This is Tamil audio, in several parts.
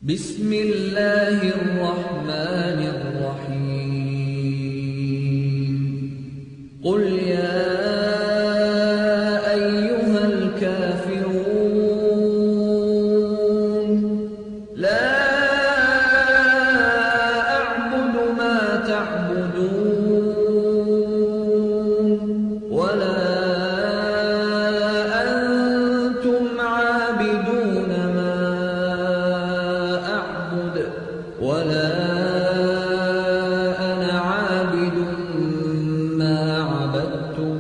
بسم الله الرحمن الرحيم قل يا أيها الكافرون لا أعبد ما تعبدون ولا أنتم عابدون ما أعبد ولا أنا عابد ما عبدتم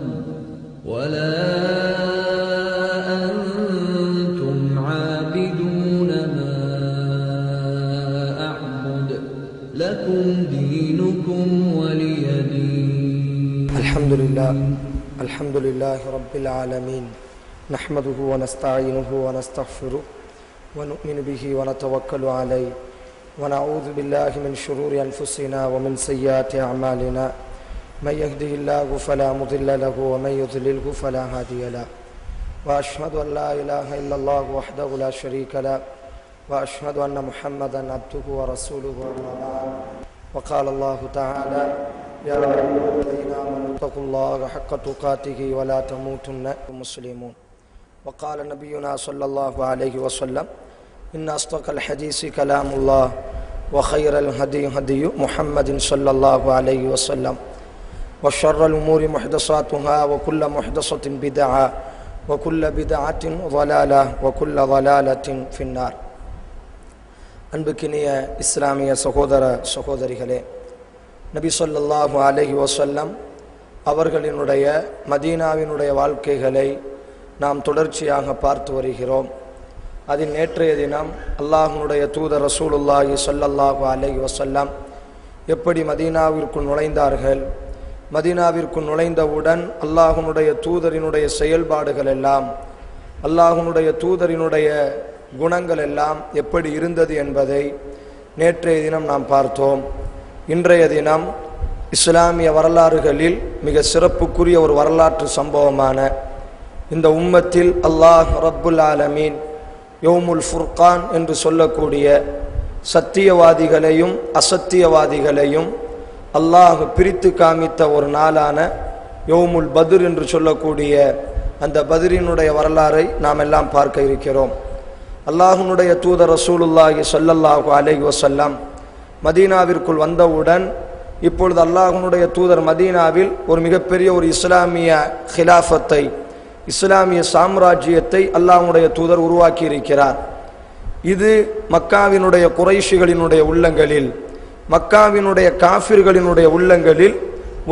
ولا أنتم عابدون ما أعبد لكم دينكم ولي دين. الحمد لله رب العالمين نحمده ونستعينه ونستغفره ونؤمن به ونتوكل عليه ونعوذ بالله من شرور أنفسنا ومن سيئات أعمالنا من يهده الله فلا مضل له ومن يضلله فلا هادي له وأشهد أن لا إله إلا الله وحده لا شريك له وأشهد أن محمدا عبده ورسوله وقال الله تعالى يا أيها الذين آمنوا اتقوا الله حق تقاته ولا تموتن مسلمون. وقال نبينا صلى الله عليه وسلم إن أصدق الحديث كلام الله وخير الهدي هدي محمد صلى الله عليه وسلم وشر الأمور محدثاتها وكل محدثة بدعة وكل بدعة ضلالة وكل ضلالة في النار. அன்புக்கினிய இஸ்லாமிய சகோதர சகோதரிகளே, நபி ஸல்லல்லாஹு அலைஹி வஸல்லம் அவர்களினுடைய மதீனாவினுடைய வாழ்க்கைகளை நாம் தொடர்ச்சியாக பார்த்து வருகிறோம். அதில் நேற்றைய தினம் அல்லாஹ்வுடைய தூதர் ரசூலுல்லாஹி ஸல்லல்லாஹு அலைஹி வஸல்லம் எப்படி மதீனாவிற்குள் நுழைந்தார்கள், மதீனாவிற்குள் நுழைந்தவுடன் அல்லாஹ்வுடைய தூதரினுடைய செயல்பாடுகள் எல்லாம், அல்லாஹ்வுடைய தூதரினுடைய குணங்கள் எல்லாம் எப்படி இருந்தது என்பதை நேற்றைய தினம் நாம் பார்த்தோம். இன்றைய தினம் இஸ்லாமிய வரலாறுகளில் மிக சிறப்புக்குரிய ஒரு வரலாற்று சம்பவமான இந்த உம்மத்தில் அல்லாஹ் ரப்புல் ஆலமீன் யௌமுல் ஃபுர்கான் என்று சொல்லக்கூடிய சத்தியவாதிகளையும் அசத்தியவாதிகளையும் அல்லாஹ் பிரித்து காமித்த ஒரு நாளான யௌமுல் பத்ர் என்று சொல்லக்கூடிய அந்த பத்ரினுடைய வரலாறை நாம் எல்லாம் பார்க்க இருக்கிறோம். அல்லாஹ்வுடைய தூதர் ரசூலுல்லாஹி ஸல்லல்லாஹு அலைஹி வஸல்லம் மதீனாவிற்குள் வந்தவுடன் இப்பொழுது அல்லாஹ்வுடைய தூதர் மதீனாவில் ஒரு மிகப்பெரிய ஒரு இஸ்லாமிய ஹிலாஃபத்தை, இஸ்லாமிய சாம்ராஜ்யத்தை அல்லாஹ்வுடைய தூதர் உருவாக்கி இருக்கிறார். இது மக்காவினுடைய குறைஷிகளினுடைய உள்ளங்களில், மக்காவினுடைய காஃபிர்களினுடைய உள்ளங்களில்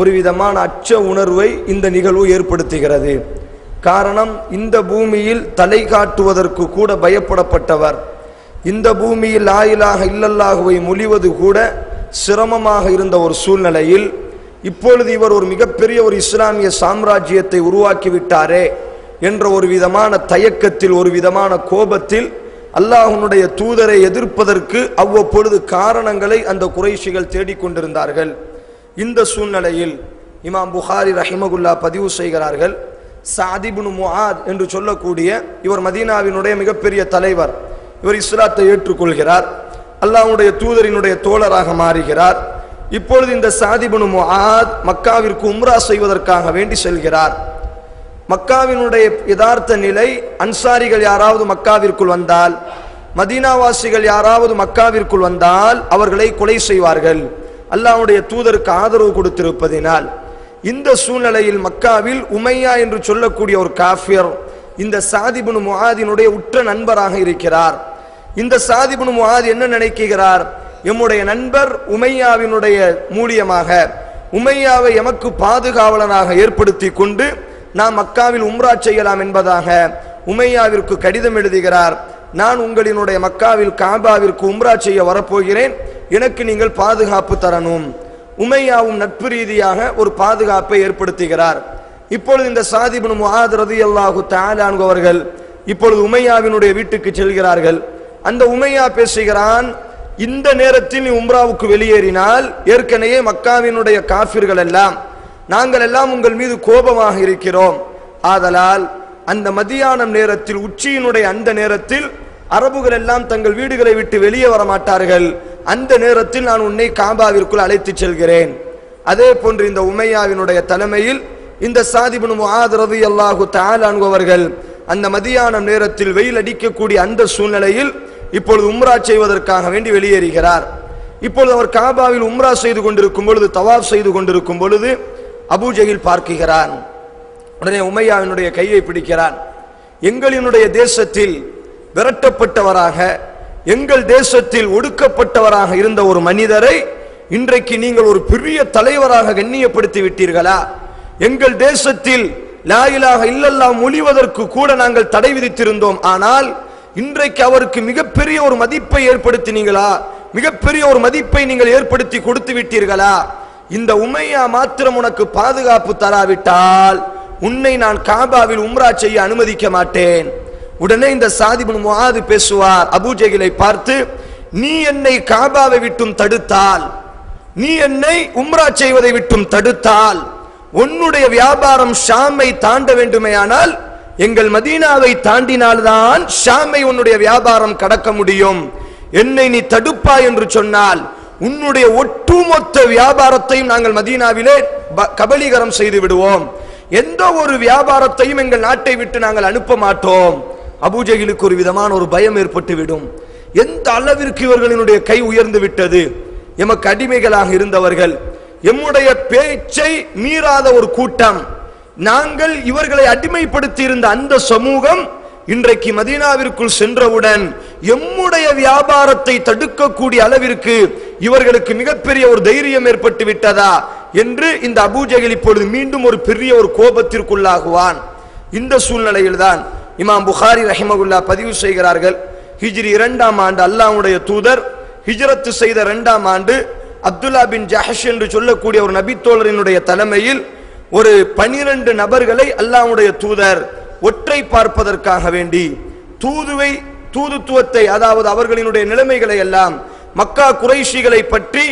ஒரு விதமான அச்ச உணர்வை இந்த நிகழ்வு ஏற்படுத்துகிறது. காரணம், இந்த பூமியில் தலை காட்டுவதற்கு கூட பயப்படப்பட்டவர், இந்த பூமியில் லா இலாஹ இல்லல்லாஹுவை மொழிவது கூட சிரமமாக இருந்த ஒரு சூழ்நிலையில் இப்பொழுது இவர் ஒரு மிகப்பெரிய ஒரு இஸ்லாமிய சாம்ராஜ்யத்தை உருவாக்கிவிட்டாரே என்ற ஒரு விதமான தயக்கத்தில், ஒரு விதமான கோபத்தில் அல்லாஹ்வுடைய தூதரை எதிர்ப்பதற்கு அவ்வப்பொழுது காரணங்களை அந்த குறைஷிகள் தேடிக்கொண்டிருந்தார்கள். இந்த சூழ்நிலையில் இமாம் புகாரி ரஹிமகுல்லா பதிவு செய்கிறார்கள், சஅத் இப்னு முஆத் என்று சொல்லக்கூடிய இவர் மதீனாவினுடைய மிகப்பெரிய தலைவர். இவர் இஸ்லாத்தை ஏற்றுக்கொள்கிறார், அல்லாஹ்வுடைய தூதரினுடைய தோழராக மாறுகிறார். இப்பொழுது இந்த சஅத் இப்னு முஆத் மக்காவிற்கு உம்ரா செய்வதற்காக வேண்டி செல்கிறார். மக்காவினுடைய யதார்த்த நிலை, அன்சாரிகள் யாராவது மக்காவிற்குள் வந்தால், மதீனாவாசிகள் யாராவது மக்காவிற்குள் வந்தால் அவர்களை கொலை செய்வார்கள், அல்லாஹ்வுடைய தூதருக்கு ஆதரவு கொடுத்திருப்பதினால். இந்த சூழ்நிலையில் மக்காவில் உமையா என்று சொல்லக்கூடிய ஒரு காஃபிர் இந்த சஅத் இப்னு முஆதினுடைய உற்ற நண்பராக இருக்கிறார். இந்த சஅத் இப்னு முஆத் என்ன நினைக்கிறார், எம்முடைய நண்பர் உமையாவினுடைய மூலியமாக உமையாவை எமக்கு பாதுகாவலனாக ஏற்படுத்தி கொண்டு நாம் மக்காவில் உம்ரா செய்யலாம் என்பதாக உமையாவிற்கு கடிதம் எழுதுகிறார். நான் உங்களினுடைய மக்காவில் காபாவிற்கு உம்ரா செய்ய வரப்போகிறேன், எனக்கு நீங்கள் பாதுகாப்பு தரணும். உமையாவும் நட்பு ரீதியாக ஒரு பாதுகாப்பை ஏற்படுத்துகிறார். இப்பொழுது இந்த சஅத் இப்னு முஆத் ரலியல்லாஹு தஆலா அன்ஹு அவர்கள் இப்பொழுது உமையாவினுடைய வீட்டுக்கு செல்கிறார்கள். அந்த உமையா பேசுகிறான், இந்த நேரத்தில் நீ உம்ராவுக்கு வெளியேறினால் ஏற்கனவே மக்காவினுடைய காஃபிர்கள் எல்லாம் நாங்கள் எல்லாம் உங்கள் மீது கோபமாக இருக்கிறோம், ஆதலால் அந்த மதியானம் நேரத்தில், உச்சியினுடைய அந்த நேரத்தில் அரபுகள் எல்லாம் தங்கள் வீடுகளை விட்டு வெளியே வர மாட்டார்கள். அந்த நேரத்தில் நான் உன்னை காபாவிற்குள் அழைத்து செல்கிறேன். அதே போன்று இந்த உமையாவினுடைய தலைமையில் இந்த சாத் இப்னு முஆத் ரலியல்லாஹு தஆலா அன்ஹு அவர்கள் அந்த மதியானம் நேரத்தில் வெயில் அடிக்கக்கூடிய அந்த சூழ்நிலையில் இப்பொழுது உம்ரா செய்வதற்காக வேண்டி வெளியேறுகிறார். இப்பொழுது அவர் காபாவில் உம்ரா செய்து கொண்டிருக்கும் பொழுது, தவாப் செய்து கொண்டிருக்கும் பொழுது அபூ ஜஹில் பார்க்கிறான். உடனே உமையாவினுடைய கையை பிடிக்கிறான். எங்களினுடைய தேசத்தில் விரட்டப்பட்டவராக, எங்கள் தேசத்தில் ஒடுக்கப்பட்டவராக இருந்த ஒரு மனிதரை இன்றைக்கு நீங்கள் ஒரு பெரிய தலைவராக கண்ணியப்படுத்தி விட்டீர்களா? எங்கள் தேசத்தில் லா இலாஹ இல்லல்லாஹ் மொழிவதற்கு கூட நாங்கள் தடை விதித்திருந்தோம். ஆனால் இன்றைக்கு அவருக்கு மிகப்பெரிய ஒரு மதிப்பை ஏற்படுத்தினீங்களா? மிகப்பெரிய ஒரு மதிப்பை நீங்கள் ஏற்படுத்தி கொடுத்து விட்டீர்களா? இந்த உமையா மாத்திரம் உனக்கு பாதுகாப்பு தராவிட்டால் உன்னை நான் காபாவில் உம்ரா செய்ய அனுமதிக்க மாட்டேன். உடனே இந்த சாத் இப்னு முஆத் பேசுவார் அபூ ஜஹிலை பார்த்து, நீ என்னை காபாவை விட்டும் தடுத்தால், நீ என்னை உம்ரா செய்வதை விட்டும் தடுத்தால், உன்னுடைய வியாபாரம் ஷாமை தாண்ட வேண்டுமேயானால் எங்கள் மதீனாவை தாண்டினால்தான் ஷாமை உன்னுடைய வியாபாரம் கடக்க முடியும். என்னை நீ தடுப்பா என்று சொன்னால் உன்னுடைய ஒட்டுமொத்த வியாபாரத்தையும் நாங்கள் மதீனாவிலே கபலீகரம் செய்து விடுவோம். எந்த ஒரு வியாபாரத்தையும் எங்கள் நாட்டை விட்டு நாங்கள் அனுப்ப மாட்டோம். அபூ ஜஹிலுக்கு ஒரு விதமான ஒரு பயம் ஏற்பட்டு விடும். எந்த அளவிற்கு இவர்களினுடைய கை உயர்ந்து விட்டது. எமக்கு அடிமைகளாக இருந்தவர்கள், எம்முடைய பேச்சை மீறாத ஒரு கூட்டம், நாங்கள் இவர்களை அடிமைப்படுத்தி இருந்த அந்த சமூகம் இன்றைக்கு மதீனாவிற்குள் சென்றவுடன் எம்முடைய வியாபாரத்தை தடுக்கக்கூடிய அளவிற்கு இவர்களுக்கு மிகப்பெரிய ஒரு தைரியம் ஏற்பட்டு விட்டதா என்று இந்த அபூ ஜஹில் இப்பொழுது மீண்டும் ஒரு பெரிய ஒரு கோபத்திற்குள்ளாகுவான். இந்த சூழ்நிலையில்தான் இமாம் புகாரி ரஹிமகுல்லாஹ் பதிவு செய்கிறார்கள், ஹிஜ்ரி 2ஆம் ஆண்டு அல்லாஹ்வுடைய தூதர் ஹிஜ்ரத் செய்த 2ஆம் ஆண்டு அப்துல்லா பின் ஜஹஷ் என்று சொல்லக்கூடிய ஒரு நபித்தோழரினுடைய தலைமையில் ஒரு 12 நபர்களை அல்லாஹ்வுடைய தூதர் ஒற்றை பார்ப்பதற்காக வேண்டி தூதுத்துவத்தை, அதாவது அவர்களினுடைய நிலைமைகளை எல்லாம், மக்கா குறைஷிகளை பற்றி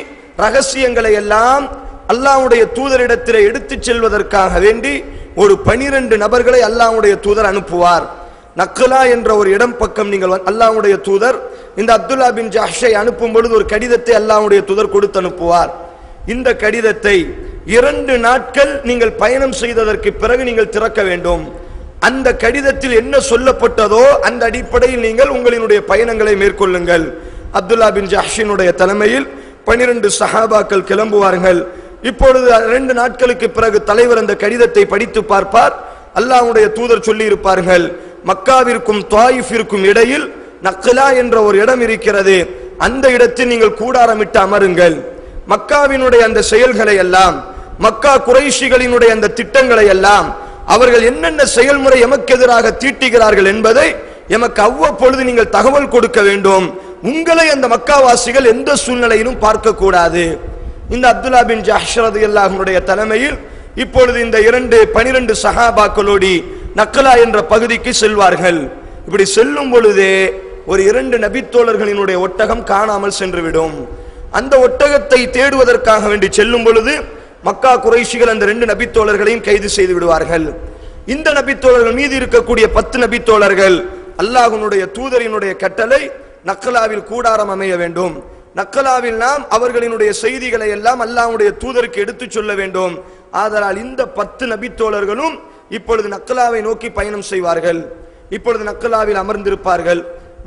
ரகசியங்களை எல்லாம் அல்லாஹ்வுடைய தூதரிடத்தில் எடுத்துச் செல்வதற்காக வேண்டி ஒரு 12 நபர்களை அல்லாஹ்வுடைய தூதர் அனுப்புவார். நக்லா என்ற ஒரு இடம் பக்கம் நீங்கள் அல்லாஹ்வுடைய தூதர் இந்த அப்துல்லா பின் ஜஹ்ஷை அனுப்பும் பொழுது ஒரு கடிதத்தை அல்லாஹ்வுடைய தூதர் கொடுத்து அனுப்புவார். இந்த கடிதத்தை 2 நாட்கள் நீங்கள் பயணம் செய்ததற்கு பிறகு நீங்கள் திறக்க வேண்டும். அந்த கடிதத்தில் என்ன சொல்லப்பட்டதோ அந்த அடிப்படையில் நீங்கள் உங்களினுடைய பயணங்களை மேற்கொள்ளுங்கள். அப்துல்லா பின் ஜஹ்ஷினுடைய தலைமையில் 12 சஹாபாக்கள் கிளம்புவார்கள். இப்பொழுது 2 நாட்களுக்கு பிறகு தலைவர் அந்த கடிதத்தை படித்து பார்ப்பார். அல்லாஹ்வுடைய தூதர் சொல்லி இருப்பார்கள், மக்காவிற்கும் தாயிஃபிற்கும் இடையில் நக்லா என்ற ஒரு இடம் இருக்கிறது, அந்த இடத்தில் நீங்கள் கூடாரமிட்டு அமருங்கள். மக்காவினுடைய அந்த செயல்களை எல்லாம், மக்கா குறைஷிகளினுடைய அந்த திட்டங்களை எல்லாம், அவர்கள் என்னென்ன செயல்முறை எமக்கு எதிராக தீட்டுகிறார்கள் என்பதை எமக்கு அவ்வப்பொழுது நீங்கள் தகவல் கொடுக்க வேண்டும். உங்களை அந்த மக்காவாசிகள் எந்த சூழ்நிலையிலும் பார்க்க கூடாது. இந்த அப்துல்லா பின் ஜஹ்ஷ் ரலியல்லாஹு அன்ஹுடைய தலைமையில் இப்பொழுது இந்த 12 சஹாபாக்களோடு நக்லா என்ற பகுதிக்கு செல்வார்கள். இப்படி செல்லும் பொழுதே ஒரு 2 நபித்தோழர்களினுடைய ஒட்டகம் காணாமல் சென்றுவிடும். அந்த ஒட்டகத்தை தேடுவதற்காக வேண்டி செல்லும் பொழுது மக்கா குறைஷிகள் அந்த 2 நபித்தோழர்களையும் கைது செய்து விடுவார்கள். இந்த நபித்தோழர்கள் மீது இருக்கக்கூடிய 10 நபித்தோழர்கள் அல்லாஹ்வுடைய தூதரினுடைய கட்டளை நக்லாவில் கூடாரம் அமைய வேண்டும், நக்லாவில் நாம் அவர்களினுடைய செய்திகளை எல்லாம் அல்லாஹ்வுடைய தூதருக்கு எடுத்துச் சொல்ல வேண்டும். ஆதலால் இந்த 10 நபித்தோழர்களும் இப்பொழுது நக்லாவை நோக்கி பயணம் செய்வார்கள். இப்பொழுது நக்லாவில் அமர்ந்திருப்பார்கள்.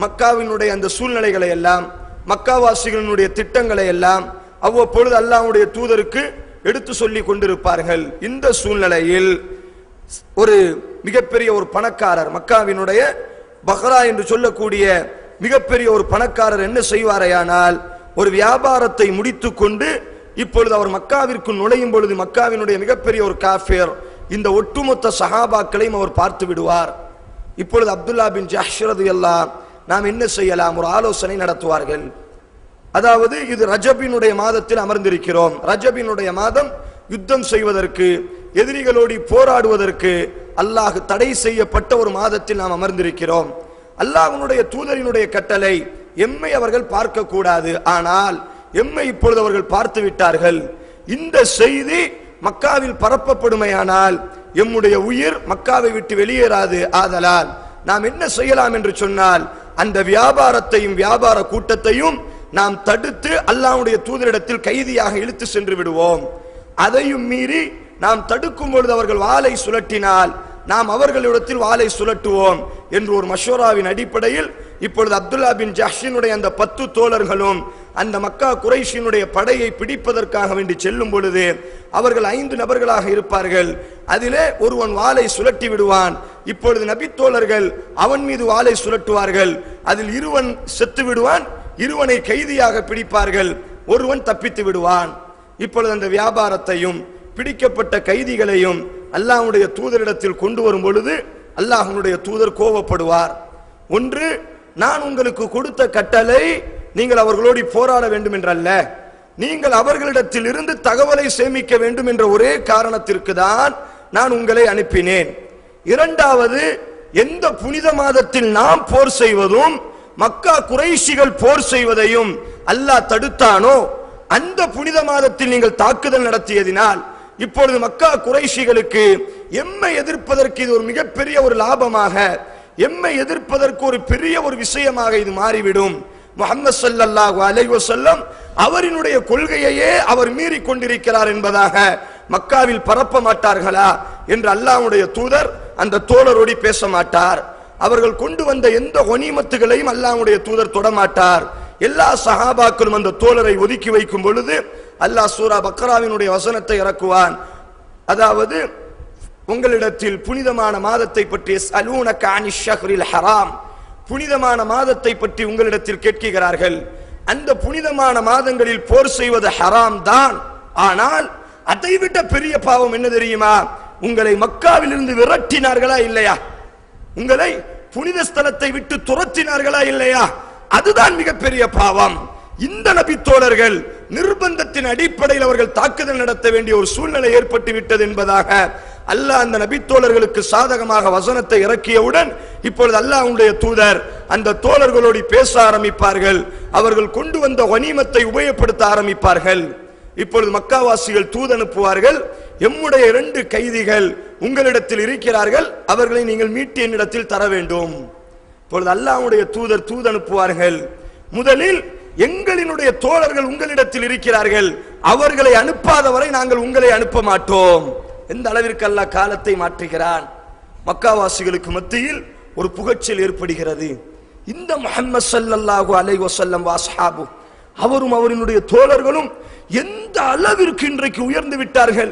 மக்காவினுடைய அந்த சூழ்நிலைகளை எல்லாம், மக்காவாசிகளினுடைய திட்டங்களை எல்லாம் அவ்வப்பொழுது அல்லாஹ்வுடைய தூதருக்கு எடுத்து சொல்லி கொண்டிருப்பார்கள். இந்த சூழ்நிலையில் ஒரு மிகப்பெரிய ஒரு பணக்காரர், மக்காவினுடைய பஹ்ரா என்று சொல்லக்கூடிய மிகப்பெரிய ஒரு பணக்காரர் என்ன செய்வாரையானால், ஒரு வியாபாரத்தை முடித்து கொண்டு இப்பொழுது அவர் மக்காவிற்கு நுழையும் பொழுது மக்காவினுடைய மிகப்பெரிய ஒரு காஃபிர் இந்த ஒட்டுமொத்த சஹாபாக்களையும் அவர் பார்த்து விடுவார். இப்பொழுது அப்துல்லா பின் ஜஹ்ஷ் ரலியல்லாஹு நாம் என்ன செய்யலாம், ஒரு ஆலோசனை நடத்துவார்கள். அதாவது இது ரஜபினுடைய மாதத்தில் அமர்ந்திருக்கிறோம், ரஜபினுடைய மாதம் யுத்தம் செய்வதற்கு, எதிரிகளோடு போராடுவதற்கு அல்லாஹ் தடை செய்யப்பட்ட ஒரு மாதத்தில் நாம் அமர்ந்திருக்கிறோம். அல்லாஹ்வுடைய தூதரினுடைய கட்டளை எம்மை அவர்கள் பார்க்க கூடாது, ஆனால் எம்மை இப்பொழுது அவர்கள் பார்த்து விட்டார்கள். இந்த செய்தி மக்காவில் பரப்பப்படுமையானால் எம்முடைய உயிர் மக்காவை விட்டு வெளியேறாது. ஆதலால் நாம் என்ன செய்யலாம் என்று சொன்னால், அந்த வியாபாரத்தையும் வியாபார கூட்டத்தையும் நாம் தடுத்து அல்லாஹ்வுடைய தூதரிடத்தில் கைதியாக இழுத்து சென்று விடுவோம். அதையும் மீறி நாம் தடுக்கும் பொழுது அவர்கள் வாளை சுழற்றினால் நாம் அவர்களிடத்தில் வாளை சுழட்டுவோம் என்று ஒரு மஷூராவின் அடிப்படையில் இப்பொழுது அப்துல்லா பின் ஜஹ்ஷினுடைய அந்த 10 தோழர்களும் அந்த மக்கா குறைஷினுடைய படையை பிடிப்பதற்காக வேண்டி செல்லும் பொழுது அவர்கள் 5 நபர்களாக இருப்பார்கள். அதிலே ஒருவன் வாளை சுழட்டி விடுவான். இப்பொழுது நபி தோழர்கள் அவன் மீது வாளை சுழட்டுவார்கள். அதில் இருவன் செத்து விடுவான், இருவனை கைதியாக பிடிப்பார்கள், ஒருவன் தப்பித்து விடுவான். இப்பொழுது அந்த வியாபாரத்தையும் பிடிக்கப்பட்ட கைதிகளையும் அல்லாஹ்வுடைய தூதரிடத்தில் கொண்டு வரும் பொழுது அல்லாஹ்வுடைய தூதர் கோபப்படுவார். ஒன்று, நான் உங்களுக்கு கொடுத்த கட்டளை நீங்கள் அவர்களோடு போராட வேண்டும் என்றல்ல, நீங்கள் அவர்களிடத்தில் இருந்து தகவலை சேமிக்க வேண்டும் என்ற ஒரே காரணத்திற்கு தான் நான் உங்களை அனுப்பினேன். இரண்டாவது, எந்த புனித மாதத்தில் நாம் போர் செய்வதும் மக்கா குறைஷிகள் போர் செய்வதையும் அல்லாஹ் தடுத்தானோ அந்த புனித மாதத்தில் நீங்கள் தாக்குதல் நடத்தியதினால் இப்பொழுது மக்கா குறைஷிகளுக்கு எம்மை எதிர்ப்பதற்கு இது ஒரு மிகப்பெரிய ஒரு லாபமாக, எம்மை எதிர்ப்பதற்கு ஒரு பெரிய ஒரு விஷயமாக இது மாறிவிடும். முஹம்மது ஸல்லல்லாஹு அலைஹி வஸல்லம் அவரினுடைய கொள்கையையே அவர் மீறி கொண்டிருக்கிறார் என்பதாக மக்காவில் பரப்ப மாட்டார்களா என்று அல்லாஹ்வுடைய தூதர் அந்த தோழரோடு பேச மாட்டார். அவர்கள் கொண்டு வந்த எந்த கனிமத்துகளையும் அல்லாஹ்வுடைய தூதர் தொடமாட்டார். எல்லா சஹாபாக்களும் அந்த தோழரை ஒதுக்கி வைக்கும் பொழுது அல்லாஹ் சூரா பக்ராவினுடைய வசனத்தை இறக்குவான். அதாவது, உங்களிடத்தில் புனிதமான மாதத்தை பற்றி ஸஅலூனக அனிஷ் ஷஹ்ரில் ஹராம், புனிதமான மாதத்தை பற்றி உங்களிடத்தில் கேட்கிறார்கள். அந்த புனிதமான மாதங்களில் போர் செய்வது ஹராம் தான். ஆனால் அதைவிட பெரிய பாவம் என்ன தெரியுமா? உங்களை மக்காவில் இருந்து விரட்டினார்களா இல்லையா? உங்களை புனித ஸ்தலத்தை விட்டு துரத்தினார்களா இல்லையா? அதுதான் மிகப்பெரிய பாவம். இந்த நபி தோழர்கள் நிர்பந்தத்தின் அடிப்படையில் அவர்கள் தாக்குதல் நடத்த வேண்டிய ஒரு சூழ்நிலை ஏற்பட்டு விட்டது என்பதாக அல்லாஹ் அந்த நபி தோழர்களுக்கு சாதகமாக வசனத்தை இறக்கியவுடன் இப்பொழுது அல்லாஹ்வுடைய தூதர் அந்த தோழர்களோடு பேச ஆரம்பிப்பார்கள். அவர்கள் கொண்டு வந்த கனிமத்தை உபயோகப்படுத்த ஆரம்பிப்பார்கள். இப்பொழுது மக்காவாசிகள் தூது அனுப்புவார்கள், எம்முடைய 2 கைதிகள் உங்களிடத்தில் இருக்கிறார்கள், அவர்களை நீங்கள் மீட்டு என்னிடத்தில் தர வேண்டும். இப்பொழுது அல்லாஹ்வுடைய தூதர் தூது அனுப்புவார்கள், முதலில் எங்களினுடைய தோழர்கள் உங்களிடத்தில் இருக்கிறார்கள், அவர்களை அனுப்பாதவரை நாங்கள் உங்களை அனுப்ப மாட்டோம். எந்த அளவிற்கு அல்லாஹ் காலத்தை மாற்றுகிறான். மக்காவாசிகளுக்கு மத்தியில் ஒரு புகழ்ச்சியில் ஏற்படுகிறது. இந்த முஹம்மது ஸல்லல்லாஹு அலைஹி வஸல்லம் வஸ்ஹாபு அவரும் அவரினுடைய தோழர்களும் எந்த அளவிற்கு இன்றைக்கு உயர்ந்து விட்டார்கள்.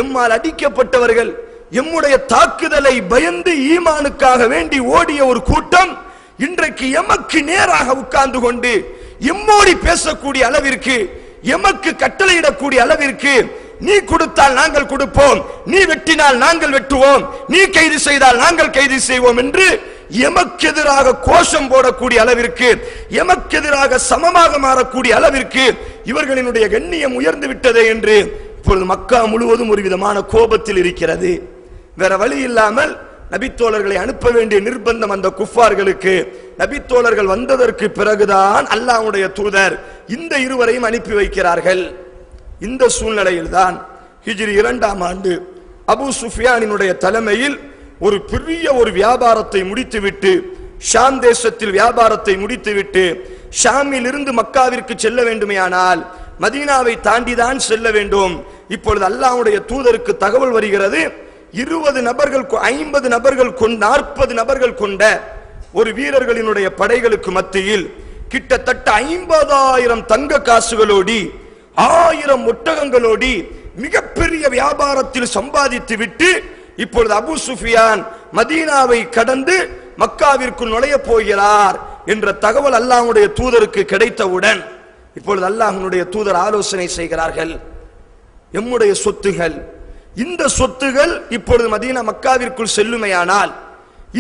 எம்மால் அடிக்கப்பட்டவர்கள், எம்முடைய தாக்குதலை பயந்து ஈமானுக்காக வேண்டி ஓடிய ஒரு கூட்டம் இன்றைக்கு எமக்கு நேராக உட்கார்ந்து கொண்டு எம்மோடி பேசக்கூடிய அளவிற்கு, எமக்கு கட்டளையிடக்கூடிய அளவிற்கு, நீ கொடுத்தால் நாங்கள் கொடுப்போம், நீ வெட்டினால் நாங்கள் வெட்டுவோம், நீ கைது செய்தால் நாங்கள் கைது செய்வோம் என்று எமக்கு எதிராக கோஷம் போடக்கூடிய அளவிற்கு, எமக்கு எதிராக சமமாக மாறக்கூடிய அளவிற்கு இவர்களினுடைய கண்ணியம் உயர்ந்து விட்டதே என்று இப்பொழுது மக்கா முழுவதும் ஒரு விதமான கோபத்தில் இருக்கிறது. வேற வழி இல்லாமல் நபித்தோழர்களை அனுப்ப வேண்டிய நிர்பந்தம் அந்த குஃபார்களுக்கு. நபித்தோழர்கள் வந்ததற்கு பிறகுதான் அல்லாஹ்வுடைய தூதர் இந்த இருவரையும் அனுப்பி வைக்கிறார்கள். இந்த சூழ்நிலையில் தான் ஹிஜ்ரி 2ஆம் ஆண்டு அபூ சுஃபியானினுடைய தலைமையில் ஒரு பெரிய ஒரு வியாபாரத்தை முடித்துவிட்டு, ஷாம் தேசத்தில் வியாபாரத்தை முடித்துவிட்டு ஷாமில் இருந்து மக்காவிற்கு செல்ல வேண்டுமேயானால் மதீனாவை தாண்டிதான் செல்ல வேண்டும். இப்பொழுது அல்லாஹ்வுடைய தூதருக்கு தகவல் வருகிறது, 20 நபர்கள் 50 நபர்கள் 40 நபர்கள் கொண்ட ஒரு வீரர்களினுடைய படைகளுக்கு மத்தியில் கிட்டத்தட்ட 50,000 தங்க காசுகளோடி 1000 ஒட்டகங்களோடி மிகப்பெரிய வியாபாரத்தில் சம்பாதித்து விட்டு இப்பொழுது அபூ சுஃபியான் மதீனாவை கடந்து மக்காவிற்கு நுழைய போகிறார் என்ற தகவல் அல்லாஹ்வுடைய தூதருக்கு கிடைத்தவுடன் இப்பொழுது அல்லாஹ்வுடைய தூதர் ஆலோசனை செய்கிறார்கள். எம்முடைய சொத்துகள், இந்த சொத்துகள் இப்பொழுது மதீனா மக்காவிற்குள் செல்லுமையானால்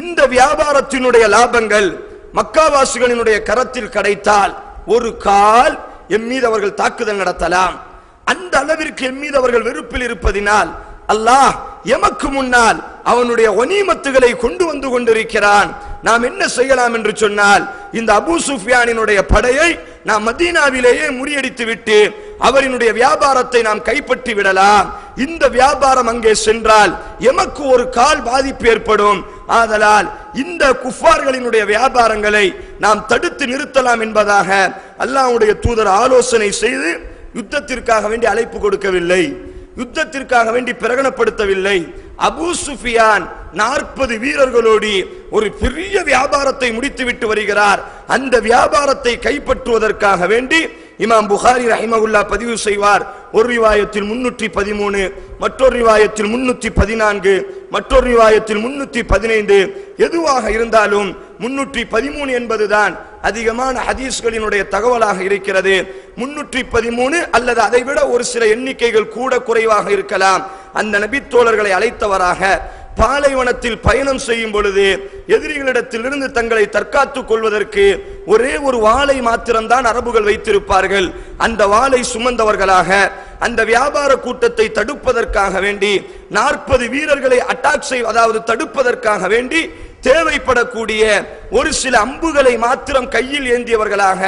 இந்த வியாபாரத்தினுடைய லாபங்கள் மக்காவாசிகளினுடைய கரத்தில் கிடைத்தால் ஒரு கால் எம் மீது அவர்கள் தாக்குதல் நடத்தலாம். அந்த அளவிற்கு எம் மீது அவர்கள் வெறுப்பில் இருப்பதினால் அல்லாஹ் எமக்கு முன்னால் அவனுடைய கனிமத்துகளை கொண்டு வந்து கொண்டிருக்கிறான். நாம் என்ன செய்யலாம் என்று சொன்னால், இந்த அபூ சுஃபியானினுடைய படையை நாம் மதீனாவிலேயே முறியடித்து விட்டு அவரினுடைய வியாபாரத்தை நாம் கைப்பற்றி விடலாம். இந்த வியாபாரம் அங்கே சென்றால் எமக்கு ஒரு கால் பாதிப்பு ஏற்படும். ஆதலால் இந்த குஃபார்களினுடைய வியாபாரங்களை நாம் தடுத்து நிறுத்தலாம் என்பதாக அல்லாஹ்வுடைய தூதர் ஆலோசனை செய்து யுத்தத்திற்காக வேண்டி அழைப்பு கொடுக்கவில்லை, யுத்தத்திற்காக வேண்டி பிரகடனப்படுத்தவில்லை. அபூ சுஃபியான் 40 வீரர்களோடு ஒரு பெரிய வியாபாரத்தை முடித்துவிட்டு வருகிறார். அந்த வியாபாரத்தை கைப்பற்றுவதற்காக வேண்டி இமாம் புகாரி ரஹிமஹுல்லாஹ் பதிவு செய்வார். ஒரு ரிவாயத்தில் 313, மற்றொரு ரிவாயத்தில் 314, மற்றொரு ரிவாயத்தில் 315. எதுவாக இருந்தாலும் 313 என்பதுதான் அதிகமான ஹதீஸ்களினுடைய தகவலாக இருக்கிறது. 313 அல்லது அதைவிட ஒரு சில எண்ணிக்கைகள் கூட குறைவாக இருக்கலாம். அந்த நபித்தோழர்களை அழைத்தவராக பாலைவனத்தில் பயணம் செய்யும் பொழுது எதிரிகளிடத்திலிருந்து தங்களை தற்காத்துக் கொள்வதற்கு ஒரே ஒரு வாளை மாத்திரம்தான் அரபுகள் வைத்திருப்பார்கள். அந்த வாளை சுமந்தவர்களாக அந்த வியாபார கூட்டத்தை தடுப்பதற்காக வேண்டி 40 வீரர்களை அட்டாக் அதாவது தடுப்பதற்காக வேண்டி தேவைப்படக்கூடிய ஒரு சில அம்புகளை மாத்திரம் கையில் ஏந்தியவர்களாக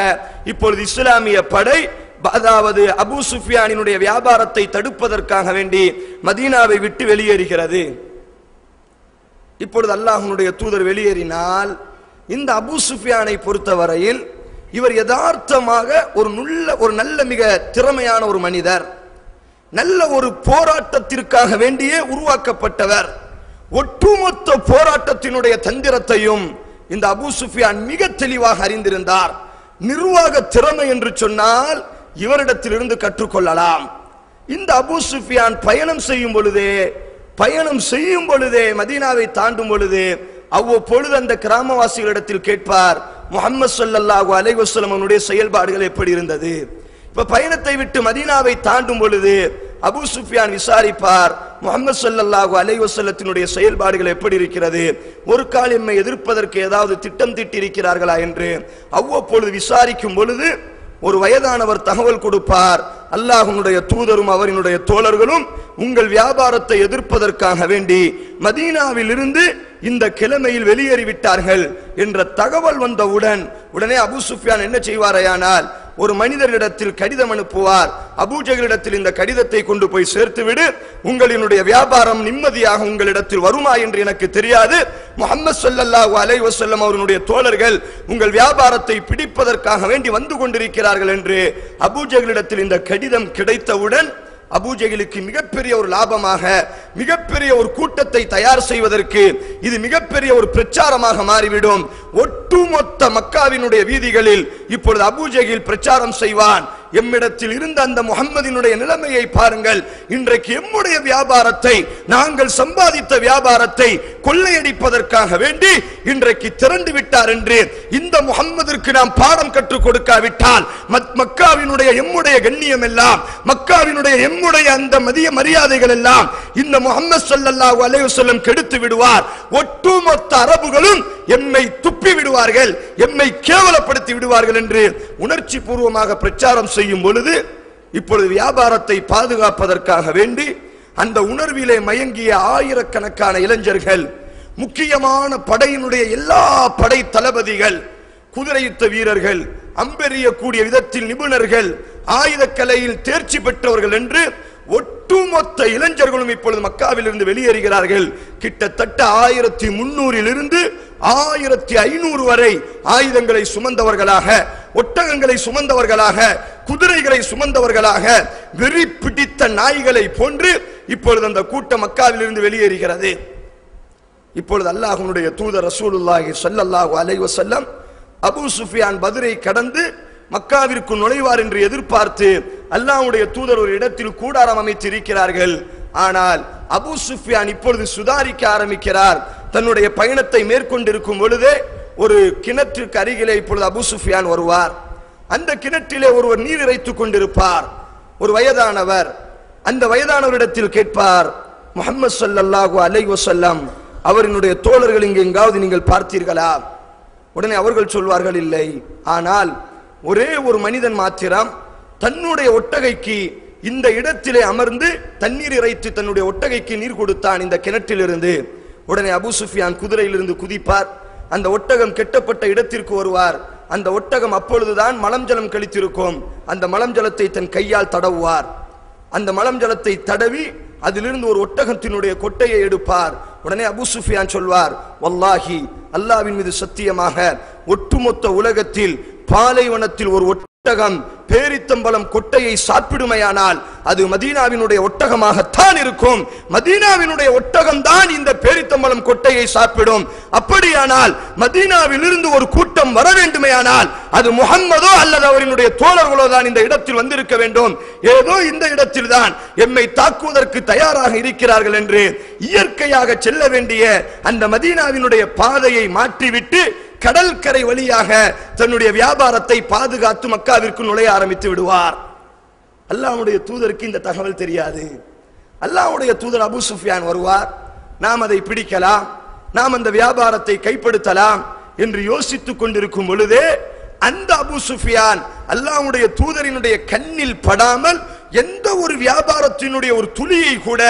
இப்பொழுது இஸ்லாமிய படை அதாவது அபூ சுஃபியானினுடைய வியாபாரத்தை தடுப்பதற்காக வேண்டி மதீனாவை விட்டு வெளியேறுகிறது. இப்பொழுது அல்லாஹ்வுடைய தூதர் வெளியேறினால் இந்த அபூ சுஃபியானை பொறுத்தவரையில் இவர் யதார்த்தமாக ஒரு நல்ல மிக திறமையான ஒரு மனிதர், நல்ல ஒரு போராட்டத்திற்காக வேண்டியே உருவாக்கப்பட்டவர். ஒட்டுமொத்த போராட்டத்தினுடைய தந்திரத்தையும் இந்த அபூ சுஃபியான் மிக தெளிவாக அறிந்திருந்தார். நிர்வாக திறமை என்று சொன்னால் இவரிடத்திலிருந்து கற்றுக்கொள்ளலாம். இந்த அபூ சுஃபியான் பயணம் செய்யும் பொழுதே மதீனாவை தாண்டும் பொழுது அவ்வப்பொழுது அந்த கிராமவாசிகளிடத்தில் கேட்பார், முஹம்மது ஸல்லல்லாஹு அலைஹி வஸல்லம் அவருடைய செயல்பாடுகள் எப்படி இருந்தது. இப்ப பயணத்தை விட்டு மதீனாவை தாண்டும் பொழுது அபூ சுஃபியான் விசாரிப்பார், முஹம்மது ஸல்லல்லாஹு அலைஹி வஸல்லத்தினுடைய செயல்பாடுகள் எப்படி இருக்கிறது, ஒரு கால் எம்மை எதிர்ப்பதற்கு ஏதாவது திட்டம் தீட்டி இருக்கிறார்களா என்று அவ்வப்பொழுது விசாரிக்கும் பொழுது ஒரு வயதானவர் தகவல் கொடுப்பார், அல்லாஹ்வுடைய தூதரும் அவரினுடைய தோழர்களும் உங்கள் வியாபாரத்தை எதிர்ப்பதற்காக வேண்டி மதீனாவில் இருந்து இந்த கிழமையில் வெளியேறிவிட்டார்கள் என்ற தகவல் வந்தவுடன் உடனே அபூ சுஃபியான் என்ன செய்வாரையானால் ஒரு மனிதரிடத்தில் கடிதம் அனுப்புவார். அபூஜஹலிடத்தில் இந்த கடிதத்தை கொண்டு போய் சேர்த்துவிடு, உங்களினுடைய வியாபாரம் நிம்மதியாக உங்களிடத்தில் வருமா என்று எனக்கு தெரியாது. முஹம்மது ஸல்லல்லாஹு அலைஹி வஸல்லம் அவருடைய தோழர்கள் உங்கள் வியாபாரத்தை பிடிப்பதற்காக வேண்டி வந்து கொண்டிருக்கிறார்கள் என்று அபூஜஹலிடத்தில் இந்த கடிதம் கிடைத்தவுடன் அபூஜஹலுக்கு மிகப்பெரிய ஒரு லாபமாக, மிகப்பெரிய ஒரு கூட்டத்தை தயார் செய்வதற்கு இது மிகப்பெரிய ஒரு பிரச்சாரமாக மாறிவிடும். ஒட்டுமொத்த மக்காவினுடைய வீதிகளில் இப்பொழுது அபூஜஹல் பிரச்சாரம் செய்வான், எம்மிடத்தில் இருந்த அந்த முஹம்மதினுடைய நிலைமையை பாருங்கள், இன்றைக்கு எம்முடைய வியாபாரத்தை, நாங்கள் சம்பாதித்த வியாபாரத்தை கொள்ளையடிப்பதற்காக வேண்டி இன்றைக்கு திரண்டு விட்டார் என்று இந்த முஹம்மதிற்கு நாம் பாடம் கற்றுக் கொடுக்காவிட்டால் மக்காவினுடைய எம்முடைய கண்ணியம் எல்லாம், மக்காவினுடைய எம்முடைய அந்த மரியாதைகள் எல்லாம் இந்த முஹம்மது ஸல்லல்லாஹு அலைஹி வஸல்லம் கெடுத்து விடுவார். ஒட்டுமொத்த அரபுகளும் எம்மை துப்பி விடுவார்கள், எம்மை கேவலப்படுத்தி விடுவார்கள் என்று உணர்ச்சி பூர்வமாக பிரச்சாரம் செய்யும் பொழுது இப்பொழுது வியாபாரத்தை பாதுகாப்பதற்காக வேண்டி அந்த உணர்விலே மயங்கிய ஆயிரக்கணக்கான இளைஞர்கள், முக்கியமான படையினுடைய எல்லா படை தளபதிகள், குதிரை யுத்த வீரர்கள், அம்பெறியக்கூடிய விதத்தில் நிபுணர்கள், ஆயுதக்கலையில் தேர்ச்சி பெற்றவர்கள் என்று ஒட்டுமொத்த இளைஞர்களும் இப்பொழுது மக்காவில் இருந்து வெளியேறுகிறார்கள். கிட்டத்தட்ட 1300 இருந்து 1500 வரை ஆயுதங்களை சுமந்தவர்களாக, ஒட்டகங்களை சுமந்தவர்களாக, குதிரைகளை சுமந்தவர்களாக, வெறி பிடித்த நாய்களை போன்று இப்பொழுது அந்த கூட்டம் மக்காவில் இருந்து வெளியேறுகிறது. இப்பொழுது அல்லாஹ்வுடைய தூதர் ரசூலுல்லாஹி ஸல்லல்லாஹு அலைஹி வஸல்லம் அபூ சுஃபியான் பத்ரை கடந்து மக்காவிற்கு நுழைவார் என்று எதிர்பார்த்து அல்லாஹ்வுடைய தூதர் ஒரு இடத்தில் கூடாரம் அமைத்து இருக்கிறார்கள். ஆனால் அபூ சுஃபியான் இப்பொழுது சுதாரிக்க ஆரம்பிக்கிறார். தன்னுடைய பயணத்தை மேற்கொண்டிருக்கும் பொழுதே ஒரு கிணற்றுக்கு அருகிலே இப்பொழுது அபூ சுஃபியான் வருவார். அந்த கிணற்றிலே ஒருவர் நீர் இறைத்துக் கொண்டிருப்பார், ஒரு வயதானவர். அந்த வயதானவரிடத்தில் கேட்பார், முஹம்மது ஸல்லல்லாஹு அலைஹி வஸல்லம் அவரினுடைய தோழர்கள் இங்கே எங்காவது நீங்கள் பார்த்தீர்களா? உடனே அவர்கள் சொல்வார்கள், இல்லை. ஆனால் ஒரே ஒரு மனிதன் மாத்திரம் தன்னுடைய ஒட்டகைக்கு இந்த இடத்திலே அமர்ந்து தண்ணீர் இறைத்து தன்னுடைய ஒட்டகைக்கு நீர் கொடுத்தான் இந்த கிணற்றிலிருந்து. உடனே அபூ சுஃபியான் குதிரையிலிருந்து குதிப்பார், அந்த ஒட்டகம் கெட்டப்பட்ட இடத்திற்கு வருவார். அந்த ஒட்டகம் அப்பொழுதுதான் மலம் ஜலம் கழித்திருக்கும். அந்த மலம் ஜலத்தை தன் கையால் தடவுவார். அந்த மலம் ஜலத்தை தடவி அதிலிருந்து ஒரு ஒட்டகத்தினுடைய கொட்டையை எடுப்பார். உடனே அபூ சுஃபியான் சொல்வார், வல்லாஹி அல்லாஹ்வின் மீது சத்தியமாக ஒட்டுமொத்த உலகத்தில் பாலைவனத்தில் ஒரு ஒட்டகம் பேரித்தம்பலம் கொட்டையை சாப்பிடுமையானால் அது மதீனாவினுடைய ஒட்டகமாகத்தான் இருக்கும். மதீனாவினுடைய ஒட்டகம் தான் இந்த பேரித்தம்பலம் கொட்டையை சாப்பிடும். அப்படியானால் மதீனாவிலிருந்து ஒரு கூட்டம் வர வேண்டுமையானால் அது முஹம்மதோ அல்லது அவரினுடைய தோழர்களோ தான் இந்த இடத்தில் வந்திருக்க வேண்டும். ஏதோ இந்த இடத்தில் தான் எம்மை தாக்குவதற்கு தயாராக இருக்கிறார்கள் என்று இயற்கையாக செல்ல வேண்டிய அந்த மதீனாவினுடைய பாதையை மாற்றிவிட்டு கடற்கரை வழியாக தன்னுடைய வியாபாரத்தை பாதுகாத்து மக்காவிற்கு நுழைய ஆரம்பித்து விடுவார். அல்லாஹ்வுடைய தூதருக்கு இந்த தகவல் தெரியாது. அல்லாஹ்வுடைய தூதர் அபூ சுஃபியான் வருவார், நாம் அதை பிடிக்கலாம், நாம் அந்த வியாபாரத்தை கைப்படுத்தலாம் என்று யோசித்துக் கொண்டிருக்கும் பொழுதே அந்த அபூ சுஃபியான் அல்லாஹ்வுடைய தூதரினுடைய கண்ணில் படாமல் எந்த ஒரு வியாபாரத்தினுடைய ஒரு துளியை கூட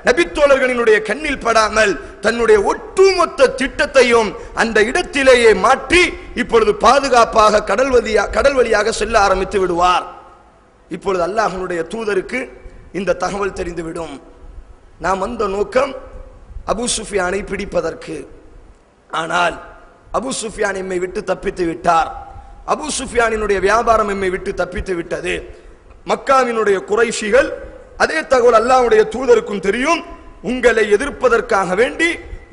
நபித்தோழர்களினுடைய கண்ணில் படாமல் தன்னுடைய ஒட்டுமொத்த திட்டத்தையும் அந்த இடத்திலேயே மாற்றி இப்பொழுது பாதுகாப்பாக கடல் வழியாக செல்ல ஆரம்பித்து விடுவார். இப்பொழுது அல்லாஹ்வுடைய தூதருக்கு இந்த தகவல் தெரிந்துவிடும். நாம் வந்த நோக்கம் அபூ சுஃபியானை பிடிப்பதற்கு. ஆனால் அபூ சுஃபியான் எம்மை விட்டு தப்பித்து விட்டார். அபூ சுஃபியானினுடைய வியாபாரம் எம்மை விட்டு தப்பித்து விட்டது. மக்காவினுடைய குறைஷிகள் அதே தகவல் அல்லாஹ்வுடைய தூதருக்கும் தெரியும். உங்களை எதிர்ப்பதற்காக வேண்டி,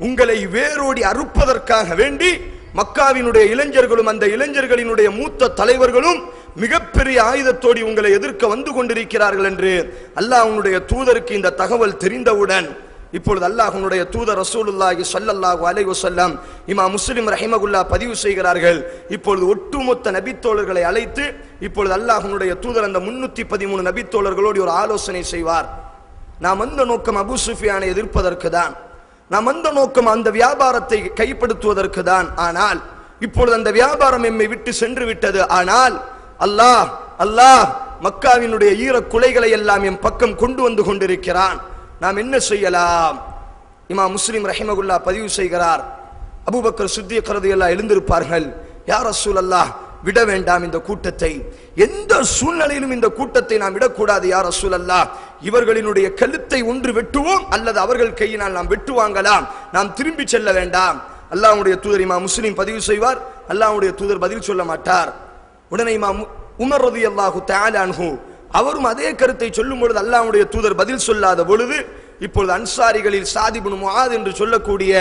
உங்களை வேரோடி அறுப்பதற்காக வேண்டி மக்காவினுடைய இளைஞர்களும் அந்த இளைஞர்களினுடைய மூத்த தலைவர்களும் மிகப்பெரிய ஆயுதத்தோடு உங்களை எதிர்க்க வந்து கொண்டிருக்கிறார்கள் என்று அல்லாஹ்வுடைய தூதருக்கு இந்த தகவல் தெரிந்தவுடன் இப்பொழுது அல்லாஹ்வுடைய தூதர் ரசூலுல்லாஹி ஸல்லல்லாஹு அலைஹி வஸல்லம் இமாம் முஸ்லிம் ரஹிமகுல்லாஹ் பதிவு செய்கிறார்கள். இப்பொழுது ஒட்டுமொத்த நபித்தோழர்களை அழைத்து இப்பொழுது அல்லாஹ்வுடைய தூதர் அந்த 313 நபித்தோழர்களோடு ஒரு ஆலோசனை செய்வார். நாம் அந்த நோக்கம் அபூ சுஃபியானை எதிர்ப்பதற்கு தான், நாம் அந்த நோக்கம் அந்த வியாபாரத்தை கைப்படுத்துவதற்கு தான். ஆனால் இப்பொழுது அந்த வியாபாரம் எம்மை விட்டு சென்று விட்டது. ஆனால் அல்லாஹ் மக்காவினுடைய ஈர குலைகளை எல்லாம் எம் பக்கம் கொண்டு வந்து கொண்டிருக்கிறான். நாம் என்ன செய்யலாம்? இமாம் முஸ்லிம் ரஹிமகுல்லாஹ் பதிவு செய்கிறார், அபூபக்கர் சித்திக் ரலியல்லாஹு எழுந்திருப்பார்கள், யா ரசூலல்லாஹ் விட வேண்டாம் இந்த கூட்டத்தை, எந்த சூழ்நிலையிலும் இந்த கூட்டத்தை நாம் விடக்கூடாது யா ரசூலல்லாஹ். இவர்களினுடைய கழுத்தை ஒன்று வெட்டுவோம் அல்லது அவர்கள் கையினால் நாம் வெட்டு வாங்கலாம், நாம் திரும்பி செல்ல வேண்டாம். அல்லாஹ்வுடைய தூதர் இமாம் முஸ்லிம் பதிவு செய்வார், அல்லாஹ்வுடைய தூதர் பதில் சொல்ல மாட்டார். உடனே இமாம் உமர் ரலியல்லாஹு தஆலா அன்ஹு அவரும் அதே கருத்தை சொல்லும் பொழுது அல்லாஹ்வுடைய தூதர் பதில் சொல்லாத பொழுது இப்பொழுது அன்சாரிகளில் சாத் இப்னு முஆத் என்று சொல்லக்கூடிய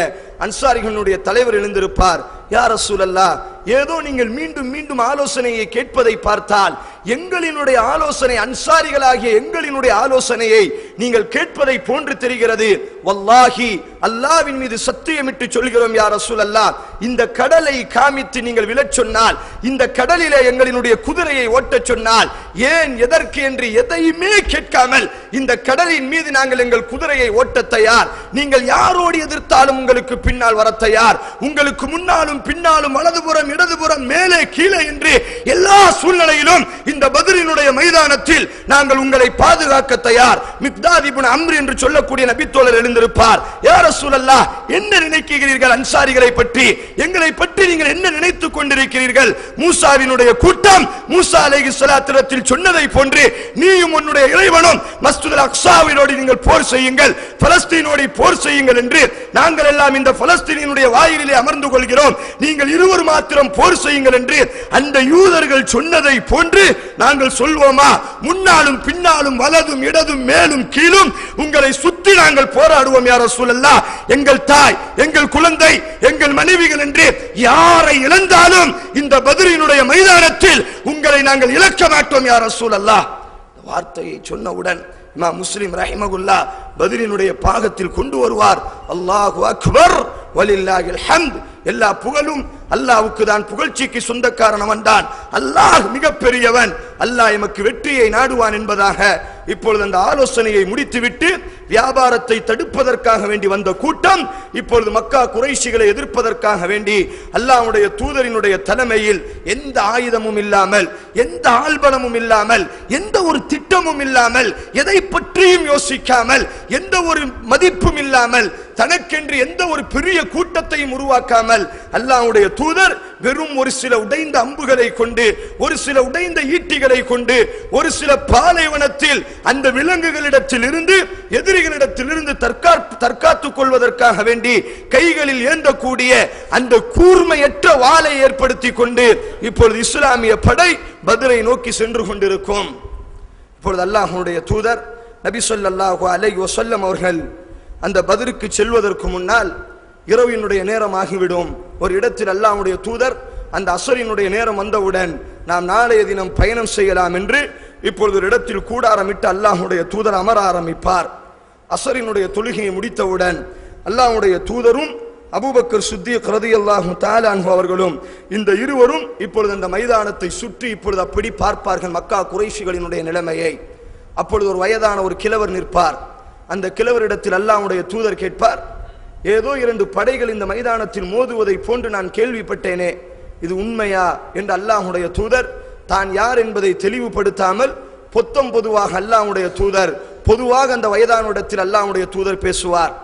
அன்சாரிகளுடைய தலைவர் எழுந்திருப்பார், யா ரசூலல்லாஹ், ஏதோ நீங்கள் மீண்டும் மீண்டும் ஆலோசனையை கேட்பதை பார்த்தால் எங்களினுடைய ஆலோசனை, அன்சாரிகளாகிய எங்களினுடைய ஆலோசனையை நீங்கள் கேட்பதை போன்று தெரிகிறது. வல்லாஹி அல்லாஹ்வின் மீது சத்தியமிட்டு சொல்கிறோம் யா ரசூலல்லாஹ், இந்த கடலை காமித்து நீங்கள் விழச் சொன்னால், இந்த கடலிலே எங்களினுடைய குதிரையை ஓட்டச் சொன்னால், ஏன் எதற்கு என்று எதையுமே கேட்காமல் இந்த கடலின் மீது நாங்கள் எங்கள் குதிரையை ஓட்ட தயார். நீங்கள் யாரோடு எதிர்த்தாலும் உங்களுக்கு பின்னால் வர தயார். உங்களுக்கு முன்னாலும் பின்னாலும் வலதுபுறம் இடதுபுறம் மேலே கீழே என்று எல்லா சூழ்நிலையிலும் இந்த பத்ரினுடைய மைதானத்தில் நாங்கள் உங்களை பாதுகாக்க தயார். மிக்தாத் இப்னு அம்ர் என்று சொல்லக்கூடிய நபித்தோழர் எழுந்திருப்பார், யா ரசூலல்லாஹ், என்ன நினைக்கிறீர்கள் அன்சாரிகளை பற்றி? எங்களை பற்றி நீங்கள் என்ன நினைத்துக் கொண்டிருக்கிறீர்கள்? மூசாவினுடைய கூட்டம் மூசா அலைஹிஸ்ஸலாத்தில் சொன்னதை போன்று நீயும் உன்னுடைய இறைவனும் மஸ்ஜிதுல் அக்ஸாவினோடு நீங்கள் போர் செய்யுங்கள், பலஸ்தீனோடு போர் செய்யுங்கள் என்று நாங்கள் எல்லாம் இந்த பலஸ்தீனினுடைய வாயிலிலே அமர்ந்து கொள்கிறோம், நீங்கள் இருவர் மாத்திரம் போர் செய்யுங்கள் என்று அந்த யூதர்கள் சொன்னதை போன்று நாங்கள் சொல்வோமா? முன்னாலும் பின்னாலும் வலதும் இடதும் மேலும் கீழும் உங்களை சுற்றி நாங்கள் போராடுவோம் யா ரசூலல்லாஹ். எங்கள் தாய், எங்கள் குழந்தை, எங்கள் மனைவிகள் என்று யாரை இழந்தாலும் இந்த பத்ரினுடைய மைதானத்தில் உங்களை நாங்கள் இழக்க மாட்டோம் யா ரசூலல்லாஹ். வார்த்தையை சொன்னவுடன் இமாம் முஸ்லிம் ரஹிமகுல்லாஹ் பத்ரினுடைய பாகத்தில் கொண்டு வருவார், அல்லாஹு அக்பர் வலில்லாஹில் ஹம்த், எல்லா புகழும் அல்லாஹ்வுக்கு தான், புகழ்ச்சிக்கு சொந்தக்காரன் அவன் தான், அல்லாஹ் மிக பெரியவன், அல்லாஹ் எமக்கு வெற்றியை நாடுவான் என்பதாக இப்பொழுது அந்த ஆலோசனையை முடித்துவிட்டு வியாபாரத்தை தடுப்பதற்காக வேண்டி வந்த கூட்டம் இப்பொழுது மக்கா குறைஷிகளை எதிர்ப்பதற்காக வேண்டி அல்லாஹ்வுடைய தூதரினுடைய தலைமையில் எந்த ஆயுதமும் இல்லாமல், எந்த ஆள்பலமும் இல்லாமல், எந்த ஒரு திட்டமும் இல்லாமல், எதை பற்றியும் யோசிக்காமல், எந்த ஒரு மதிப்பும் இல்லாமல், தனக்கென்று எந்த ஒரு பெரிய கூட்டத்தையும் உருவாக்காமல் இல்லாமல் அல்லாஹ்வுடைய தூதர் வெறும் ஒரு சில உடைந்த அம்புகளை கொண்டு, ஒரு சில உடைந்த ஈட்டிகளை கொண்டு, ஒரு சில பாலைவனத்தில் அந்த விலங்குகளிடத்தில் இருந்து, எதிரிகளிடத்திலிருந்து தற்காத்துக் கொள்வதற்காக வேண்டி கைகளில் ஏந்தக்கூடிய அந்த கூர்மையற்ற வாளை ஏற்படுத்தி கொண்டு இப்பொழுது இஸ்லாமிய படை பத்ரை நோக்கி சென்று கொண்டிருக்கும். இப்பொழுது அல்லாஹ்வுடைய தூதர் நபி ஸல்லல்லாஹு அலைஹி வஸல்லம் அவர்கள் அந்த பத்ருக்கு செல்வதற்கு முன்னால் இரவினுடைய நேரம் ஆகிவிடும். ஒரு இடத்தில் அல்லாஹ்வுடைய தூதர் அந்த அஸ்ரினுடைய நேரம் வந்தவுடன் நாம் நாளைய தினம் பயணம் செய்யலாம் என்று இப்பொழுது ஒரு இடத்தில் கூடாரமிட்டு அல்லாஹ்வுடைய தூதர் அமர ஆரம்பிப்பார். அஸ்ரினுடைய தொழுகையை முடித்தவுடன் அல்லாஹ்வுடைய தூதரும் அபூபக்கர் சித்திக் ரலியல்லாஹு தஆலா அன்ஹு அவர்களும் இந்த இருவரும் இப்பொழுது அந்த மைதானத்தை சுற்றி இப்பொழுது அப்படி பார்ப்பார்கள் மக்கா குறைஷிகளினுடைய நிலைமையை. அப்பொழுது ஒரு வயதான ஒரு கிழவர் நிற்பார். அந்த கிழவரிடத்தில் அல்லாஹ்வுடைய தூதர் கேட்பார், ஏதோ 2 படைகள் இந்த மைதானத்தில் மோதுவதை போன்று நான் கேள்விப்பட்டேனே, இது உண்மையா என்று அல்லாஹ்வுடைய தூதர் தான் யார் என்பதை தெளிவுபடுத்தாமல் பொதுவாக அல்லாஹ்வுடைய தூதர் பொதுவாக அந்த வயதானவரிடத்தில் அல்லாஹ்வுடைய தூதர் பேசுவார்.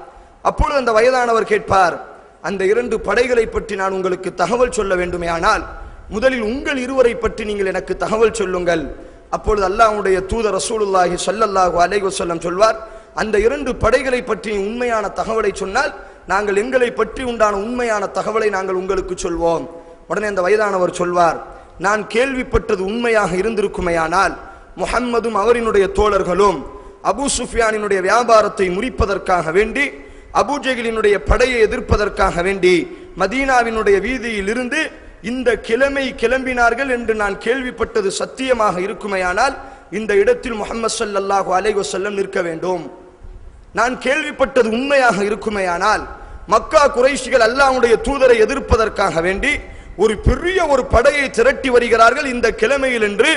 அப்பொழுது அந்த வயதானவர் கேட்பார், அந்த 2 படைகளை பற்றி நான் உங்களுக்கு தகவல் சொல்ல வேண்டுமே, ஆனால் முதலில் உங்கள் இருவரை பற்றி நீங்கள் எனக்கு தகவல் சொல்லுங்கள். அப்பொழுது அல்லாஹ்வுடைய தூதர் ரசூலுல்லாஹி ஸல்லல்லாஹு அலைஹி வஸல்லம் சொல்வார், அந்த 2 படைகளை பற்றி உண்மையான தகவலை சொன்னால் நாங்கள் எங்களை பற்றி உண்டான உண்மையான தகவலை நாங்கள் உங்களுக்கு சொல்வோம். உடனே அந்த வயதானவர் சொல்வார், நான் கேள்விப்பட்டது உண்மையாக இருந்திருக்குமேயானால் முஹம்மதும் அவரினுடைய தோழர்களும் அபூ சுஃபியானினுடைய வியாபாரத்தை முறிப்பதற்காக வேண்டி, அபூஜஹலினுடைய படையை எதிர்ப்பதற்காக வேண்டி மதீனாவினுடைய வீதியில் இருந்து இந்த கிழமை கிளம்பினார்கள் என்று நான் கேள்விப்பட்டது சத்தியமாக இருக்குமேயானால் இந்த இடத்தில் முஹம்மது ஸல்லல்லாஹு அலைஹி வஸல்லம் நிற்க வேண்டும். நான் கேள்விப்பட்டது உண்மையாக இருக்குமேயானால் மக்கா குறைஷிகள் அல்லாஹ்வுடைய தூதரை எதிர்ப்பதற்காக வேண்டி ஒரு பெரிய ஒரு படையை திரட்டி வருகிறார்கள் இந்த கிழமையில் என்று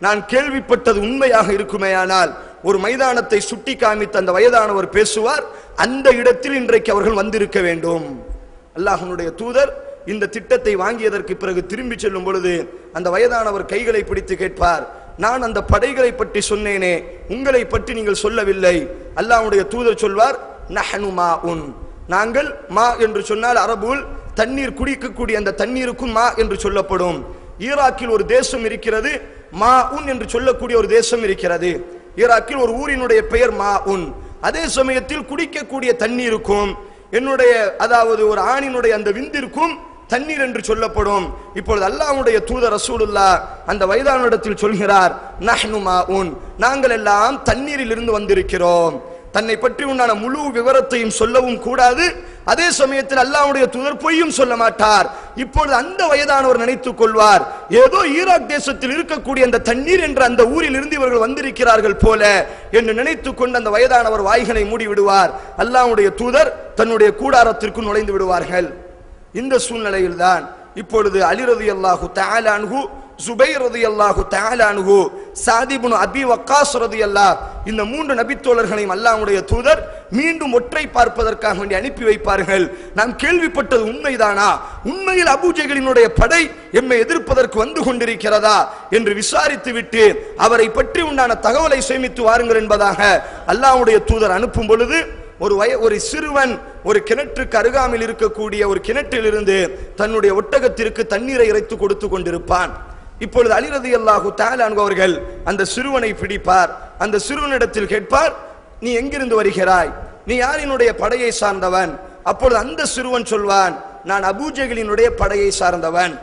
நான் கேள்விப்பட்டது உண்மையாக இருக்குமேயானால் ஒரு மைதானத்தை சுட்டி காமித்த அந்த வயதானவர் பேசுவார், அந்த இடத்தில் இன்றைக்கு அவர்கள் வந்திருக்க வேண்டும். அல்லாஹ்வுடைய தூதர் இந்த திட்டத்தை வாங்கியதற்கு பிறகு திரும்பி செல்லும் பொழுது அந்த வயதானவர் கைகளை பிடித்து கேட்பார், நான் அந்த படைகளை பற்றி சொன்னேனே, உங்களை பற்றி நீங்கள் சொல்லவில்லை. அல்லாஹ்வுடைய தூதர் சொல்வார், நஹ்னு மாஉன், நாங்கள் மா என்று சொன்னால் அரபுல் தண்ணீர் குடிக்கக்கூடிய அந்த தண்ணீருக்கும் மா என்று சொல்லப்படும். ஈராக்கில் ஒரு தேசம் இருக்கிறது, மாஉன் என்று சொல்லக்கூடிய ஒரு தேசம் இருக்கிறது. ஈராக்கில் ஒரு ஊரினுடைய பெயர் மாஉன். அதே சமயத்தில் குடிக்கக்கூடிய தண்ணீருக்கும் என்னுடைய அதாவது ஒரு ஆணினுடைய அந்த விந்திற்கும் தண்ணீர் என்று சொல்லப்படும். இப்பொழுது அல்லாஹ்வுடைய தூதர் ரசூலுல்லாஹ் அந்த வயதானவரிடத்தில் சொல்கிறார், நஹ்னு மாஉன், நாங்கள் எல்லாம் தண்ணீரில் இருந்து வந்திருக்கிறோம். தன்னை பற்றி உண்டான முழு விவரத்தையும் சொல்லவும் கூடாது, அதே சமயத்தில் அல்லாஹ்வுடைய தூதர் பொய்யும் சொல்ல மாட்டார். இப்பொழுது அந்த வயதானவர் நினைத்துக் கொள்வார், ஏதோ ஈராக் தேசத்தில் இருக்கக்கூடிய அந்த தண்ணீர் என்ற அந்த ஊரில் இருந்து இவர்கள் வந்திருக்கிறார்கள் போல என்று நினைத்துக் கொண்டு அந்த வயதானவர் வாய்களை மூடி விடுவார். அல்லாஹ்வுடைய தூதர் தன்னுடைய கூடாரத்திற்கு நுழைந்து விடுவார்கள். இந்த சூழ்நிலையில் தான் இப்பொழுது அலி ரலியல்லாஹு தஆலா அன்ஹு, ஜுபைர் ரலியல்லாஹு தஆலா அன்ஹு, சாத் இப்னு அபி வக்காஸ் ரலியல்லாஹ், இந்த 3 நபித்தோழர்களையும் அல்லாஹ்வுடைய தூதர் மீண்டும் ஒற்றை பார்ப்பதற்காக வேண்டி அனுப்பி வைப்பார்கள். நாம் கேள்விப்பட்டது உண்மைதானா, உண்மையில் அபூஜஹலினுடைய படை எம்மை எதிர்ப்பதற்கு வந்து கொண்டிருக்கிறதா என்று விசாரித்து விட்டு அவரை பற்றி உண்டான தகவலை சேமித்து வாருங்கள் என்பதாக அல்லாஹ்வுடைய தூதர் அனுப்பும் பொழுது ஒரு சிறுவன் ஒரு கிணற்றுக்கு அருகாமையில் இருக்கக்கூடிய ஒரு கிணற்றிலிருந்து தன்னுடைய ஒட்டகத்திற்கு தண்ணீரை இறைத்து கொடுத்து கொண்டிருப்பான். இப்பொழுது அலி ரலியல்லாஹு தஆலா அன்ஹு அவர்கள் அந்த சிறுவனை பிடிப்பார். அந்த சிறுவனிடத்தில் கேட்பார், நீ எங்கிருந்து வருகிறாய், நீ யாரினுடைய படையை சார்ந்தவன்? அப்பொழுது அந்த சிறுவன் சொல்வான், நான் அபூஜஹலினுடைய படையை சார்ந்தவன்,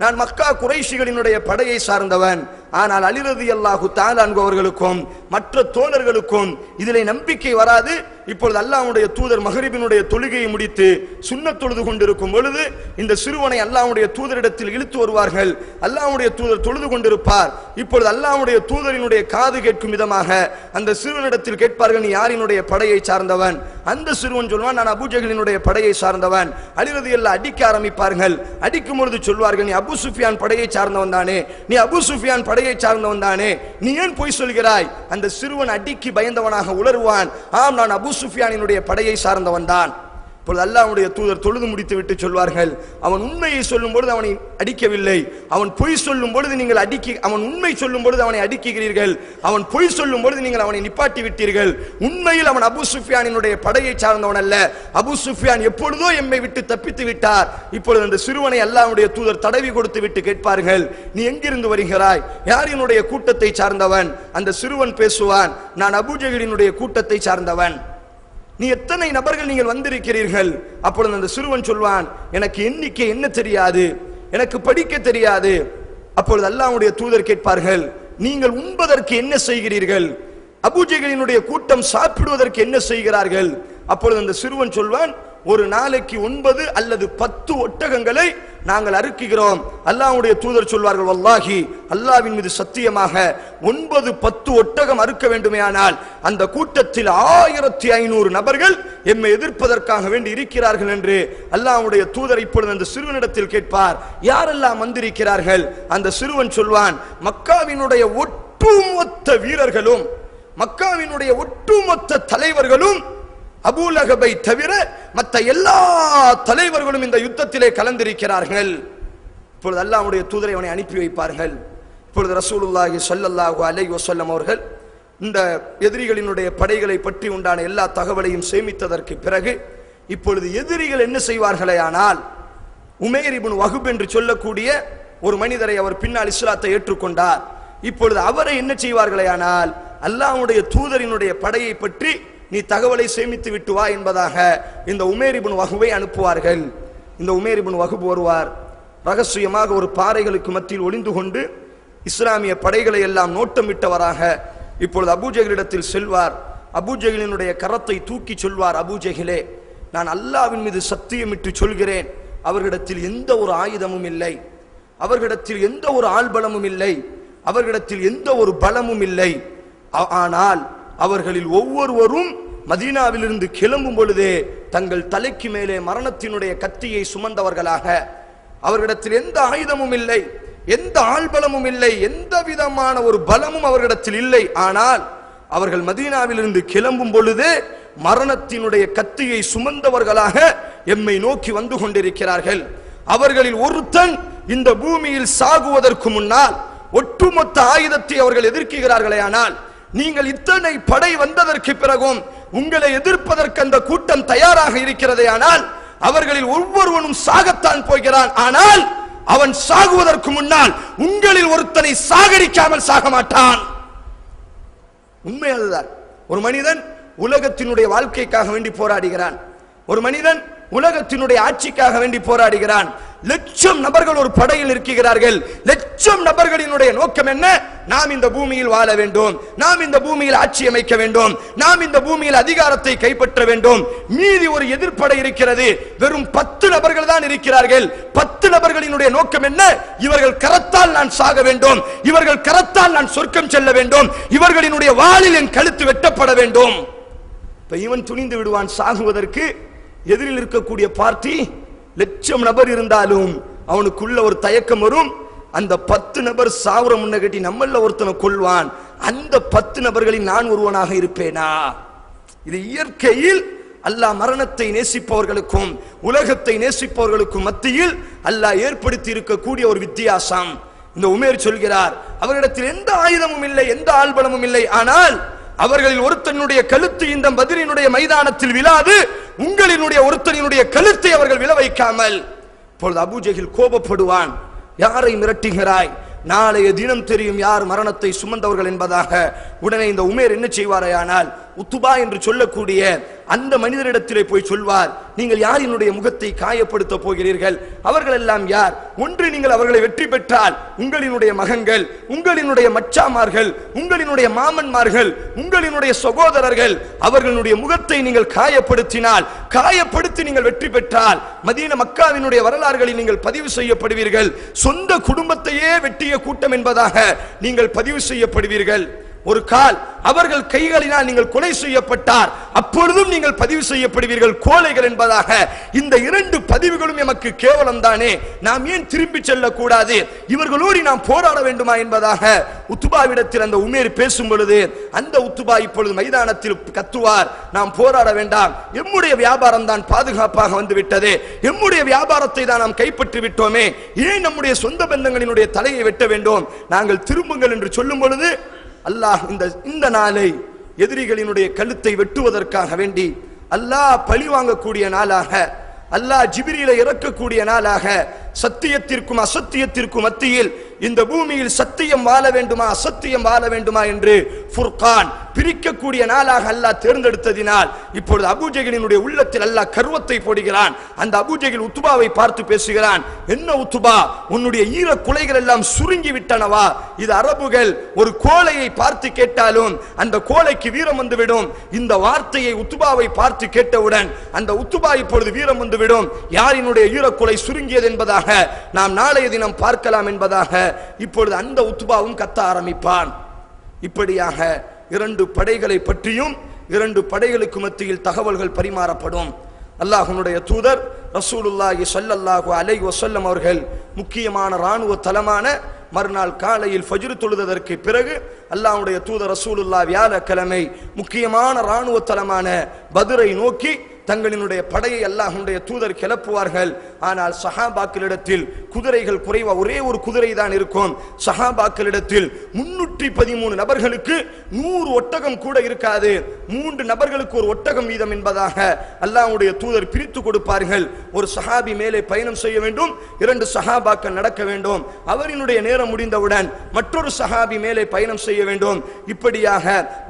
நான் மக்கா குறைஷிகளினுடைய படையை சார்ந்தவன். ஆனால் அலி ரலியல்லாஹு தஆலா அன்ஹு அவர்களுக்கும் மற்ற தோழர்களுக்கும் இதிலே நம்பிக்கை வராது. இப்பொழுது அல்லாஹ்வுடைய தூதர் மக்ரிபினுடைய தொழுகையை முடித்து சுன்னத் தொழுது கொண்டிருக்கும் பொழுது இந்த சிறுவனை அல்லாஹ்வுடைய தூதரிடத்தில் இழுத்து வருவார்கள். அல்லாஹ்வுடைய தூதர் தொழுது கொண்டிருப்பார். இப்பொழுது அல்லாஹ்வுடைய தூதரினுடைய காது கேட்கும் விதமாக அந்த சிறுவனிடத்தில் கேட்பார்கள், நீ யாரினுடைய படையை சார்ந்தவன்? அந்த சிறுவன் சொல்வான், நான் அபூஜஹலினுடைய படையை சார்ந்தவன். அலி ரலியல்லாஹு அடிக்க ஆரம்பிப்பார்கள். அடிக்கும் பொழுது சொல்வார்கள், நீ அபூ சுஃபியான் படையை சார்ந்தவன் தானே, நீ அபூ சுஃபியான் படையை சார்ந்தவன் தானே, நீ ஏன் பொய் சொல்கிறாய்? அந்த சிறுவன் அடிக்கு பயந்தவனாக உளறுவான், ஆம், நான் அபூ சுஃபியானினுடைய படையை சார்ந்தவன் தான். இப்பொழுது அல்லாஹ்வுடைய தூதர் தொழுது முடித்து விட்டு சொல்வார்கள், அவன் உண்மையை சொல்லும் பொழுது அவனை அடிக்கவில்லை, அவன் பொய் சொல்லும் பொழுது நீங்கள் அவன் உண்மை சொல்லும் பொழுது அவனை அடிக்கிறீர்கள், அவன் பொய் சொல்லும் பொழுது நீங்கள் அவனை நிப்பாட்டி விட்டீர்கள். உண்மையில் அவன் அபூ சுஃபியானினுடைய படையை சார்ந்தவன் அல்ல. அபூ சுஃபியான் எப்பொழுதோ எம்மை விட்டு தப்பித்து விட்டார். இப்பொழுது அந்த சிறுவனை அல்லாஹ்வுடைய தூதர் தடவி கொடுத்து விட்டு கேட்பார்கள், நீ எங்கிருந்து வருகிறாய், யாரினுடைய கூட்டத்தை சார்ந்தவன்? அந்த சிறுவன் பேசுவான், நான் அபூஜஹலினுடைய கூட்டத்தை சார்ந்தவன். நீ எத்தனை நபர்கள் நீங்கள் வந்திருக்கிறீர்கள்? அப்பொழுது அந்த சிறுவன் சொல்வான், எனக்கு எண்ணிக்கை என்ன தெரியாது, எனக்கு படிக்க தெரியாது. அப்பொழுது அல்லாஹ்வுடைய தூதர் கேட்பார்கள், நீங்கள் உண்பதற்கு என்ன செய்கிறீர்கள்? அபூஜஹலினுடைய கூட்டம் சாப்பிடுவதற்கு என்ன செய்கிறார்கள்? அப்பொழுது அந்த சிறுவன் சொல்வான், ஒரு நாளைக்கு 9 அல்லது 10 ஒட்டகங்களை நாங்கள் அறுக்கிறோம். அல்லாஹ்வுடைய தூதர் சொல்வார்கள், வல்லாஹி, அல்லாஹ்வின் மீது சத்தியமாக 9-10 ஒட்டகம் அறுக்க வேண்டுமேயானால் அந்த கூட்டத்தில் 1500 நபர்கள் எம்மை எதிர்ப்பதற்காக வேண்டி இருக்கிறார்கள் என்று அல்லாஹ்வுடைய தூதர் இப்பொழுது அந்த சிறுவனிடத்தில் கேட்பார், யாரெல்லாம் வந்திருக்கிறார்கள்? அந்த சிறுவன் சொல்வான், மக்காவினுடைய ஒட்டுமொத்த வீரர்களும் மக்காவினுடைய ஒட்டுமொத்த தலைவர்களும் அபூ லஹபை தவிர மற்ற எல்லா தலைவர்களும் இந்த யுத்தத்திலே கலந்திருக்கிறார்கள். இப்பொழுது அல்லாஹ்வுடைய தூதரை அவனை அனுப்பி வைப்பார்கள். இப்பொழுது ரசூலுல்லாஹி ஸல்லல்லாஹு அலைஹி வஸல்லம் அவர்கள் இந்த எதிரிகளினுடைய படைகளை பற்றி உண்டான எல்லா தகவலையும் சேமித்ததற்கு பிறகு இப்பொழுது எதிரிகள் என்ன செய்வார்களே ஆனால், உமைர் இப்னு வஹப் என்று சொல்லக்கூடிய ஒரு மனிதரை அவர் பின்னால் இஸ்லாத்தை ஏற்றுக்கொண்டார். இப்பொழுது அவரை என்ன செய்வார்களே ஆனால், அல்லாஹ்வுடைய தூதரினுடைய படையை பற்றி நீ தகவலை சேமித்து விட்டு வா என்பதாக இந்த உமைர் இப்னு வஹபை அனுப்புவார்கள். இந்த உமைர் இப்னு வஹப் வருவார், ரகசியமாக ஒரு பாறைகளுக்கு மத்தியில் ஒளிந்து கொண்டு இஸ்லாமிய படைகளை எல்லாம் நோட்டமிட்டவராக இப்பொழுது அபூஜஹலிடத்தில் செல்வார். அபூஜஹலினுடைய கரத்தை தூக்கி சொல்வார், அபூஜஹிலே, நான் அல்லாஹ்வின் மீது சத்தியமிட்டு சொல்கிறேன், அவர்களிடத்தில் எந்த ஒரு ஆயுதமும் இல்லை, அவர்களிடத்தில் எந்த ஒரு ஆள்பலமும் இல்லை, அவர்களிடத்தில் எந்த ஒரு பலமும் இல்லை. ஆனால் அவர்களில் ஒவ்வொருவரும் மதீனாவிலிருந்து கிளம்பும் பொழுதே தங்கள் தலைக்கு மேலே மரணத்தினுடைய கத்தியை சுமந்தவர்களாக, அவர்களிடத்தில் எந்த ஆயுதமும் இல்லை, எந்த ஆள்பலமும் இல்லை, எந்த விதமான ஒரு பலமும் அவர்களிடத்தில் இல்லை. ஆனால் அவர்கள் மதீனாவிலிருந்து கிளம்பும் பொழுது மரணத்தினுடைய கத்தியை சுமந்தவர்களாக எம்மை நோக்கி வந்து கொண்டிருக்கிறார்கள். அவர்களில் ஒருத்தன் இந்த பூமியில் சாகுவதற்கு முன்னால் ஒட்டுமொத்த ஆயுதத்தை அவர்கள் எதிர்க்கிறார்களே, ஆனால் நீங்கள் இத்தனை படை வந்ததற்கு பிறகும் உங்களை எதிர்ப்பதற்கு அந்த கூட்டம் தயாராக இருக்கிறதே, ஆனால் அவர்களில் ஒவ்வொருவனும் சாகத்தான் போகிறான், ஆனால் அவன் சாகுவதற்கு முன்னால் உங்களில் ஒருத்தனை சாகடிக்காமல் சாக மாட்டான். உண்மை அதுதான். ஒரு மனிதன் உலகத்தினுடைய வாழ்க்கைக்காக வேண்டி போராடுகிறான், ஒரு மனிதன் உலகத்தினுடைய ஆட்சிக்காக வேண்டி போராடுகிறான். லட்சம் நபர்கள் ஒரு படையில் இருக்கிறார்கள். லட்சம் நபர்களினுடைய நோக்கம் என்ன? நாம் இந்த பூமியில் வாழ வேண்டும், நாம் இந்த பூமியில் ஆட்சி அமைக்க வேண்டும், நாம் இந்த பூமியில் அதிகாரத்தை கைப்பற்ற வேண்டும். மீதி ஒரு எதிர்ப்படை இருக்கிறது, வெறும் 10 நபர்கள் தான் இருக்கிறார்கள். 10 நபர்களினுடைய நோக்கம் என்ன? இவர்கள் கரத்தால் நான் சாக வேண்டும், இவர்கள் கரத்தால் நான் சொர்க்கம் செல்ல வேண்டும், இவர்களினுடைய வாளில் என் கழுத்து வெட்டப்பட வேண்டும். இப்ப இவன் துணிந்து விடுவான் சாகுவதற்கு. எதிரில் இருக்கக்கூடிய பார்ட்டி லட்சம் நபர் இருந்தாலும் அவனுக்குள்ள ஒரு தயக்கம் வரும். அந்த 10 நபர் சாவுற முன்ன கட்டி நம்மள ஒருத்தனை கொள்வான், அந்த 10 நபர்களில் நான் ஒருவனாக இருப்பேனா? இது இயற்கையில் அல்லாஹ் மரணத்தை நேசிப்பவர்களுக்கும் உலகத்தை நேசிப்பவர்களுக்கும் மத்தியில் அல்லாஹ் ஏற்படுத்தி இருக்கக்கூடிய ஒரு வித்தியாசம். இந்த உமேர் சொல்கிறார், அவரிடத்தில் எந்த ஆயுதமும் இல்லை, எந்த ஆள்பலமும் இல்லை, ஆனால் அவர்களில் ஒருத்தனுடைய கழுத்து இந்த பத்ரினுடைய மைதானத்தில் விழாது, உங்களினுடைய ஒருத்தனுடைய கழுத்தை அவர்கள் விழ வைக்காமல். இப்பொழுது அபூஜஹில் கோபப்படுவான், யாரை மிரட்டுகிறாய்? நாளைய தினம் தெரியும் யார் மரணத்தை சுமந்தவர்கள் என்பதாக. உடனே இந்த உமேர் என்ன செய்வாரையானால், உத்துபா என்று சொல்லக்கூடிய அந்த மனிதரிடத்திலே போய் சொல்வார், நீங்கள் யாரினுடைய முகத்தை காயப்படுத்த போகிறீர்கள்? அவர்கள் எல்லாம் யார்? ஒன்று நீங்கள் அவர்களை வெற்றி பெற்றால் உங்களினுடைய மகன்கள், உங்களினுடைய மச்சாமார்கள், உங்களினுடைய மாமன்மார்கள், உங்களினுடைய சகோதரர்கள், அவர்களுடைய முகத்தை நீங்கள் காயப்படுத்தினால், காயப்படுத்தி நீங்கள் வெற்றி பெற்றால் மதீனா மக்காவினுடைய வரலாறுகளில் நீங்கள் பதிவு செய்யப்படுவீர்கள். சொந்த குடும்பத்தையே வெட்டிய கூட்டம் என்பதாக நீங்கள் பதிவு செய்யப்படுவீர்கள். ஒரு கால். அவர்கள் கைகளினால் நீங்கள் கொலை செய்யப்பட்டார், அப்பொழுதும் நீங்கள் பதிவு செய்யப்படுவீர்கள் கோழைகள் என்பதாக. இந்த இரண்டு பதிவுகளும் எமக்கு கேவலம் தானே, நாம் ஏன் திரும்பி செல்லக்கூடாது, இவர்களோடு நாம் போராட வேண்டுமா என்பதாக உத்துபாவிடத்தில் அந்த உமேர் பேசும் பொழுது அந்த உத்துபா இப்பொழுது மைதானத்தில் கத்துவார், நாம் போராட வேண்டாம், எம்முடைய வியாபாரம் தான் பாதுகாப்பாக வந்து விட்டது, எம்முடைய வியாபாரத்தை தான் நாம் கைப்பற்றி விட்டோமே, ஏன் நம்முடைய சொந்த பந்தங்களினுடைய தலையை வெட்ட வேண்டும், நாங்கள் திரும்புங்கள் என்று சொல்லும் பொழுது அல்லாஹ் இந்த நாளை எதிரிகளினுடைய கழுத்தை வெட்டுவதற்காக வேண்டி அல்லாஹ் பழி வாங்கக்கூடிய நாளாக, அல்லாஹ் ஜிப்ரீலை இறக்கக்கூடிய நாளாக, சத்தியத்திற்கும் அசத்தியத்திற்கும் மத்தியில் இந்த பூமியில் சத்தியம் வாழ வேண்டுமா அசத்தியம் வாழ வேண்டுமா என்று ஃபுர்கான் பிரிக்கக்கூடிய நாளாக அல்லாஹ் தேர்ந்தெடுத்ததினால் இப்பொழுது அபூஜஹலினுடைய உள்ளத்தில் அல்லாஹ் கர்வத்தை போடுகிறான். அந்த அபூஜஹல் உத்துபாவை பார்த்து பேசுகிறான், என்ன உத்துபா, உன்னுடைய ஈர குலைகள் எல்லாம் சுருங்கி விட்டனவா, இது அரபுகள் ஒரு கோலையை பார்த்து கேட்டாலும் அந்த கோலைக்கு வீரம் வந்துவிடும். இந்த வார்த்தையை உத்துபாவை பார்த்து கேட்டவுடன் அந்த உத்துபா இப்பொழுது வீரம் வந்துவிடும். யாரினுடைய ஈரக்குலை சுருங்கியது என்பதாக நாம் நாளைய தினம் பார்க்கலாம் என்பதாக இப்பொழுது அந்த உத்துபாவும் கத்த ஆரம்பிப்பான். இப்படியாக இரண்டு படைகளை பற்றியும் இரண்டு படைகளுக்கு மத்தியில் தகவல்கள் பரிமாறப்படும். அல்லாஹ்வுடைய தூதர் ரசூலுல்லாஹி ஸல்லல்லாஹு அலைஹி வஸல்லம் அவர்கள் முக்கியமான ராணுவ தளமான மறுநாள் காலையில் ஃபஜ்ர் தொழுததற்கு பிறகு அல்லாஹ்வுடைய தூதர் ரசூலுல்லாஹ் வியாழக்கிழமை முக்கியமான ராணுவ தளமான பத்ரை நோக்கி தங்களினுடைய படையை அல்லாஹ்வுடைய தூதர் கிளப்புவார்கள். ஆனால் சஹாபாக்களிடத்தில் குதிரைகள் குறைவா, ஒரே ஒரு குதிரை தான் இருக்கும். சஹாபாக்களிடத்தில் 313 நபர்களுக்கு 100 ஒட்டகம் கூட இருக்காது. 3 நபர்களுக்கு ஒரு ஒட்டகம் வீதம் என்பதாக அல்லாஹ்வுடைய தூதர் பிரித்து கொடுப்பார்கள். ஒரு சஹாபி மேலே பயணம் செய்ய வேண்டும், 2 சஹாபாக்கள் நடக்க வேண்டும். அவரினுடைய நேரம் முடிந்தவுடன் மற்றொரு சஹாபி மேலே பயணம் செய்ய வேண்டும். இப்படியாக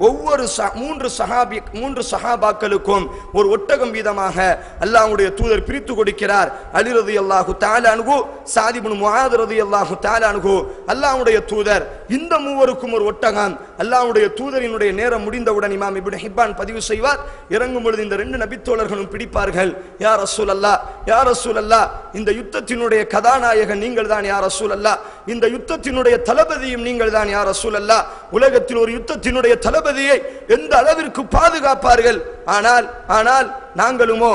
ஒவ்வொரு 3 சஹாபாக்களுக்கும் ஒரு ஒட்டகம் வீதமாக அல்லாஹ்வுடைய தூதர் பிரித்து கொடுக்கிறார். அலி ரலியல்லாஹு தஆலா அன்ஹு, ஸஅத் இப்னு முஆத் ரலியல்லாஹு தஆலா அன்ஹு, அல்லாஹ்வுடைய தூதர் இந்த மூவருக்கும் ஒரு ஒட்டகம். அல்லாஹ்வுடைய தூதரினுடைய நேரம் முடிந்தவுடன் இமாம் இப்னு ஹிப்பான் பதிவு செய்வார், இறங்கும் பொழுது இந்த 2 நபித்தோழர்களும் பிடிப்பார்கள். யா ரசூலல்லாஹ், யா ரசூலல்லாஹ், இந்த யுத்தத்தினுடைய கதாநாயகன் நீங்கள் தான் யா ரசூலல்லாஹ், இந்த யுத்தத்தினுடைய தளபதியும் நீங்கள் தான் யா ரசூலல்லாஹ். உலகத்தில் ஒரு யுத்தத்தினுடைய தளபதியை எந்த அளவிற்கு பாதுகாப்பார்கள், ஆனால் நாங்களுமோ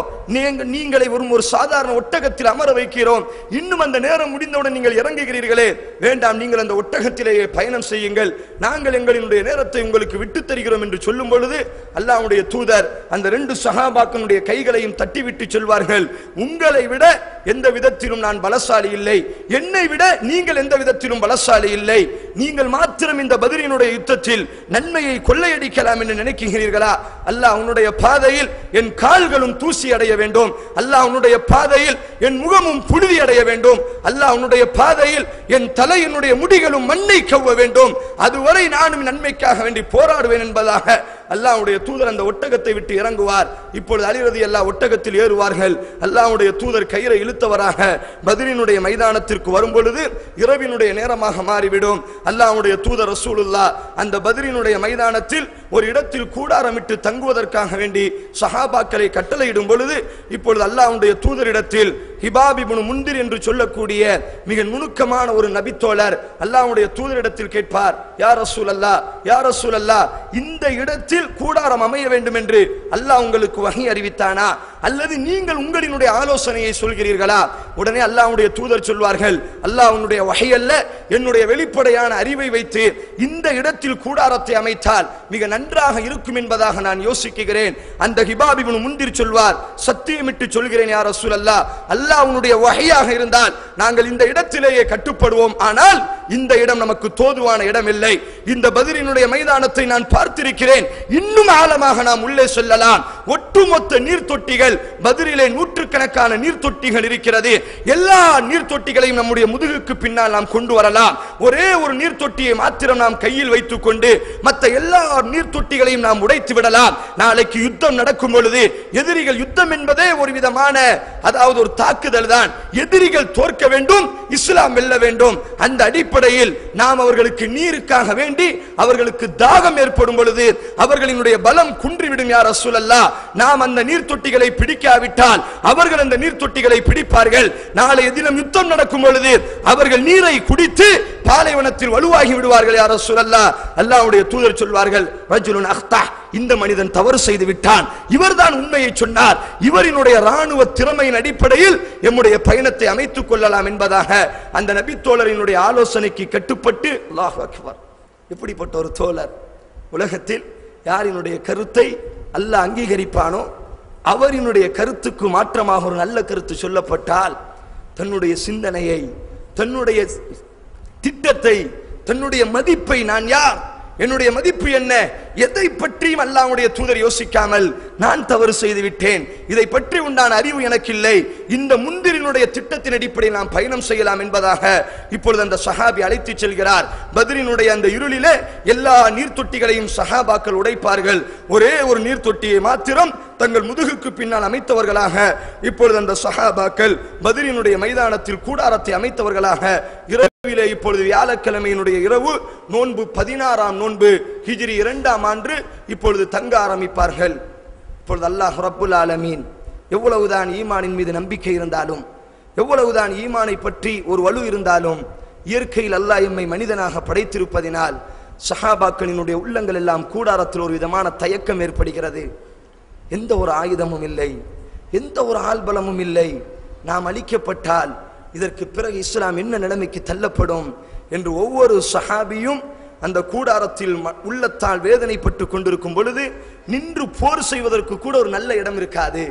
நீங்களை ஒரு சாதாரண ஒட்டகத்தில் அமர வைக்கிறோம், இன்னும் அந்த நேரம் முடிந்தவுடன் நீங்கள் இறங்குகிறீர்களே, வேண்டாம், நீங்கள் அந்த ஒட்டகத்திலேயே பயணம் செய்யுங்கள், நாங்கள் எங்களுடைய நேரத்தை உங்களுக்கு விட்டு தருகிறோம் என்று சொல்லும் பொழுது அல்லாஹ்வுடைய தூதர் அந்த 2 சஹாபாக்களுடைய கைகளையும் தட்டிவிட்டு சொல்வார்கள், உங்களை விட எந்த விதத்திலும் நான் பலசாலி இல்லை, என்னை விட நீங்கள் எந்த விதத்திலும் பலசாலி இல்லை, நீங்கள் மாத்திரம் இந்த பத்ரினுடைய யுத்தத்தில் நன்மையை கொள்ளையடிக்கலாம் என்று நினைக்கிறீர்களா? அல்லாஹ் உன்னுடைய பாதையில் என் கால்களும் தூசி அடைய வேண்டும், அல்லாஹ் உன்னுடைய பாதையில் என் முகமும் புழுதி அடைய வேண்டும், அல்லாஹ் உன்னுடைய பாதையில் என் தலை என்னுடைய முடிகளும் மண்ணை கவ்வ வேண்டும், அதுவரை நானும் நன்மைக்காக வேண்டி போராடுவேன் என்பதாக அல்லாஹ்வுடைய தூதர் அந்த ஒட்டகத்தை விட்டு இறங்குவார். இப்பொழுது அலி ரலியல்லாஹு ஒட்டகத்தில் ஏறுவார்கள். அல்லாஹ்வுடைய தூதர் கயிறை இழுத்தவராக பத்ரினுடைய மைதானத்திற்கு வரும் பொழுது இரவினுடைய நேரமாக மாறிவிடும். அல்லாஹ்வுடைய தூதர் ரசூலுல்லாஹ் அந்த பத்ரினுடைய மைதானத்தில் ஒரு இடத்தில் கூடாரமிட்டு தங்குவதற்காக வேண்டி சஹாபாக்களை கட்டளையிடும் பொழுது இப்பொழுது அல்லாஹ்வுடைய தூதரிடத்தில் ஹிபாப் இப்னு முந்திர் என்று சொல்லக்கூடிய மிக நுணுக்கமான ஒரு நபித்தோழர் அல்லாஹ்வுடைய தூதரிடத்தில் கேட்பார், யா ரசூலல்லாஹ், யா ரசூலல்லாஹ், இந்த இடத்தில் கூடாரம் அமைய வேண்டும் என்று அல்லாஹ் உங்களுக்கு வஹி அறிவித்தானா, அல்லது நீங்கள் உங்களினுடைய ஆலோசனையை சொல்கிறீர்களா? உடனே அல்லாஹ்வுடைய தூதர் சொல்வார்கள், அல்லாஹ் உன்னுடைய வஹி அல்ல, என்னுடைய வெளிப்படையான அறிவை வைத்து இந்த இடத்தில் கூடாரத்தை அமைத்தால் மிக நன்றாக இருக்கும் என்பதாக நான் யோசிக்கிறேன். அந்த ஹிபாப் இப்னு முந்திர் சொல்வார், சத்தியமிட்டு சொல்கிறேன் யா ரசூலல்லாஹ், அல்லாஹ் உன்னுடைய வஹியாக இருந்தால் நாங்கள் இந்த இடத்திலேயே கட்டுப்படுவோம், ஆனால் இந்த இடம் நமக்கு தோதுவான இடம் இல்லை, இந்த பத்ரினுடைய மைதானத்தை நான் பார்த்திருக்கிறேன், இன்னும் ஆழமாக நாம் உள்ளே செல்லலாம், ஒட்டுமொத்த நீர்த்தொட்டிகள் பத்ரிலே நூற்றுக்கணக்கான நீர்த்தொட்டிகள் இருக்கிறது, எல்லா நீர்த்தொட்டிகளையும் நம்முடைய முதுகுக்கு பின்னால் நாம் கொண்டு வரலாம், ஒரே ஒரு நீர்த்தொட்டியை மாத்திரம் நாம் கையில் வைத்துக் கொண்டு மற்ற எல்லா நீர்த்தொட்டிகளையும் நாம் உடைத்து விடலாம். நாளைக்கு யுத்தம் நடக்கும் பொழுது எதிரிகள், யுத்தம் என்பதே ஒரு விதமான அதாவது ஒரு தாக்குதல் தான், எதிரிகள் தோற்க வேண்டும், இஸ்லாம் வெல்ல வேண்டும். அந்த அடிப்படையில் நாம் அவர்களுக்கு நீருக்காக வேண்டி அவர்களுக்கு தாகம் ஏற்படும் பொழுது அவர்களினுடைய பலம் குன்றிவிடும் யா ரசூலல்லாஹ், நாம் அந்த நீர்த்தொட்டிகளை பிடிக்காவிட்டால் அவர்கள் அந்த நீர் தொட்டிகளை பிடிப்பார்கள். நாளைய தினம் யுத்தம் நடக்கும் பொழுது அவர்கள் நீரை குடித்து பாலைவனத்தில் வலுவாகி விடுவார்கள். யா ரசூலல்லாஹ், அல்லாஹ்வுடைய தூதர் சொல்வார்கள், ரஜுலுன் அக்தா, இந்த மனிதன் தவறு செய்து விட்டான், இவர்தான் உண்மையை சொன்னார், இவரினுடைய ராணுவ திறமையின் அடிப்படையில் எம்முடைய பயணத்தை அமைத்துக் கொள்ளலாம் என்பதாக அந்த நபி தோழரினுடைய ஆலோசனைக்கு கட்டுப்பட்டு, அல்லாஹ் அக்பர், எப்படிப்பட்ட ஒரு தோழர்! உலகத்தில் யாரினுடைய கருத்தை அல்லாஹ் அங்கீகரிப்பானோ அவரினுடைய கருத்துக்கு மாற்றமாக ஒரு நல்ல கருத்து சொல்லப்பட்டால் தன்னுடைய சிந்தனையை, தன்னுடைய திட்டத்தை, தன்னுடைய மதிப்பை, நான் யார், என்னுடைய மதிப்பு என்ன, எதை பற்றியும் அல்லாஹ்வுடைய தூதர் யோசிக்காமல், நான் தவறு செய்து விட்டேன், இதை பற்றி உண்டான அறிவு எனக்கு இல்லை, இந்த முந்திரினுடைய திட்டத்தின் அடிப்படையில் நாம் பயணம் செய்யலாம் என்பதாக இப்பொழுது அந்த சஹாபி அழைத்து செல்கிறார். பத்ரினுடைய அந்த இருளிலே எல்லா நீர்த்தொட்டிகளையும் சஹாபாக்கள் உடைப்பார்கள். ஒரே ஒரு நீர்த்தொட்டியை மாத்திரம் தங்கள் முதுகுக்கு பின்னால் அமைத்தவர்களாக இப்பொழுது அந்த சஹாபாக்கள் பத்ரினுடைய மைதானத்தில் கூடாரத்தை அமைத்தவர்களாக இரவிலே, இப்பொழுது வியாழக்கிழமையினுடைய இரவு, நோன்பு 16ஆம் நோன்பு, ஹிஜ்ரி 2ஆம் ஆண்டு இப்பொழுது தங்க ஆரம்பிப்பார்கள். இப்பொழுது அல்லாஹ் ரப்புல் ஆலமீன் எவ்வளவுதான் ஈமானின் மீது நம்பிக்கை இருந்தாலும், எவ்வளவுதான் ஈமானை பற்றி ஒரு வலு இருந்தாலும், இயற்கையில் அல்லாஹ் எம்மை மனிதனாக படைத்திருப்பதினால் சஹாபாக்களினுடைய உள்ளங்கள் எல்லாம் கூடாரத்தில் ஒரு விதமான தயக்கம் ஏற்படுகிறது. எந்த ஒரு ஆயுதமும் இல்லை, எந்த ஒரு ஆள்பலமும் இல்லை, நாம் அழிக்கப்பட்டால் இதற்கு பிறகு இஸ்லாம் என்ன நிலைமைக்கு தள்ளப்படும் என்று ஒவ்வொரு சஹாபியும் அந்த கூடாரத்தில் உள்ளத்தால் வேதனைப்பட்டு கொண்டிருக்கும் பொழுது நின்று போர் செய்வதற்கு கூட ஒரு நல்ல இடம் இருக்காது.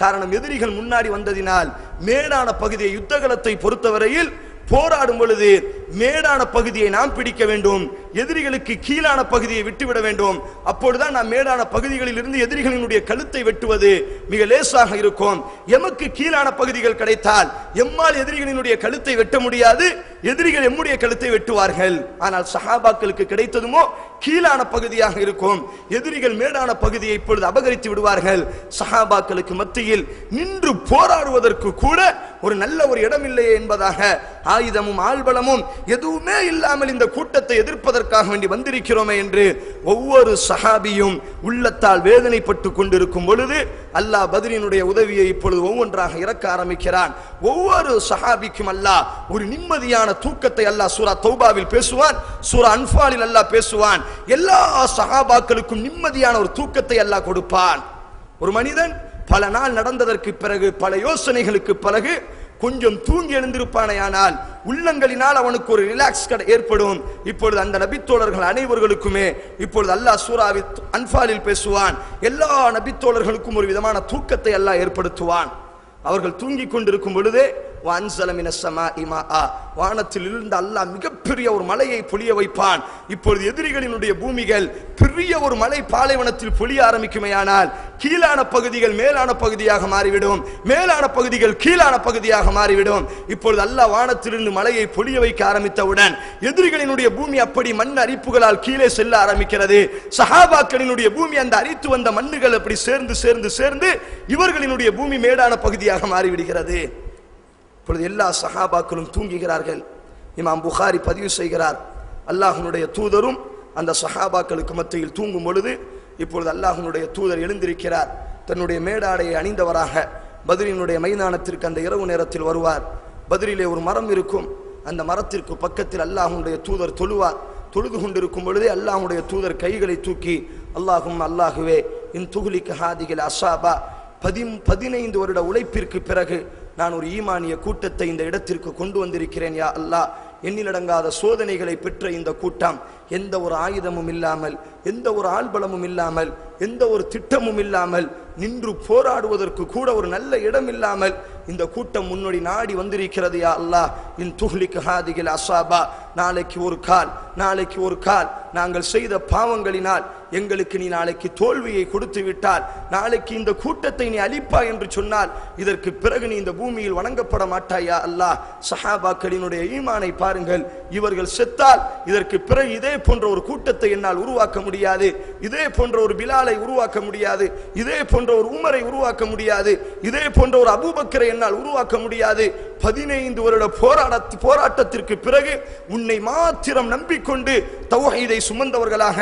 காரணம், எதிரிகள் முன்னாடி வந்ததினால் மேடான பகுதியை, யுத்தகலத்தை பொறுத்தவரையில் போராடும் பொழுது மேடான பகுதியை நாம் பிடிக்க வேண்டும், எதிரிகளுக்கு கீழான பகுதியை விட்டுவிட வேண்டும். அப்பொழுதுதான் நாம் மேடான பகுதிகளில் இருந்து எதிரிகளினுடைய கழுத்தை வெட்டுவது மிக லேசாக இருக்கும். எமக்கு கீழான பகுதிகள் கிடைத்தால் எம்மால் எதிரிகளினுடைய கழுத்தை வெட்ட முடியாது, எதிரிகள் எம்முடைய கழுத்தை வெட்டுவார்கள். ஆனால் சஹாபாக்களுக்கு கிடைத்ததுமோ கீழான பகுதியாக இருக்கும். எதிரிகள் மேடான பகுதியை இப்பொழுது அபகரித்து விடுவார்கள். சஹாபாக்களுக்கு மத்தியில் நின்று போராடுவதற்கு கூட ஒரு நல்ல ஒரு இடம் இல்லையே என்பதாக ஆயுதமும் ஆள்பலமும் எதுவுமே இல்லாமல் இந்த கூட்டத்தை எதிர்ப்பதற்காக வேண்டி வந்திருக்கிறோமே என்று ஒவ்வொரு சஹாபியும் உள்ளத்தால் வேதனைப்பட்டு கொண்டிருக்கும் பொழுது அல்லாஹ் பத்ரினுடைய உதவியை இப்பொழுது ஒவ்வொன்றாக இறக்க ஆரம்பிக்கிறான். ஒவ்வொரு சஹாபிக்கும் அல்லாஹ் ஒரு நிம்மதியான தூக்கத்தை அல்லாஹ் சூரா தௌபாவில் பேசுவான், சூரா அன்ஃபாலில் அல்லாஹ் பேசுவான். எல்லா சஹாபாக்களுக்கும் நிம்மதியான ஒரு தூக்கத்தை அல்லாஹ் கொடுப்பான். ஒரு மனிதன் பல நாள் நடந்ததற்கு பிறகு, பல யோசனைகளுக்கு பிறகு கொஞ்சம் தூங்கி எழுந்திருப்பானேயானால் உள்ளங்களினால் அவனுக்கு ஒரு ரிலாக்ஸ் ஏற்படும். இப்பொழுது அந்த நபித்தோழர்கள் அனைவர்களுக்குமே இப்பொழுது அல்லாஹ் சூரா அன்ஃபாலில் பேசுவான். எல்லா நபித்தோழர்களுக்கும் ஒரு விதமான தூக்கத்தை அல்லாஹ் ஏற்படுத்துவான். அவர்கள் தூங்கி கொண்டிருக்கும் பொழுதே வானத்தில் இருந்து அல்லாஹ் மிகப்பெரிய ஒரு மலையை பொழிய வைப்பான். இப்பொழுது எதிரிகளினுடைய பூமிகள் பெரிய ஒரு மலை பாலைவனத்தில் பொழிய ஆரம்பிக்குமையானால் கீழான பகுதிகள் மேலான பகுதியாக மாறிவிடும், மேலான பகுதிகள் கீழான பகுதியாக மாறிவிடும். இப்பொழுது அல்லாஹ் வானத்திலிருந்து மலையை பொழிய வைக்க ஆரம்பித்தவுடன் எதிரிகளினுடைய பூமி அப்படி மண் அரிப்புகளால் கீழே செல்ல ஆரம்பிக்கிறது. சஹாபாக்களினுடைய பூமி அந்த அரித்து வந்த மண்ணுகள் அப்படி சேர்ந்து சேர்ந்து சேர்ந்து இவர்களினுடைய பூமி மேடான பகுதியாக மாறிவிடுகிறது. இப்பொழுது எல்லா சஹாபாக்களும் தூங்குகிறார்கள். இமாம் புகாரி பதிவு செய்கிறார், அல்லாஹ்வுடைய தூதரும் அந்த சஹாபாக்களுக்கு மத்தியில் தூங்கும் பொழுது இப்பொழுது அல்லாஹ்வுடைய தூதர் எழுந்திருக்கிறார். தன்னுடைய மேடாடையை அணிந்தவராக பத்ரினுடைய மைதானத்திற்கு அந்த இரவு நேரத்தில் வருவார். பத்ரிலே ஒரு மரம் இருக்கும், அந்த மரத்திற்கு பக்கத்தில் அல்லாஹ்வுடைய தூதர் தொழுவார். தொழுது கொண்டிருக்கும் பொழுதே அல்லாஹ்வுடைய தூதர் கைகளை தூக்கி, அல்லாஹும் அல்லாஹுவே இன் துகுலிக ஹாதிகில் அசாபா, 15 வருட உழைப்பிற்கு பிறகு நான் ஒரு ஈமானிய கூட்டத்தை இந்த இடத்திற்கு கொண்டு வந்திருக்கிறேன். யா அல்லாஹ், எண்ணிலடங்காத சோதனைகளை பெற்ற இந்த கூட்டம் எந்த ஒரு ஆயுதமும் இல்லாமல், எந்த ஒரு ஆள்பலமும் இல்லாமல், எந்த ஒரு திட்டமும் இல்லாமல், நின்று போராடுவதற்கு கூட ஒரு நல்ல இடம் இல்லாமல் இந்த கூட்டம் முன்னோடி நாடி வந்திருக்கிறது. யா அல்லாஹ், இன் துஹ்லிக ஹாதிகில் அஸாபா, நாளைக்கு ஒரு கால் நாங்கள் செய்த பாவங்களினால் எங்களுக்கு நீ நாளைக்கு தோல்வியை கொடுத்து விட்டால், நாளைக்கு இந்த கூட்டத்தை நீ அழிப்பாய் என்று சொன்னால் இதற்கு பிறகு நீ இந்த பூமியில் வணங்கப்பட மாட்டாய். யா அல்லாஹ், சஹாபாக்களினுடைய ஈமானை பாருங்கள். இவர்கள் செத்தால் இதற்கு பிறகு இதே போன்ற ஒரு கூட்டத்தை என்னால் உருவாக்க முடியாது, இதே போன்ற ஒரு பிலாலை உருவாக்க முடியாது, இதே போன்ற ஒரு உமரை உருவாக்க முடியாது, இதே போன்ற ஒரு அபூபக்கரை என்னால் உருவாக்க முடியாது. 15 வருட போராட்டத்திற்கு பிறகு உன்னை மாத்திரம் நம்பிக்கொண்டு தௌஹீதை சுமந்தவர்களாக,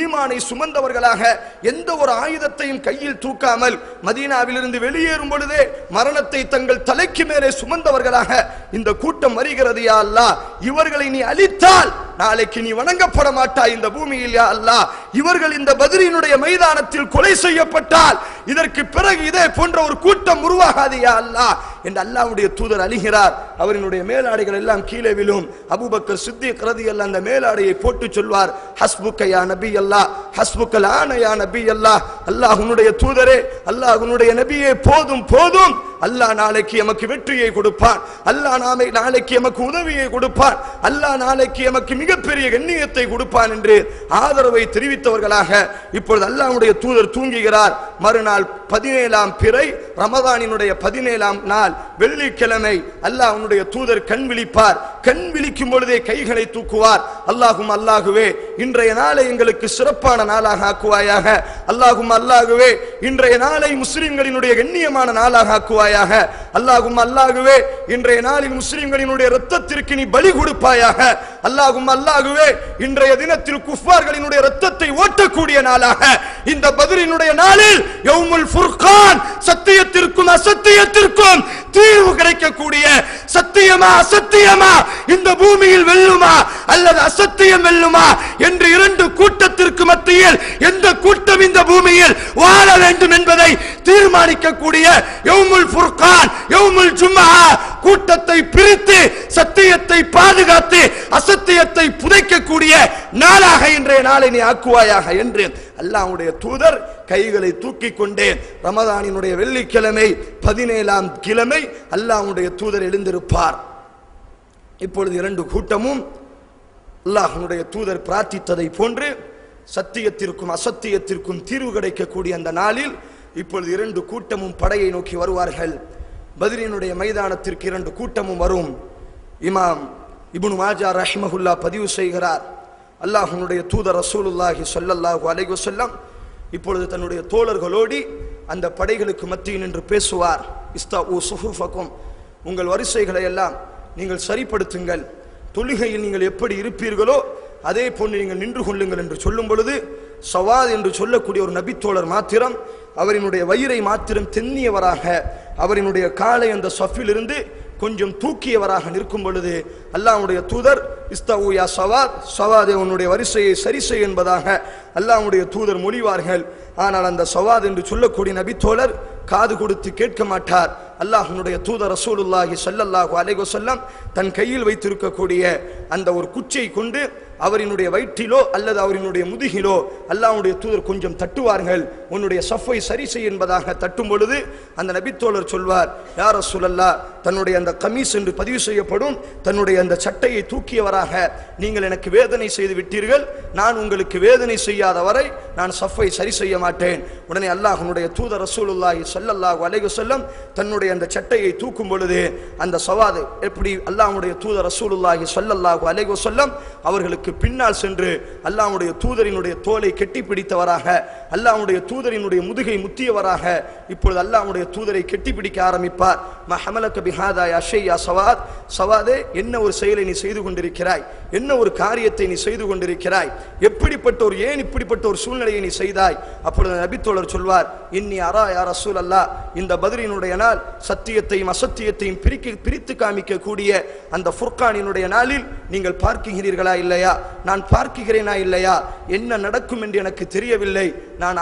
ஈமானை சுமந்தவர்களாக, எந்த ஒரு ஆயுதத்தையும் கையில் தூக்காமல் மதீனாவிலிருந்து வெளியேறும் பொழுதே மரணத்தை தங்கள் தலைக்கு மேலே சுமந்தவர்களாக இந்த கூட்டம் வருகிறது. யா அல்லாஹ், இவர்களை நீ அழித்தால் நாளைக்கு நீ வணங்கப்பட மாட்டாய் இந்த பூமியில். யா அல்லாஹ், இவர்கள் இந்த பத்ரினுடைய மைதானத்தில் கொலை செய்யப்பட்டால் இதற்கு பிறகு இதே போன்ற ஒரு கூட்டம் உருவாகாது யா அல்லாஹ் என்று அல்லாஹ்வுடைய தூதர் அழுகிறார். அவரினுடைய மேலாடைகள் எல்லாம் கீழே விழும். அபூபக்கர் சித்திக் ரலியல்லாஹு அந்த மேலாடையை போட்டு சொல்வார், ஹஸ்புக்க யா நபி அல்லாஹ், ஹஸ்புக்கல் ஆன யா நபி அல்லாஹ். அல்லாஹ் உன்னுடைய தூதரே, அல்லாஹ் உன்னுடைய நபியே, போதும் போதும். அல்லாஹ் நாளைக்கு எமக்கு வெற்றியை கொடுப்பான், அல்லாஹ் நாளைக்கு எமக்கு உதவியை கொடுப்பான், அல்லாஹ் நாளைக்கு எமக்கு மிகப்பெரிய கண்ணியத்தை கொடுப்பான் என்று ஆதரவை தெரிவித்தவர்களாக இப்பொழுது அல்லாஹ்வுடைய தூதர் தூங்குகிறார். மறுநாள் 17ஆம் பிறை ரமதானினுடைய 17ஆம் நாள் வெள்ளிக்கிழமை அல்லாஹ்வுடைய தூதர் கண் விழிப்பார். கண் விழிக்கும் பொழுதே கைகளை தூக்குவார். அல்லாஹும் அல்லாஹுவே, இன்றைய நாளை எங்களுக்கு சிறப்பான நாளாக ஆக்குவாயாக. அல்லாஹும் அல்லாஹுவே, இன்றைய நாளை முஸ்லிம்களினுடைய கண்ணியமான நாளாக ஆக்குவாயாக. அல்லாஹும் அல்லாஹுவே, இன்றைய நாளில் முஸ்லிம்களினுடைய இரத்தத்திற்கு நீ பலி கொடுப்பாயாக. அல்லாஹும் அல்லாஹுவே, இன்றைய தினத்தில் குஃபார்களினுடைய இரத்தத்தை ஓட்டக்கூடிய நாளாக இந்த பத்ரினுடைய நாளில் யௌமுல் ஃபுர்கான், சத்தியத்திற்கும் அசத்தியத்திற்கும் தீர்வு கிடைக்கக்கூடிய, சத்தியமா அசத்தியமா இந்த பூமியில் வெல்லுமா அல்லது அசத்தியம் வெல்லுமா என்று இரண்டு கூட்டத்திற்கு மத்தியில் எந்த கூட்டம் இந்த பூமியில் வாழ வேண்டும் என்பதை தீர்மானிக்கக்கூடிய யௌமுல் ஃபுர்கான், யௌமுல் ஜும்ஆ கூட்டத்தை பிரித்து சத்தியத்தை பாதுகாத்து அசத்தியத்தை புதைக்கக்கூடிய நாளாக இன்றைய நாளை நீ ஆக்குவாயாக என்று அல்லாஹ்வுடைய தூதர் கைகளை தூக்கி கொண்டே ரமதானினுடைய வெள்ளிக்கிழமை 17ஆம் கிழமை அல்லாஹ்வுடைய தூதர் எழுந்திருப்பார். இப்பொழுது இரண்டு கூட்டமும் அல்லாஹ்வுடைய தூதர் பிரார்த்தித்ததை போன்று சத்தியத்திற்கும் அசத்தியத்திற்கும் தீர்வு கிடைக்கக்கூடிய அந்த நாளில் இப்பொழுது இரண்டு கூட்டமும் படையை நோக்கி வருவார்கள். பத்ரினுடைய மைதானத்திற்கு இரண்டு கூட்டமும் வரும். இமாம் இப்னு மாஜா ரஹ்மஹுல்லாஹ் பதிவு செய்கிறார், அல்லாஹ்வுடைய தூதர் ரசூலுல்லாஹி ஸல்லல்லாஹு அலைஹி வஸல்லம் இப்பொழுது தன்னுடைய தோழர்களோடு அந்த படைகளுக்கு மத்தியில் நின்று பேசுவார். இஸ்தாஉ சுஃபுஃபக்கும், உங்கள் வரிசைகளை எல்லாம் நீங்கள் சரிப்படுத்துங்கள், தொழுகையில் நீங்கள் எப்படி இருப்பீர்களோ அதே போன்று நீங்கள் நின்று கொள்ளுங்கள் என்று சொல்லும் பொழுது சவாத் என்று சொல்லக்கூடிய ஒரு நபித்தோழர் மாத்திரம் அவரினுடைய வயிறை மாத்திரம் தென்னியவராக, அவரினுடைய காலை அந்த சஃபிலிருந்து கொஞ்சம் தூக்கியவராக நிற்கும் பொழுது அல்லாஹ்வுடைய தூதர் இஸ்தவு யா சவாத், சவாதே உன்னுடைய வரிசையை சரி செய் என்பதாக அல்லாஹ்வுடைய தூதர் மொழிவார்கள். ஆனால் அந்த சவாத் என்று சொல்லக்கூடிய நபித்தோழர் காது கொடுத்து கேட்க மாட்டார். அல்லாஹ்வுடைய தூதர் ரசூலுல்லாஹி ஸல்லல்லாஹு அலைஹி வஸல்லம் தன் கையில் வைத்திருக்கக்கூடிய அந்த ஒரு குச்சை கொண்டு அவரினுடைய வயிற்றிலோ அல்லது அவரினுடைய முதுகிலோ அல்லாஹ்வுடைய தூதர் கொஞ்சம் தட்டுவார்கள். உன்னுடைய சஃபை சரி செய் என்பதாக தட்டும் பொழுது அந்த நபித்தோழர் சொல்வார், யா ரசூலல்லாஹ், தன்னுடைய அந்த கமீஸ் என்று பதிவு செய்யப்படும் தன்னுடைய அந்த சட்டையை தூக்கியவராக நீங்கள் எனக்கு வேதனை செய்து விட்டீர்கள், நான் உங்களுக்கு வேதனை செய்யாத வரை நான் சஃபை சரி செய்ய மாட்டேன். உடனே அல்லாஹ்வுடைய தூதர் ரசூலுல்லாஹி ஸல்லல்லாஹு அலைஹி வஸல்லம் தன்னுடைய அந்த சட்டையை தூக்கும் பொழுது அந்த சவாத் எப்படி அல்லாஹ்வுடைய தூதர் ரசூலுல்லாஹி ஸல்லல்லாஹு அலைஹி வஸல்லம் அவர்களுக்கு பின்னால் சென்று அல்லாஹ்வுடைய தூதரினுடைய தோலை கெட்டி பிடித்தவராக, அல்லாஹ்வுடைய தூதரினுடைய முதுகை முத்தியவராக இப்பொழுது அல்லாஹ்வுடைய தூதரை கெட்டி பிடிக்க ஆரம்பிப்பார். மஹமலக பிஹாதா யா ஷை யா சவாத், சவாதே என்ன ஒரு செயலை நீ செய்து கொண்டிருக்கிறாய், என்ன ஒரு காரியத்தை நீ செய்து கொண்டிருக்கிறாய், எப்படிப்பட்ட ஒரு ஏன் இப்படிப்பட்ட ஒரு சூழ்நிலையை நீ செய்தாய்? அப்பொழுது நபித்தோழர் சொல்வார், இன்னி அரா யா ரசூலல்லாஹ், இந்த பத்ரினுடைய நாள் சத்தியத்தையும் அசத்தியத்தையும் பிரித்து காமிக்கக்கூடிய அந்த ஃபுர்கானினுடைய நாளில் நீங்கள் பார்க்கிறீர்களா இல்லையா, நான் பார்க்கிறேனா இல்லையா, என்ன நடக்கும் என்று எனக்கு தெரியவில்லை, நான்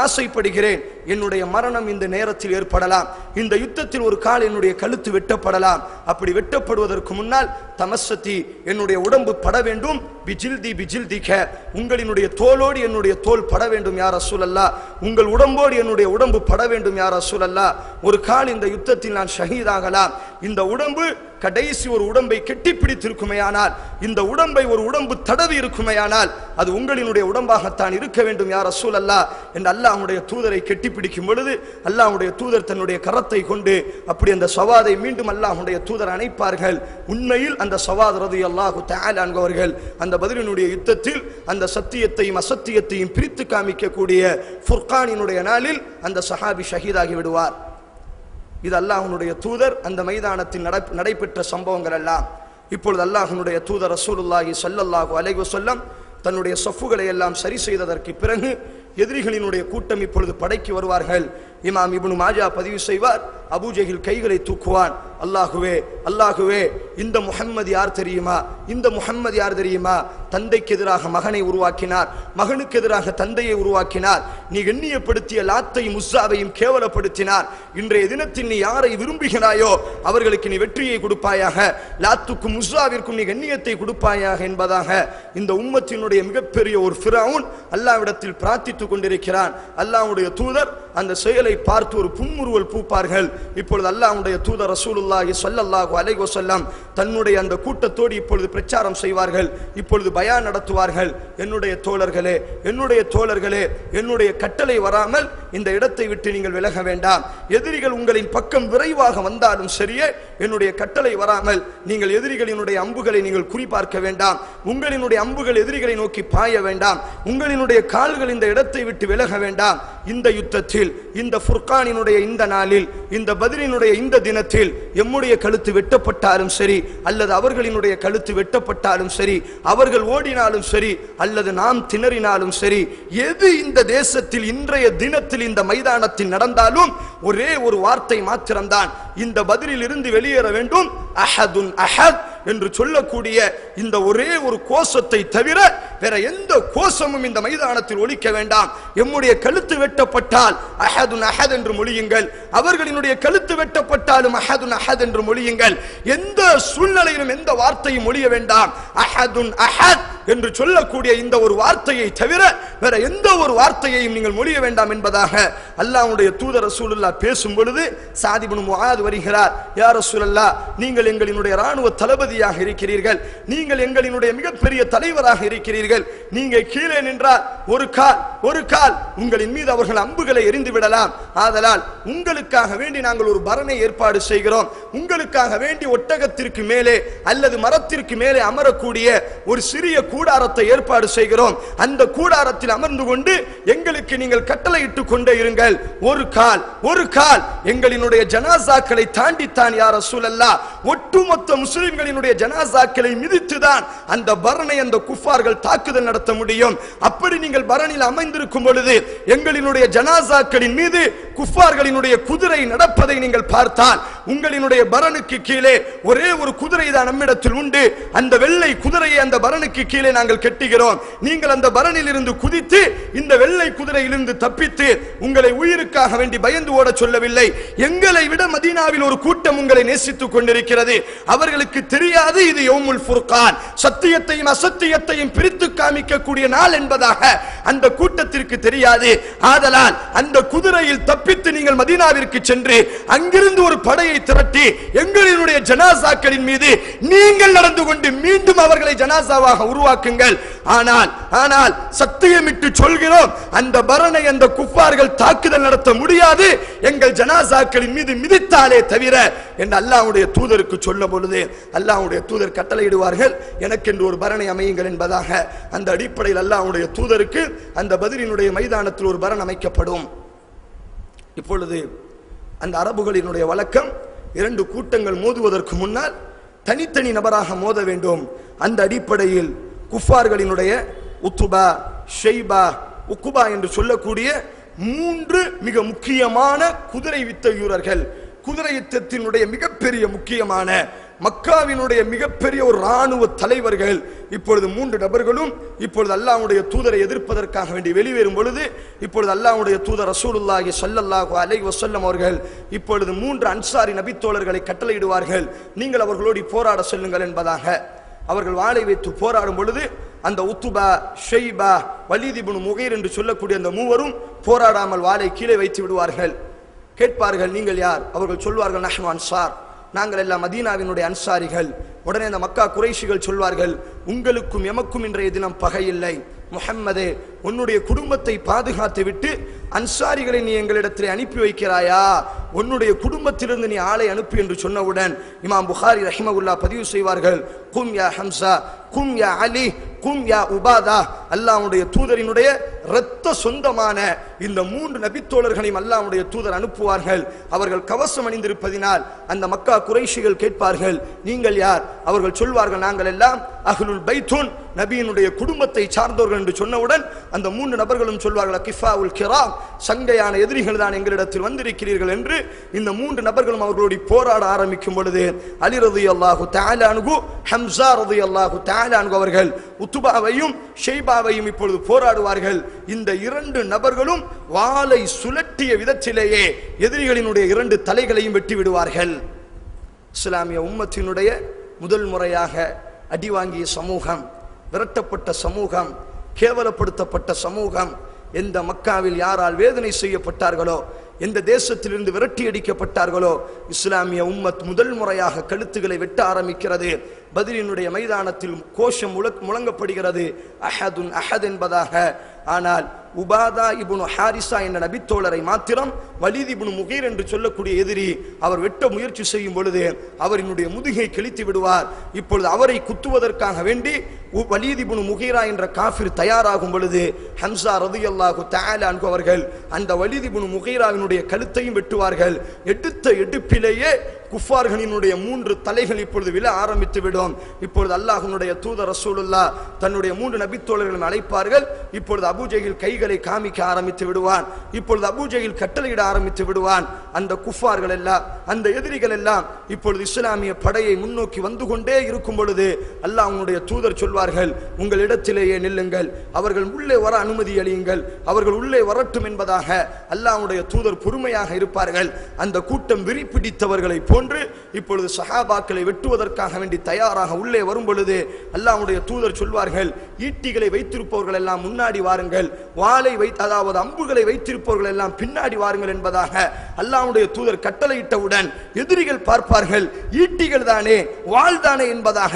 ஆசைப்படுகிறேன் என்னுடைய மரணம் இந்த நேரத்தில் ஏற்படலாம், இந்த யுத்தத்தில் ஒரு கால் என்னுடைய கழுத்து வெட்டப்படலாம், அப்படி வெட்டப்படுவதற்கு முன்னால் தமஸ்ஸதி என்னுடைய உடம்பு பட வேண்டும், பிஜில்தி பிஜில்திக உங்களினுடைய தோலோடு என்னுடைய தோல் பட வேண்டும் யா ரசூலல்லாஹ், உங்கள் உடம்போடு என்னுடைய உடம்பு பட வேண்டும் யா ரசூலல்லாஹ், ஒரு கால் இந்த யுத்தத்தில் நான் ஷஹீதாகலாம், இந்த உடம்பு கடைசி ஒரு உடம்பை கெட்டி பிடித்திருக்குமையானால், இந்த உடம்பை ஒரு உடம்பு தடவி இருக்குமையானால் அது உங்களினுடைய உடம்பாகத்தான் இருக்க வேண்டும் யா ரசூலல்லாஹ் என்று அல்லாஹ்வுடைய தூதரை கெட்டி பிடிக்கும் பொழுது அல்லாஹ்வுடைய தூதர் தன்னுடைய கரத்தை கொண்டு அப்படி அந்த சவாதை மீண்டும் அல்லாஹ்வுடைய தூதர் அணைப்பார்கள். உண்மையில் அந்த சவாத் ரலியல்லாஹு தஆலா அன்ஹு அந்த பத்ரினுடைய யுத்தத்தில் அந்த சத்தியத்தையும் அசத்தியத்தையும் பிரித்து காமிக்கக்கூடிய ஃபுர்கானினுடைய நாளில் அந்த சஹாபி ஷஹீதாகி விடுவார். இது அல்லாஹ்வுடைய தூதர் அந்த மைதானத்தில் நடைபெற்ற சம்பவங்கள் எல்லாம். இப்பொழுது அல்லாஹ்வுடைய தூதர் ரசூலுல்லாஹி ஸல்லல்லாஹு அலைஹி வஸல்லம் தன்னுடைய சஃப்புகளை எல்லாம் சரி செய்ததற்கு பிறகு எதிரிகளினுடைய கூட்டம் இப்பொழுது படைக்கு வருவார்கள். இமாம் இப்னு மாஜா பதிவு செய்வார், அபூ ஜஹில் கைகளை தூக்குவான், அல்லாஹுவே அல்லாஹுவே, இந்த முஹம்மது யார் தெரியுமா, இந்த முஹம்மது யார் தெரியுமா, தந்தைக்கு எதிராக மகனை உருவாக்கினார், மகனுக்கு எதிராக தந்தையை உருவாக்கினார், நீ எண்ணியப்படுத்திய லாத்தையும் உஸ்ஸாவையும் கேவலப்படுத்தினார், இன்றைய தினத்தில் நீ யாரை விரும்புகிறாயோ அவர்களுக்கு நீ வெற்றியை கொடுப்பாயாக, லாத்துக்கும் உஸ்ஸாவிற்கும் நீ கண்ணியத்தை கொடுப்பாயாக என்பதாக இந்த உம்மத்தினுடைய மிகப்பெரிய ஒரு ஃபிரௌன் அல்லாஹ்விடத்தில் பிரார்த்தித்துக் கொண்டிருக்கிறான். அல்லாஹ்வுடைய தூதர் அந்த செயலை பார்த்து ஒரு புன்முறுவல் பூப்பார்கள். இப்பொழுது அல்லாஹ்வுடைய தூதர் ரசூலுல்லாஹி ஸல்லல்லாஹு அலைஹி வஸல்லம் தன்னுடைய அந்த கூட்டத்தோடு இப்பொழுது பிரச்சாரம் செய்வார்கள், இப்பொழுது பயான் நடத்துவார்கள். என்னுடைய தோழர்களே, என்னுடைய தோழர்களே, என்னுடைய கட்டளை வராமல் இந்த இடத்தை விட்டு நீங்கள் விலக வேண்டாம். எதிரிகள் உங்களின் பக்கம் விரைவாக வந்தாலும் சரியே, என்னுடைய கட்டளை வராமல் நீங்கள் எதிரிகளினுடைய அம்புகளை நீங்கள் குறிபார்க்க வேண்டாம். உங்களினுடைய அம்புகள் எதிரிகளை நோக்கி பாய வேண்டாம். உங்களினுடைய கால்கள் இந்த இடத்தை விட்டு விலக வேண்டாம். இந்த யுத்தத்தில், இந்த ஃபுர்கானினுடைய இந்த நாளில், இந்த பத்ரினுடைய இந்த தினத்தில் எம்முடைய கழுத்து வெட்டப்பட்டாலும் சரி, அல்லது அவர்களினுடைய கழுத்து வெட்டப்பட்டாலும் சரி, அவர்கள் ஓடினாலும் சரி, அல்லது நாம் திணறினாலும் சரி, எது இந்த தேசத்தில் இன்றைய தினத்தில் இந்த மைதானத்தில் நடந்தாலும் ஒரே ஒரு வார்த்தை மாத்திரம்தான், இந்த பத்ரில் இருந்து வெளியேற வேண்டும், அஹதுன் அஹத் என்று சொல்லக்கூடிய இந்த ஒரே ஒரு கோஷத்தை தவிர வேற எந்த கோஷமும் இந்த மைதானத்தில் ஒலிக்க வேண்டாம். எம்முடைய கழுத்து வெட்டப்பட்டால் அஹதுன் அஹத் என்று மொழியுங்கள், அவர்களினுடைய கழுத்து வெட்டப்பட்டாலும் அஹதுன் அஹத் என்று மொழியுங்கள். எந்த சூழ்நிலையிலும் எந்த வார்த்தையும் மொழிய வேண்டாம். அஹதுன் அஹத் என்று சொல்லக்கூடிய இந்த ஒரு வார்த்தையை தவிர வேற எந்த ஒரு வார்த்தையையும் நீங்கள் மொழிய வேண்டாம் என்பதாக அல்லாஹ்வுடைய தூதர் ரசூலுல்லாஹ் பேசும் பொழுது சாத் இப்னு முஆத் வருகிறார். யா ரசூலல்லாஹ், நீங்கள் எங்களினுடைய ராணுவ தளபதியாக இருக்கிறீர்கள், நீங்கள் எங்களினுடைய மிகப்பெரிய தலைவராக இருக்கிறீர்கள், நீங்க கீழே நின்றால் ஒரு கால் உங்களின் மீது அவர்கள் அம்புகளை எறிந்து விடலாம். ஆதலால் உங்களுக்காக வேண்டி நாங்கள் ஒரு பரணை ஏற்பாடு செய்கிறோம். உங்களுக்காக வேண்டி ஒட்டகத்திற்கு மேலே அல்லது மரத்திற்கு மேலே அமரக்கூடிய ஒரு சிறிய கூடாரத்தை ஏற்பாடு செய்கிறோம். அந்த கூடாரத்தில் அமர்ந்து கொண்டு எங்களுக்கு நீங்கள் கட்டளையிட்டுக் கொண்டே இருங்கள். ஒரு கால் எங்களினுடைய ஜனாசாக்களை தாண்டித்தான் யா ரசூலல்லாஹ், ஒட்டுமொத்த முஸ்லிம்களினுடைய ஜனாசாக்களை மிதித்துதான் அந்த பரணை, அந்த குஃபார்கள் தாக்குதல் நடத்த முடியும். அப்படி நீங்கள் பரணில் அமைந்திருக்கும் பொழுது எங்களினுடைய ஜனாசாக்களின் மீது குஃபார்களினுடைய குதிரை நடப்பதை நீங்கள் பார்த்தால், உங்களினுடைய பரனுக்கு கீழே ஒரே ஒரு குதிரை தான் நம்மிடத்தில் உண்டு, அந்த வெள்ளை குதிரையை அந்த பரனுக்கு கீழே நாங்கள் கட்டுகிறோம். நீங்கள் அந்த பரனில் இருந்து குதித்து இந்த வெள்ளை குதிரையிலிருந்து தப்பித்து உங்களை உயிருக்காக வேண்டி பயந்து ஓட சொல்லவில்லை. எங்களை விட மதீனாவில் ஒரு கூட்டம் உங்களை நேசித்துக் கொண்டிருக்கிறது. அவர்களுக்கு தெரியாது இது யௌமுல் ஃபுர்கான், சத்தியத்தையும் அசத்தியத்தையும் பிரித்து காமிக்கக்கூடிய நாள் என்பதாக அந்த கூட்டத்திற்கு தெரியாது. ஆதலால் அந்த குதிரையில் தப்பித்து நீங்கள் மதீனாவிற்கு சென்று அங்கிருந்து ஒரு படையை திரட்டி எங்களினுடைய ஜனாசாக்களின் மீது நீங்கள் நடந்து கொண்டு மீண்டும் அவர்களை ஜனாசாவாக உருவாக்குங்கள். ஆனால் சத்தியமிட்டு சொல்கிறோம், அந்த பரணை அந்த குஃபார்கள் தாக்குதல் நடத்த முடியாது, எங்கள் ஜனாசாக்களின் மீது மிதித்தாலே தவிர என்று அல்லாஹ்வுடைய தூதருக்கு சொல்ல பொழுது அல்லாஹ்வுடைய தூதர் கட்டளையிடுவார்கள், எனக்கென்று ஒரு பரணை அமையுங்கள் என்பதாக. அந்த அடிப்படையில் அல்லாஹ்வுடைய தூதருக்கு அந்த பத்ரினுடைய மைதானத்தில் ஒரு பரண் அமைக்கப்படும். இப்பொழுது அந்த அரபுகளினுடைய வழக்கம், இரண்டு கூட்டங்கள் மோதுவதற்கு முன்னால் தனித்தனி நபராக மோத வேண்டும். அந்த அடிப்படையில் குஃபார்களினுடைய உத்துபா, ஷைபா, உக்குபா என்று சொல்லக்கூடிய மூன்று மிக முக்கியமான குதிரை வித்த வீரர்கள், குதிரை யுத்தத்தினுடைய மிகப்பெரிய முக்கியமான மக்காவினுடைய மிகப்பெரிய ஒரு ராணுவ தலைவர்கள், இப்பொழுது மூன்று நபர்களும் இப்பொழுது அல்லாஹ்வுடைய தூதரை எதிர்ப்பதற்காக வேண்டி வெளியேறும் பொழுது இப்பொழுது அல்லாஹ்வுடைய தூதர் ரசூலுல்லாஹி ஸல்லல்லாஹு அலைஹி வஸல்லம் அவர்கள் இப்பொழுது மூன்று அன்சாரி நபித்தோழர்களை கட்டளையிடுவார்கள், நீங்கள் அவர்களோடு போராட செல்லுங்கள் என்பதாக. அவர்கள் வாளை வைத்து போராடும் பொழுது அந்த உத்துபா, ஷைபா, வலீத் இப்னு முகைர் என்று சொல்லக்கூடிய அந்த மூவரும் போராடாமல் வாளை கீழே வைத்து விடுவார்கள். கேட்பார்கள், நீங்கள் யார்? அவர்கள் சொல்வார்கள், நஹ்னு அன்சார், நாங்கள் எல்லாம் மதீனாவினுடைய அன்சாரிகள். உடனே அந்த மக்கா குறைஷிகள் சொல்வார்கள், உங்களுக்கும் எமக்கும் இன்றைய தினம் பகையில்லை, முஹம்மதே உன்னுடைய குடும்பத்தை பாதுகாத்து விட்டு அன்சாரிகளை நீ எங்களிடத்தில் அனுப்பி வைக்கிறாயா, உன்னுடைய குடும்பத்திலிருந்து நீ ஆளை அனுப்பி என்று சொன்னவுடன் இமாம் புகாரி ரஹிமகுல்லாஹ் பதிவு செய்வார்கள், கும் யா ஹம்சா, கும் யா அலி, கும் யா உபாதா, அல்லாஹ்வுடைய தூதரினுடைய இரத்த சொந்தமான இந்த 3 நபித்தோழர்களையும் அல்லாஹ்வுடைய தூதர் அனுப்புவார்கள். அவர்கள் கவசம் அணிந்திருப்பதினால் அந்த மக்கா குறைஷிகள் கேட்பார்கள், நீங்கள் யார்? அவர்கள் சொல்வார்கள், நாங்கள் எல்லாம் அஹ்லுல் பைத்துன், நபியினுடைய குடும்பத்தை சார்ந்தவர்கள் என்று சொன்னவுடன் அந்த 3 நபர்களும் சொல்வார்கள், கிஃபாவுல் கிராம், சங்கையான எதிரிகள் தான் எங்களிடத்தில் வந்திருக்கிறீர்கள் என்று. இந்த 3 நபர்களும் அவர்களோடு போராட ஆரம்பிக்கும் பொழுது அலி ரலியல்லாஹு தஆலா அன்ஹு, ஹம்ஸா ரலியல்லாஹு தஆலா அன்ஹு அவர்கள் உத்பாவையும் ஷைபாவையும் இப்பொழுது போராடுவார்கள். இந்த 2 நபர்களும் வாளை சுழற்றிய விதத்திலேயே எதிரிகளினுடைய 2 தலைகளையும் வெட்டி விடுவார்கள். இஸ்லாமிய உம்மத்தினுடைய முதல் முறையாக அடி வாங்கிய சமூகம், விரட்டப்பட்ட சமூகம், கேவலப்படுத்தப்பட்ட சமூகம். எந்த மக்காவில் யாரால் வேதனை செய்யப்பட்டார்களோ, எந்த தேசத்திலிருந்து விரட்டி அடிக்கப்பட்டார்களோ, இஸ்லாமிய உம்மத் முதல் முறையாக கழுத்துகளை வெட்ட ஆரம்பிக்கிறது. பத்ரினுடைய மைதானத்தில் கோஷம் முழங்கப்படுகிறது, அஹதுன் அஹத் என்பதாக. ஆனால் உபாதா இப்னு ஹாரிசா என்ற நபித்தோழரை மாத்திரம் வலீத் இப்னு முகீர் என்று சொல்லக்கூடிய எதிரி அவர் வெட்ட முயற்சி செய்யும் பொழுது அவரினுடைய முதுகை கிழித்து விடுவார். இப்பொழுது அவரை குத்துவதற்காக வேண்டி வலீத் இப்னு முகீரா என்ற காஃபிர் தயாராகும் பொழுது ஹம்ஸா ரலியல்லாஹு தஆலா அன்ஹு அவர்கள் அந்த வலீத் இப்னு முகீராவினுடைய கழுத்தையும் வெட்டுவார்கள். எடுத்த எடுப்பிலேயே குஃபார்களினுடைய 3 தலைகள் இப்பொழுது விழ ஆரம்பித்து விடும். இப்பொழுது அல்லாஹ்வுடைய தூதர் ரசூலுல்லாஹ் தன்னுடைய 3 நபித்தோழர்களும் அழைப்பார்கள். இப்பொழுது அபூஜஹில் கைகளை காமிக்க ஆரம்பித்து விடுவான். இப்பொழுது அபூஜஹில் கட்டளையிட ஆரம்பித்து விடுவான். அந்த குஃபார்கள் எல்லாம், அந்த எதிரிகள் எல்லாம் இப்பொழுது இஸ்லாமிய படையை முன்னோக்கி வந்து கொண்டே இருக்கும் பொழுது அல்லாஹ்வுடைய தூதர் சொல்வார்கள், உங்கள் இடத்திலேயே நில்லுங்கள், அவர்கள் உள்ளே வர அனுமதி அளியுங்கள், அவர்கள் உள்ளே வரட்டும் என்பதாக அல்லாஹ்வுடைய தூதர் பொறுமையாக இருப்பார்கள். அந்த கூட்டம் விரி பிடித்தவர்களை போன்று இப்பொழுது சஹாபாக்களை வெட்டுவதற்காக வேண்டி தயாராக உள்ளே வரும் பொழுது அல்லாஹ்வுடைய தூதர் சொல்வார்கள், ஈட்டிகளை வைத்திருப்பவர்கள் எல்லாம் முன்னாடி வாருங்கள், வாளை அதாவது அம்புகளை வைத்திருப்பவர்கள் எல்லாம் பின்னாடி வாருங்கள் என்பதாக அல்லாஹ்வுடைய தூதர் கட்டளையிட்டவுடன் எதிரிகள் பார்ப்பார்கள், ஈட்டிகள் தானே, வாள் தானே என்பதாக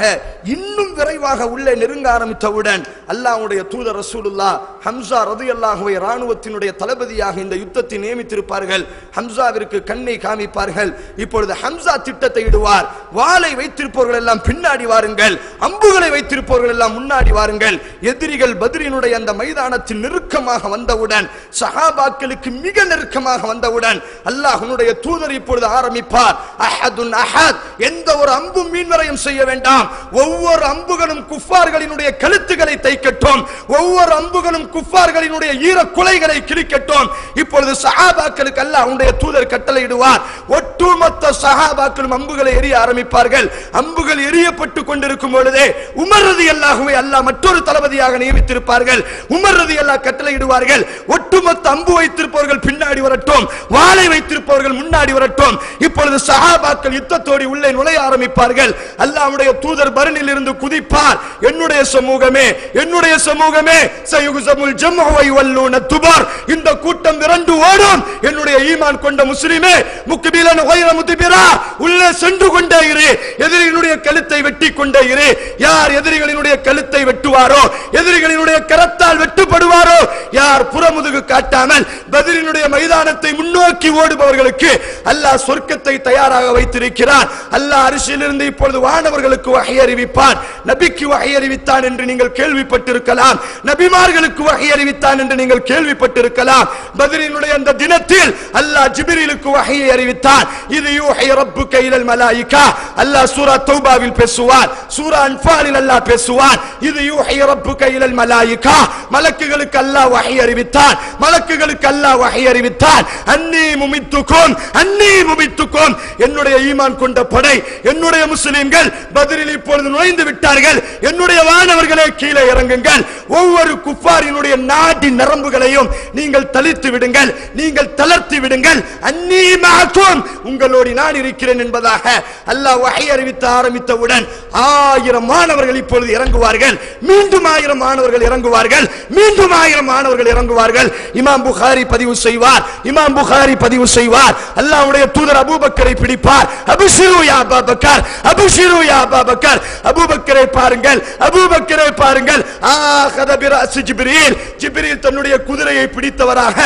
இன்னும் விரைவாக உள்ளே நெருங்க ஆரம்பித்தவுடன் அல்லாஹ்வுடைய தூதர் ரசூலுல்லாஹ் ஹம்ஸா ரலியல்லாஹு ராணுவத்தினுடைய தளபதியாக இந்த யுத்தத்தை நியமித்திருப்பார்கள். ஹம்ஸாவிற்கு கண்ணை காமிப்பார்கள். இப்பொழுது ஹம்ஸா திட்டத்தை இடுவார், வாளை வைத்திருப்பவர்கள் எல்லாம் பின்னாடி வாருங்கள், அம்புகளை வைத்திருப்பவர்கள் எல்லாம் முன்னாடி வாருங்கள். எதிரிகள் பத்ரினுடைய அந்த மைதானத்தில் நெருக்கமாக வந்தவுடன், சஹாபாக்களுக்கு மிக நெருக்கமாக வந்தவுடன் அல்லாஹ்வுடைய தூதர் இப்பொழுது ஆரம்பிப்பார், அஹதுன் அஹத், எந்த ஒரு அம்பும் மீன்வரையும் செய்ய வேண்டாம், ஒவ்வொரு அம்புகளும் குஃபார்களினுடைய கழுத்துக்களை தைக்கட்டும், ஒவ்வொரு அம்புகளும் குஃபார்களினுடைய ஈர குலைகளை கிழிக்கட்டும். இப்பொழுது சஹாபாக்களுக்கு அல்லாஹ்வுடைய தூதர் கட்டளையிடுவார். ஒட்டுமொத்த சஹாபாக்களும் அம்புகளை எரிய ஆரம்பிப்பார்கள். அம்புகள் எரியப்பட்டு கொண்டிருக்கும் பொழுதே உமர் ரலியல்லாஹு அல்லாஹ் மற்றொரு தளபதியாக நியமித்திருப்பார்கள். உமர் ரலியல்லாஹு கட்டளையிடுவார்கள், ஒட்டுமொத்த அம்பு வைத்திருப்பவர்கள் பின்னாடி வரட்டும், வாளை வைத்திருப்பவர்கள் முன்னாடி வரட்டும். இப்பொழுது சஹாபாக்கள் யுத்தத்தோடு உள்ளே நுழைய ஆரம்பிப்பார்கள். அல்லாஹ்வுடைய தூதர் பரனில் இருந்து குதிப்பார், என்னுடைய சமூகமே, என்னுடைய சமூகமே, சயுகுஸமுல் ஜம்உ வ யுவல்லூன துபர், இந்த கூட்டம் விரண்டு ஓடும், என்னுடைய ஈமான் கொண்ட முஸ்லிமே, முக்பிலன் கைர முத்பிரா, உள்ளே சென்று கொண்டே இரு, எதிரிகளுடைய கழுத்தை வெட்டி கொண்டே இரு. யார் எதிரிகளினுடைய கழுத்தை வெட்டுவாரோ, எதிரிகளினுடைய கரத்தால் வெட்டுப்படுவாரோ, யார் புறமுதுகு காட்டாமல் பத்ரினுடைய மைதானத்தை முன்னோக்கி ஓடுபவர்களுக்கு அல்லாஹ் சொர்க்கத்தை தயாராக வைத்திருக்கிறார். அல்லாஹ் அரிசியிலிருந்து இப்பொழுது வானவர்களுக்கு வஹி அறிவிப்பான். நபிக்கு வஹி அறிவித்தான் என்று நீங்கள் கேள்விப்பட்டிருக்கலாம், நபிமார்களுக்கு வஹி அறிவித்தான் என்று நீங்கள் கேள்விப்பட்டிருக்கலாம். பத்ரினுடைய அந்த தினத்தில் அல்லாஹ் ஜிப்ரீலுக்கு வஹியை அறிவித்தான். இது யூஹி ரப்புக இலல் மலாயிகா, அல்லாஹ் சூரா தௌபாவில் பேசுவான், சூரா அன்ஃபாலில் அல்லாஹ் பேசுவான். இது யூஹி ரப்புக இலல் மலாயிகா, மலக்குகளுக்கு அல்லாஹ் வஹி அறிவித்தான், மலக்குகளுக்கு அல்லாஹ் வஹி அறிவித்தான். அன்னி முமித்துக்கும், அன்னி முமித்துக்கும், என்னுடைய ஈமான் கொண்ட படை, என்னுடைய முஸ்லிம்கள் பத்ரில் இப்பொழுது நுழைந்து விட்டார்கள், என்னுடைய வானவர்களே கீழே இறங்குங்கள், ஒவ்வொரு குஃபாரினுடைய நாடி நரம்புகளையும் நீங்கள் தளித்து விடுங்கள், நீங்கள் தளர்த்தி விடுங்கள், அன்னி மஅக்கும், உங்களோடு நான் இருக்கிறேன் என்பதாக அல்லாஹ் வஹி அறிவித்து ஆரம்பித்தவுடன் 1000 மாணவர்கள் இப்பொழுது இறங்குவார்கள், மீண்டும் 1000 மாணவர்கள் இறங்குவார்கள், மீண்டும் 1000 மாணவர்கள் இறங்குவார்கள். இமாம் புகாரி பதிவு செய்வார், இமாம் புகாரி பதிவு செய்வார். அல்லாஹ்வுடைய தூதர் அபூபக்கரை பிடிப்பார். அபுஷிரு யா அபூபக்கர், அபுஷிரு யா அபூபக்கர், அபூபக்கரை பாருங்கள், அபூபக்கரை பாருங்கள். ஆகத பிராஸ் ஜிப்ரீல், ஜிப்ரீல் தன்னுடைய குதிரையை பிடித்தவராக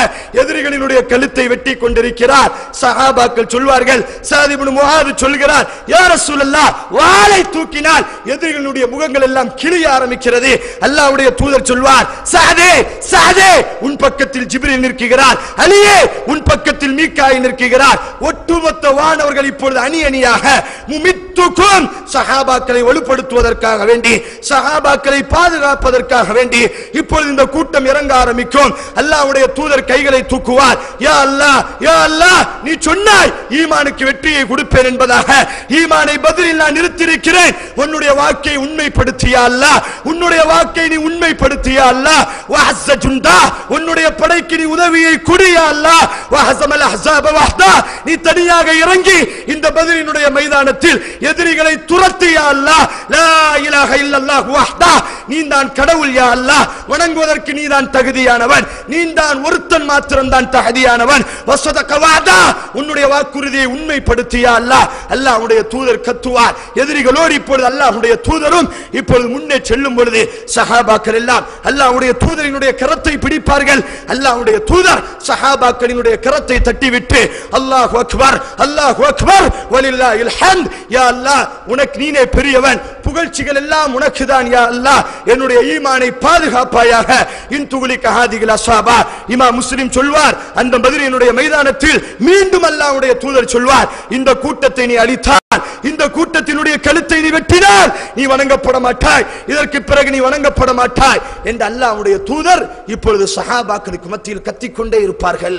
எதிரிகளினுடைய கழுத்தை வெட்டி கொண்டிருக்கிறார். சஹாபாக்கள் சொல்வார்கள், ஸஅத் இப்னு முஆத் சொல்கிறார், யா ரசூலல்லாஹ், வாளை தூக்கினால் எதிரிகளுடைய முகங்கள் எல்லாம் கிழிய ஆரம்பிக்கிறது. அல்லாஹ்வுடைய தூதர் சொல்வார், ஸஅதே ஸஅதே, உன் பக்கத்தில் ஜிப்ரீல் நிற்கிறார், அலியே உன் பக்கத்தில் மீகாயில் நிற்கிறார். ஒட்டுமொத்த வானவர்கள் இப்பொழுது அணி அணியாக முமித்துக்கும், சஹாபாக்களை வலுப்படுத்துவதற்காக வேண்டி, சஹாபாக்களை பாதுகாப்பதற்காக வேண்டி இப்பொழுது இந்த கூட்டம் இறங்க ஆரம்பிக்கும். அல்லாஹ்வுடைய தூதர் கைகளை தூக்குவார். யா அல்லாஹ், யா அல்லாஹ், நீ சொன்னாய் ஈமானுக்கு வெற்றியை கொடுப்பேன் என்பதாக. ஈமானை பத்ரில் நான் நிறுத்தியிருக்கிறேன். உன்னுடைய வாக்கை உண்மைப்படுத்தியா அல்லாஹ், உன்னுடைய வாக்கை நீ உண்மைப்படுத்தியா அல்லாஹ். வஹஸ்ஸ ஜுண்டா, உன்னுடைய படைக்கு நீ உதவியை கொடியா அல்லாஹ். வஹஸமல் அஹ்ஸாப வஹ்தா, நீ தனியாக இறங்கி இந்த பத்ரினுடைய மைதானத்தில் எதிரிகளை துரத்தியா அல்லாஹ். லா இலாஹ இல்லல்லாஹ் வஹ்தா, நீதான் கடவுள் யா அல்லாஹ், வணங்குவதற்கு நீதான் தகுதியானவன், நீதான் ஒருத்தன் மாத்திரம் தான் தகுதியானவன். வஸதக வஅதா, உன்னுடைய வாக்குறுதியை உண்மைப்படுத்தியா அல்லாஹ். அல்லாஹ்வுடைய தூதர் கத்துவார். எதிரிகளோடு இப்பொழுது அல்லாஹ்வுடைய தூதரும் இப்பொழுது முன்னே செல்லும் பொழுது சஹாபாக்கள் எல்லாம் அல்லாஹ்வுடைய தூதரினுடைய கரத்தை பிடிப்பார்கள். அல்லாஹ்வுடைய தூதர் சஹாபாக்களினுடைய கரத்தை தட்டிவிட்டு அல்லாஹு அக்பர், அல்லாஹு அக்பர், வலில்லாஹில் ஹம்த், யா அல்லாஹ் உனக்கு நீனே பெரியவன், புகழ்ச்சிகள் எல்லாம் உனக்கு தான் யா அல்லாஹ், என்னுடைய ஈமானை பாதுகாப்பாயாக. இன் துகுலிக ஹாதிகில் அஸ்ஸாபா, இமாம் முஸ்லிம் சொல்வார், அந்த பத்ரினுடைய மைதானத்தில் மீண்டும் அல்லாஹ்வுடைய தூதர் சொல்வார், இந்த கூட்டத்தை நீ அழித்தால், இந்த கூட்டத்தினுடைய கழுத்தை நீ வெட்டினால் நீ வணங்கப்பட மாட்டாய், இதற்கு பிறகு நீ வணங்கப்பட மாட்டாய் என்று அல்லாஹ்வுடைய தூதர் இப்பொழுது சஹாபாக்களுக்கு மத்தியில் கத்திக்கொண்டே இருப்பார்கள்.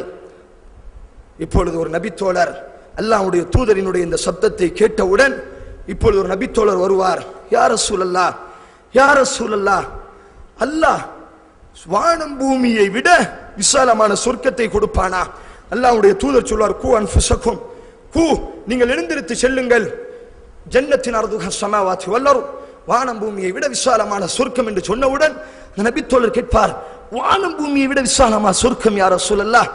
இப்பொழுது ஒரு நபித்தோழர் அல்லாஹ்வுடைய தூதரினுடைய இந்த சப்தத்தை கேட்டவுடன் இப்பொழுது ஒரு நபித்தோழர் வருவார். யா ரசூலல்லாஹ், யா ரசூலல்லாஹ், அல்லாஹ் வானம் பூமியை விட விசாலமான சொர்க்கத்தை கொடுப்பானா? அல்லாஹ்வுடைய தூதர் சொல்வார், கூ அன்ஃபுஸக்கும், கூ நீங்கள் எழுந்திருத்து செல்லுங்கள், ஜன்னத்தின் அர்துஹ ஸமாவாத்தி வல் அர்த், வானம் பூமியை விட விசாலமான சொர்க்கம் என்று சொன்னவுடன் அந்த நபித்தோழர் கேட்பார், வானம் பூமியை விட விசாலமான சொர்க்கம் யா ரசூலல்லாஹ்?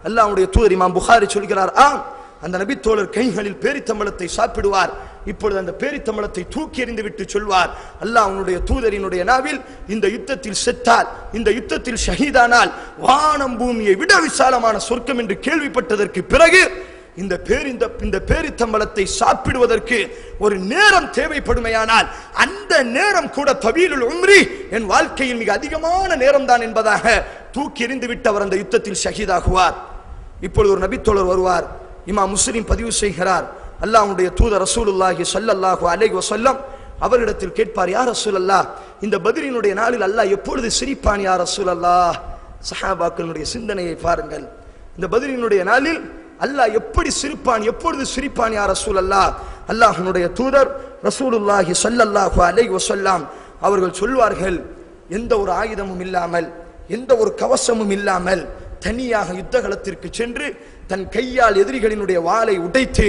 அல்லாஹ்வுடைய தூதர் இமாம் புகாரி சொல்கிறார், ஆம். அந்த நபித்தோழர் கைகளில் பேரித்தம்பளத்தை சாப்பிடுவார். இப்பொழுது அந்த பேரித்தம்பளத்தை தூக்கி எறிந்து விட்டு சொல்வார், அல்லாஹ் உன்னுடைய தூதரினுடைய நாவில் இந்த யுத்தத்தில் செத்தால், இந்த யுத்தத்தில் ஷஹீதானால் வானம் பூமியை விட விசாலமான சொர்க்கம் என்று கேள்விப்பட்டதற்கு பிறகு இந்த பேரித்தம்பளத்தை சாப்பிடுவதற்கு ஒரு நேரம் தேவைப்படுமையானால் அந்த நேரம் கூட தவீலுல் உம்ரி, என் வாழ்க்கையில் மிக அதிகமான நேரம் தான் என்பதாக தூக்கி எறிந்து விட்டு அவர் அந்த யுத்தத்தில் ஷஹீதாகுவார். இப்பொழுது ஒரு நபித்தோழர் வருவார். இமாம் முஸ்லிம் பதிவு செய்கிறார், அல்லாஹ்வுடைய தூதர் ரசூலுல்லாஹி ஸல்லல்லாஹு அலைஹி வஸல்லம் அவரிடத்தில் கேட்பார், யா ரசூலல்லாஹ், இந்த பத்ரினுடைய நாளில் அல்லாஹ் எப்பொழுது சிரிப்பான் யா ரசூலல்லாஹ்? சஹாபாக்களுடைய சிந்தனையை பாருங்கள். இந்த பத்ரினுடைய நாளில் அல்லாஹ் எப்படி சிரிப்பான், எப்பொழுது சிரிப்பான் யா ரசூலல்லாஹ்? அல்லாஹ்வுடைய தூதர் ரசூலுல்லாஹி ஸல்லல்லாஹு அலைஹி வஸல்லம் அவர்கள் சொல்வார்கள், எந்த ஒரு ஆயுதமும் இல்லாமல், எந்த ஒரு கவசமும் இல்லாமல் தனியாக யுத்தகளத்திற்கு சென்று தன் கையால் எதிரிகளினுடைய வாளை உடைத்து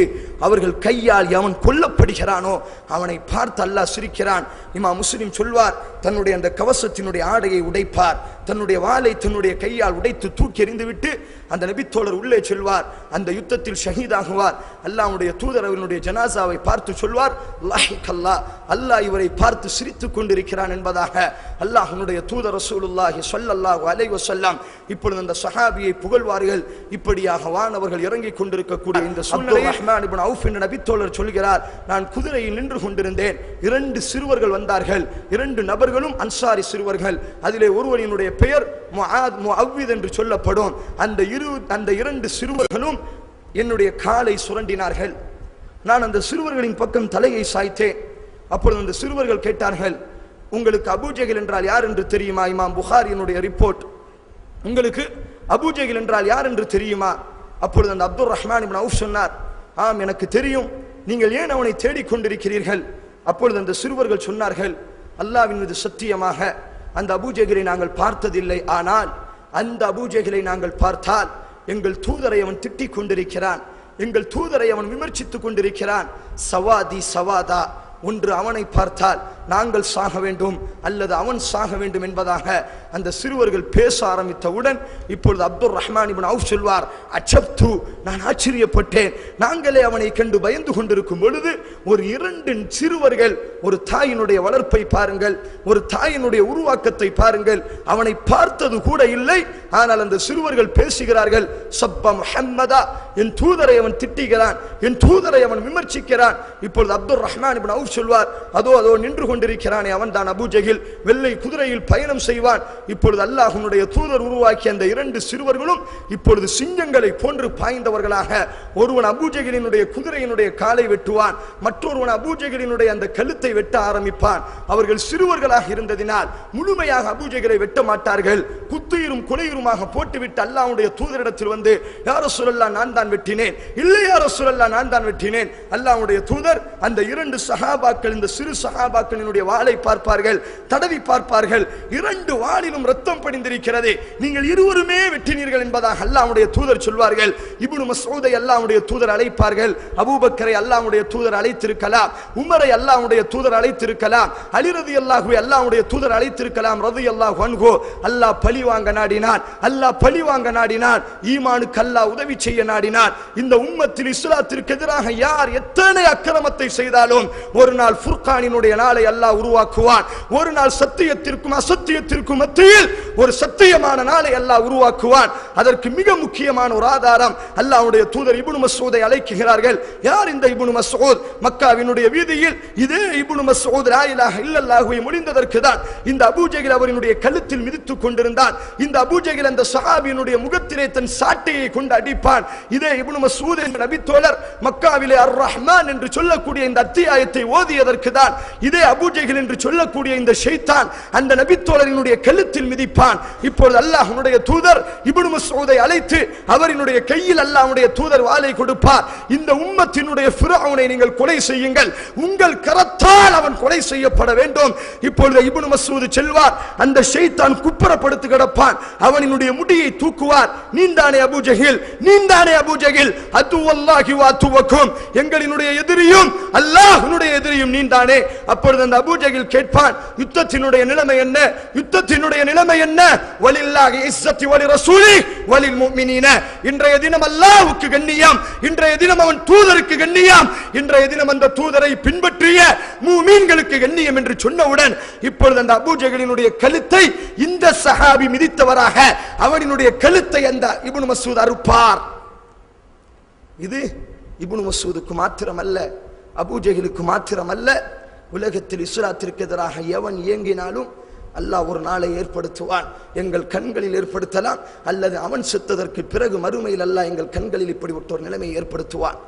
அவர்கள் கையால் எவன் கொல்லப்படுகிறானோ அவனை பார்த்து அல்லாஹ் சிரிக்கிறான். இமாம் முஸ்லிம் சொல்வார், தன்னுடைய அந்த கவசத்தினுடைய ஆடையை உடைப்பார், தன்னுடைய வாளை தன்னுடைய கையால் உடைத்து தூக்கி எறிந்துவிட்டு அந்த நபித்தோழர் உள்ளே செல்வார், அந்த யுத்தத்தில் ஷஹீதாகுவார். அல்லாஹ்வுடைய தூதர் அவர்களுடைய ஜனாசாவை பார்த்து சொல்வார், லாஹிகல்லா, அல்லாஹ் இவரை பார்த்து சிரித்துக் கொண்டிருக்கிறான் என்பதாக. அல்லாஹ்வுடைய தூதர் ரசூலுல்லாஹி ஸல்லல்லாஹு அலைஹி வஸல்லம் இப்பொழுது அந்த சஹாபியை புகழ்வார்கள். இப்படியாக வானவர்கள் இறங்கிக் கொண்டிருக்கக்கூடிய இந்த சூழ்நிலையில் ரஹ்மான் இப்னு அவுஃப் என்ற நபித்தோழர் சொல்கிறார், நான் குதிரையில் நின்று கொண்டிருந்தேன், 2 சிறுவர்கள் வந்தார்கள். 2 நபர்களும் அன்சாரி சிறுவர்கள். அதிலே ஒருவரினுடைய பெயர் முஆத் முஅவ்வித் என்று சொல்லப்படும். அந்த 2 சிறுவர்களும் என்னுடைய காலை சுரண்டினார்கள். நான் அந்த சிறுவர்களின் பக்கம் தலையை சாய்த்தேன். அப்பொழுது அந்த சிறுவர்கள் கேட்டார்கள், உங்களுக்கு அபூஜஹல் என்றால் யார் என்று தெரியுமா? இமாம் புகாரியினுடைய ரிப்போர்ட், உங்களுக்கு அபூஜஹல் என்றால் யார் என்று தெரியுமா? அப்பொழுது அந்த அப்துர் ரஹ்மான் இப்னு அவுஃப் சொன்னார், ஆம் எனக்கு தெரியும், நீங்கள் ஏன் அவனை தேடிக்கொண்டிருக்கிறீர்கள்? அப்பொழுது அந்த சிறுவர்கள் சொன்னார்கள், அல்லாஹ்வின் மீது சத்தியமாக அந்த அபூஜஹலை நாங்கள் பார்த்ததில்லை, ஆனால் அந்த அபூஜஹலை நாங்கள் பார்த்தால் எங்கள் தூதரை அவன் திட்டிக் கொண்டிருக்கிறான், எங்கள் தூதரை அவன் விமர்சித்துக் கொண்டிருக்கிறான். சவாதி சவாதா, ஒன்று அவனை பார்த்தால் நாங்கள் சாக வேண்டும் அல்லது அவன் சாக வேண்டும் என்பதாக அந்த சிறுவர்கள் பேச ஆரம்பித்தவுடன் இப்பொழுது அப்துல் ரஹ்மான் இப்னு அவுஃப் சொல்வார், அஜப்து, நான் ஆச்சரியப்பட்டேன். நாங்களே அவனை கண்டு பயந்து கொண்டிருக்கும் பொழுது ஒரு 2 சிறுவர்கள், ஒரு தாயினுடைய வளர்ப்பை பாருங்கள், ஒரு தாயினுடைய உருவாக்கத்தை பாருங்கள், அவனை பார்த்தது கூட இல்லை. ஆனால் அந்த சிறுவர்கள் பேசுகிறார்கள், சப்ப முஹம்மதா, என் தூதரை அவன் திட்டுகிறான், என் தூதரை அவன் விமர்சிக்கிறான். இப்பொழுது அப்துல் ரஹ்மான் இப்னு அவுஃப் சொல்வார், அதோ அதோ நின்று கொண்டிருக்கிறானே அவன் தான் அபூ ஜஹில், வெள்ளை குதிரையில் பயணம் செய்வான். இப்பொழுது அல்லாஹ்வுடைய தூதர் உருவாக்கிய அந்த 2 சிறுவர்களும் இப்பொழுது சிங்கங்களை போன்று பாய்ந்தவர்களாக, ஒருவன் அபூ ஜஹிலினுடைய குதிரையினுடைய காலை வெட்டுவான், மற்றொருவன் அபூ ஜஹிலினுடைய அந்த கழுத்தை வெட்ட ஆரம்பிப்பான். அவர்கள் சிறுவர்களாக இருந்ததினால் முழுமையாக அபூ ஜஹிலை வெட்ட மாட்டார்கள். குத்துயிரும் கொலையுருமாக போட்டுவிட்டு அல்லாஹ்வுடைய தூதரிடத்தில் வந்து, யா ரசூலல்லாஹ், நான் தான் வெட்டினேன். இல்லை யா ரசூலல்லாஹ், நான் தான் வெட்டினேன். அல்லாஹ்வுடைய தூதர் அந்த 2 சஹாபாக்கள், இந்த சிறு சஹாபாக்களினுடைய வாளை பார்ப்பார்கள், தடவி பார்ப்பார்கள். 2 வாளிலும் ரத்தம் படிந்திருக்கிறது, நீங்கள் இருவருமே வெட்டினீர்கள் என்பதாக அல்லாஹ்வுடைய தூதர் சொல்வார்கள். இப்னு மஸ்ஊதை அல்லாஹ்வுடைய தூதர் அழைப்பார்கள், அபூபக்கரை அல்லாஹ்வுடைய தூதர் அழைத்திருக்கலாம், உமரை அல்லாஹ்வுடைய தூதர் அழைத்திருக்கலாம், அலி ரலியல்லாஹு அல்லாஹ்வுடைய தூதர் அழைத்திருக்கலாம். ரலியல்லாஹு அன்ஹு அல்லாஹ் பழி வாங்க நாடினான், அல்லாஹ் பழி வாங்க நாடினான், ஈமானுக்கு அல்லாஹ் உதவி செய்ய நாடினான். இந்த உம்மத்தில் இஸ்லாத்திற்கு எதிராக யார் எத்தனை அக்கிரமத்தை செய்தாலும் ஒரு நாள் ஃபுர்கானினுடைய நாளை அல்லாஹ் உருவாக்குவான். ஒரு நாள் சத்தியத்திற்கும் அசத்தியத்திற்கும் மத்தியில் ஒரு சத்தியமான நாளை அல்லாஹ் உருவாக்குவான். அதற்கு மிக முக்கியமான ஒரு ஆதாரம், அல்லாஹ்வுடைய தூதர் இப்னு மஸ்ஊதை அழைக்கிறார்கள். யார் இந்த இப்னு மஸ்ஊத்? மக்காவினுடைய வீதியில் இதே இப்னு மஸ்ஊத் லா இலாஹ இல்லல்லாஹுவை மொழிந்ததற்கு தான் இந்த அபூ ஜஹில் அவரினுடைய கழுத்தில் மிதித்துக் கொண்டிருந்தான். இந்த அபூ ஜஹில் அந்த சஹாபியினுடைய முகத்திலே தன் சாட்டையை கொண்டு அடிப்பான். இதே இப்னு மஸ்ஊத் என்ற நபி தோழர் மக்காவிலே அர் ரஹ்மான் என்று சொல்லக்கூடிய இந்த அத்தியாயத்தை ஓதியதற்கு தான் இதே அபூ ஜஹில் என்று சொல்லக்கூடிய இந்த ஷைத்தான் அந்த நபி தோழரினுடைய கழுத்தில் மிதிப்பான். இப்பொழுது அல்லாஹ்வுடைய தூதர் இப்னு மஸ்ஊதை அழைத்து அவரினுடைய கையில் அல்லாஹ்வுடைய தூதர் வாளை கொடுப்பார். இந்த உம்மத்தினுடைய ஃபிரௌனை நீங்கள் கொலை செய்யுங்கள், உங்கள் கரத்தால் அவன் கொலை செய்யப்பட வேண்டும். இப்பொழுது இப்னு மஸ்ஊத் செல்வார், அந்த ஷைத்தான் குப்புறப்படுத்து கிடப்பான், அவனினுடைய முடியை தூக்குவார். நீந்தானே அபூ ஜஹில், நீந்தானே அபூ ஜஹில், அதுவல்லாஹி வ அதுவக்கும், எங்களினுடைய எதிரியும் அல்லாஹ்வுடைய எதிரியும் நீந்தானே. அப்பொழுது அந்த அபூ ஜஹில் கேட்பான், யுத்தத்தினுடைய நிலைமை என்ன? யுத்தத்தினுடைய நிலைமை என்ன? வலில்லாஹி இஸ்ஸத்தி வலி ரசூலி வலில் முஃமினீன, இன்றைய தினம் அல்லாஹ்வுக்கு கண்ணியம், இன்றைய தினம் அவன் தூதருக்கு கண்ணியம், இன்றைய தினம் அந்த தூதரை பின்பற்றிய முஃமின்களுக்கு கண்ணியம் என்று சொன்னவுடன் இப்பொழுது அந்த அபூ ஜஹிலினுடைய கழுத்தை இந்த சஹாபி மிதித்தவராக அவனினுடைய கழுத்தை அந்த இப்னு மஸ்ஊத் அறுப்பார். இது இப்னு மஸ்ஊதுக்கு மாத்திரமல்ல, அபூ ஜஹிலுக்கு மாத்திரமல்ல, உலகத்தில் இஸ்லாத்திற்கு எதிராக எவன் இயங்கினாலும் அல்லாஹ் ஒரு நாளை ஏற்படுத்துவான். எங்கள் கண்களில் ஏற்படுத்தலாம், அல்லது அவன் செத்ததற்கு பிறகு மறுமையில் அல்லாஹ் எங்கள் கண்களில் இப்படிப்பட்ட ஒரு நிலைமையை ஏற்படுத்துவான்.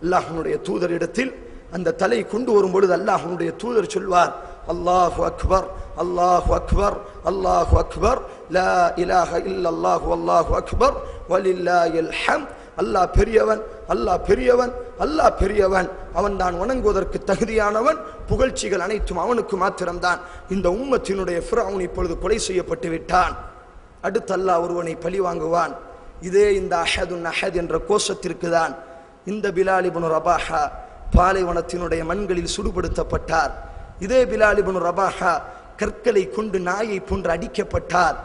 அல்லாஹ்வுடைய தூதரிடத்தில் அந்த தலை கொண்டு வரும் பொழுது அல்லாஹ்வுடைய தூதர் சொல்வார், அல்லாஹு அக்பர், அல்லாஹு அக்பர், அல்லாஹு அக்பர், லா இலாஹ இல்லல்லாஹு அல்லாஹு அக்பர் வலில்லாஹில் ஹம்த். அல்லாஹ் பெரியவன், அல்லாஹ் பெரியவன், அல்லாஹ் பெரியவன், அவன் தான் வணங்குவதற்கு தகுதியானவன், புகழ்ச்சிகள் அனைத்தும் அவனுக்கு மாத்திரம்தான். இந்த உம்மத்தினுடைய ஃபிரௌன் இப்பொழுது கொலை செய்யப்பட்டு விட்டான். அடுத்து அல்லாஹ் ஒருவனை பழி வாங்குவான். இதே இந்த அஹதுன் அஹத் என்ற கோஷத்திற்கு தான் இந்த பிலால் இப்னு ரபாஹா பாலைவனத்தினுடைய மண்களில் சுடுபடுத்தப்பட்டார். இதே பிலால் இப்னு ரபாஹா கற்களை கொண்டு நாயை போன்று அடிக்கப்பட்டார்.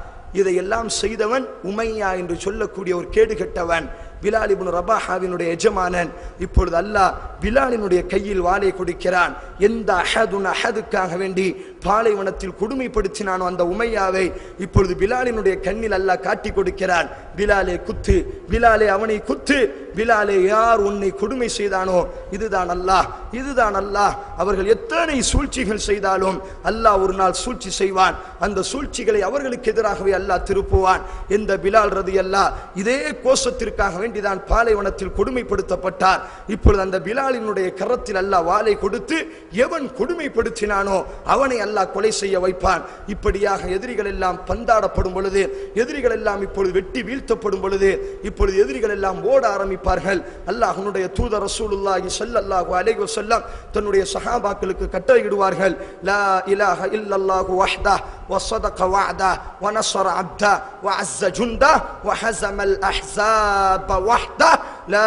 இதையெல்லாம் செய்தவன் உமையா என்று சொல்லக்கூடிய ஒரு கேடுகட்டவன், பிலால் இப்னு ரபாஹாவினுடைய எஜமானன். இப்பொழுது அல்லாஹ் பிலாலினுடைய கையில் வாளை கொடுக்கிறான். எந்த அஹதுன் அஹதுக்காக வேண்டி பாலைவனத்தில் கொடுமைப்படுத்தினானோ அந்த உமையாவை இப்பொழுது பிலாலினுடைய கண்ணில் அல்லாஹ் காட்டி கொடுக்கிறான். பிலாலே குத்து, பிலாலே அவனை குத்து, பிலாலே யார் உன்னை கொடுமை செய்தானோ இதுதான் அல்லாஹ், இதுதான் அல்லாஹ். அவர்கள் எத்தனை சூழ்ச்சிகள் செய்தாலும் அல்லாஹ் ஒரு நாள் சூழ்ச்சி செய்வான். அந்த சூழ்ச்சிகளை அவர்களுக்கு எதிராகவே அல்லாஹ் திருப்புவான். இந்த பிலால் ரலியல்லாஹ் இதே கோஷத்திற்காக வேண்டிதான் பாலைவனத்தில் கொடுமைப்படுத்தப்பட்டார். இப்பொழுது அந்த பிலாலினுடைய கரத்தில் அல்லாஹ் வாளை கொடுத்து எவன் கொடுமைப்படுத்தினானோ அவனை அல்லாஹ் கொலை செய்ய வைப்பான். இப்படியாக எதிரிகள் எல்லாம் பந்தாடப்படும் பொழுது, எதிரிகள் எல்லாம் இப்பொழுது வெட்டி வீழ்த்தப்படும் பொழுது இப்பொழுது எதிரிகள் எல்லாம் ஓட ஆரம்பிப்பார்கள். அல்லாஹ்வுடைய தூதர் ரசூலுல்லாஹி ஸல்லல்லாஹு அலைஹி வஸல்லம் தன்னுடைய சஹாபாக்களுக்கு கட்டளையிடுவார்கள், லா இலாஹ இல்லல்லாஹு வஹ்தஹு வஸதக வஅதஹு வநஸர அப்தஹு வஅஸ்ஸ ஜுந்தஹு வஹஸமல் அஹ்ஸாப வஹ்தஹு லா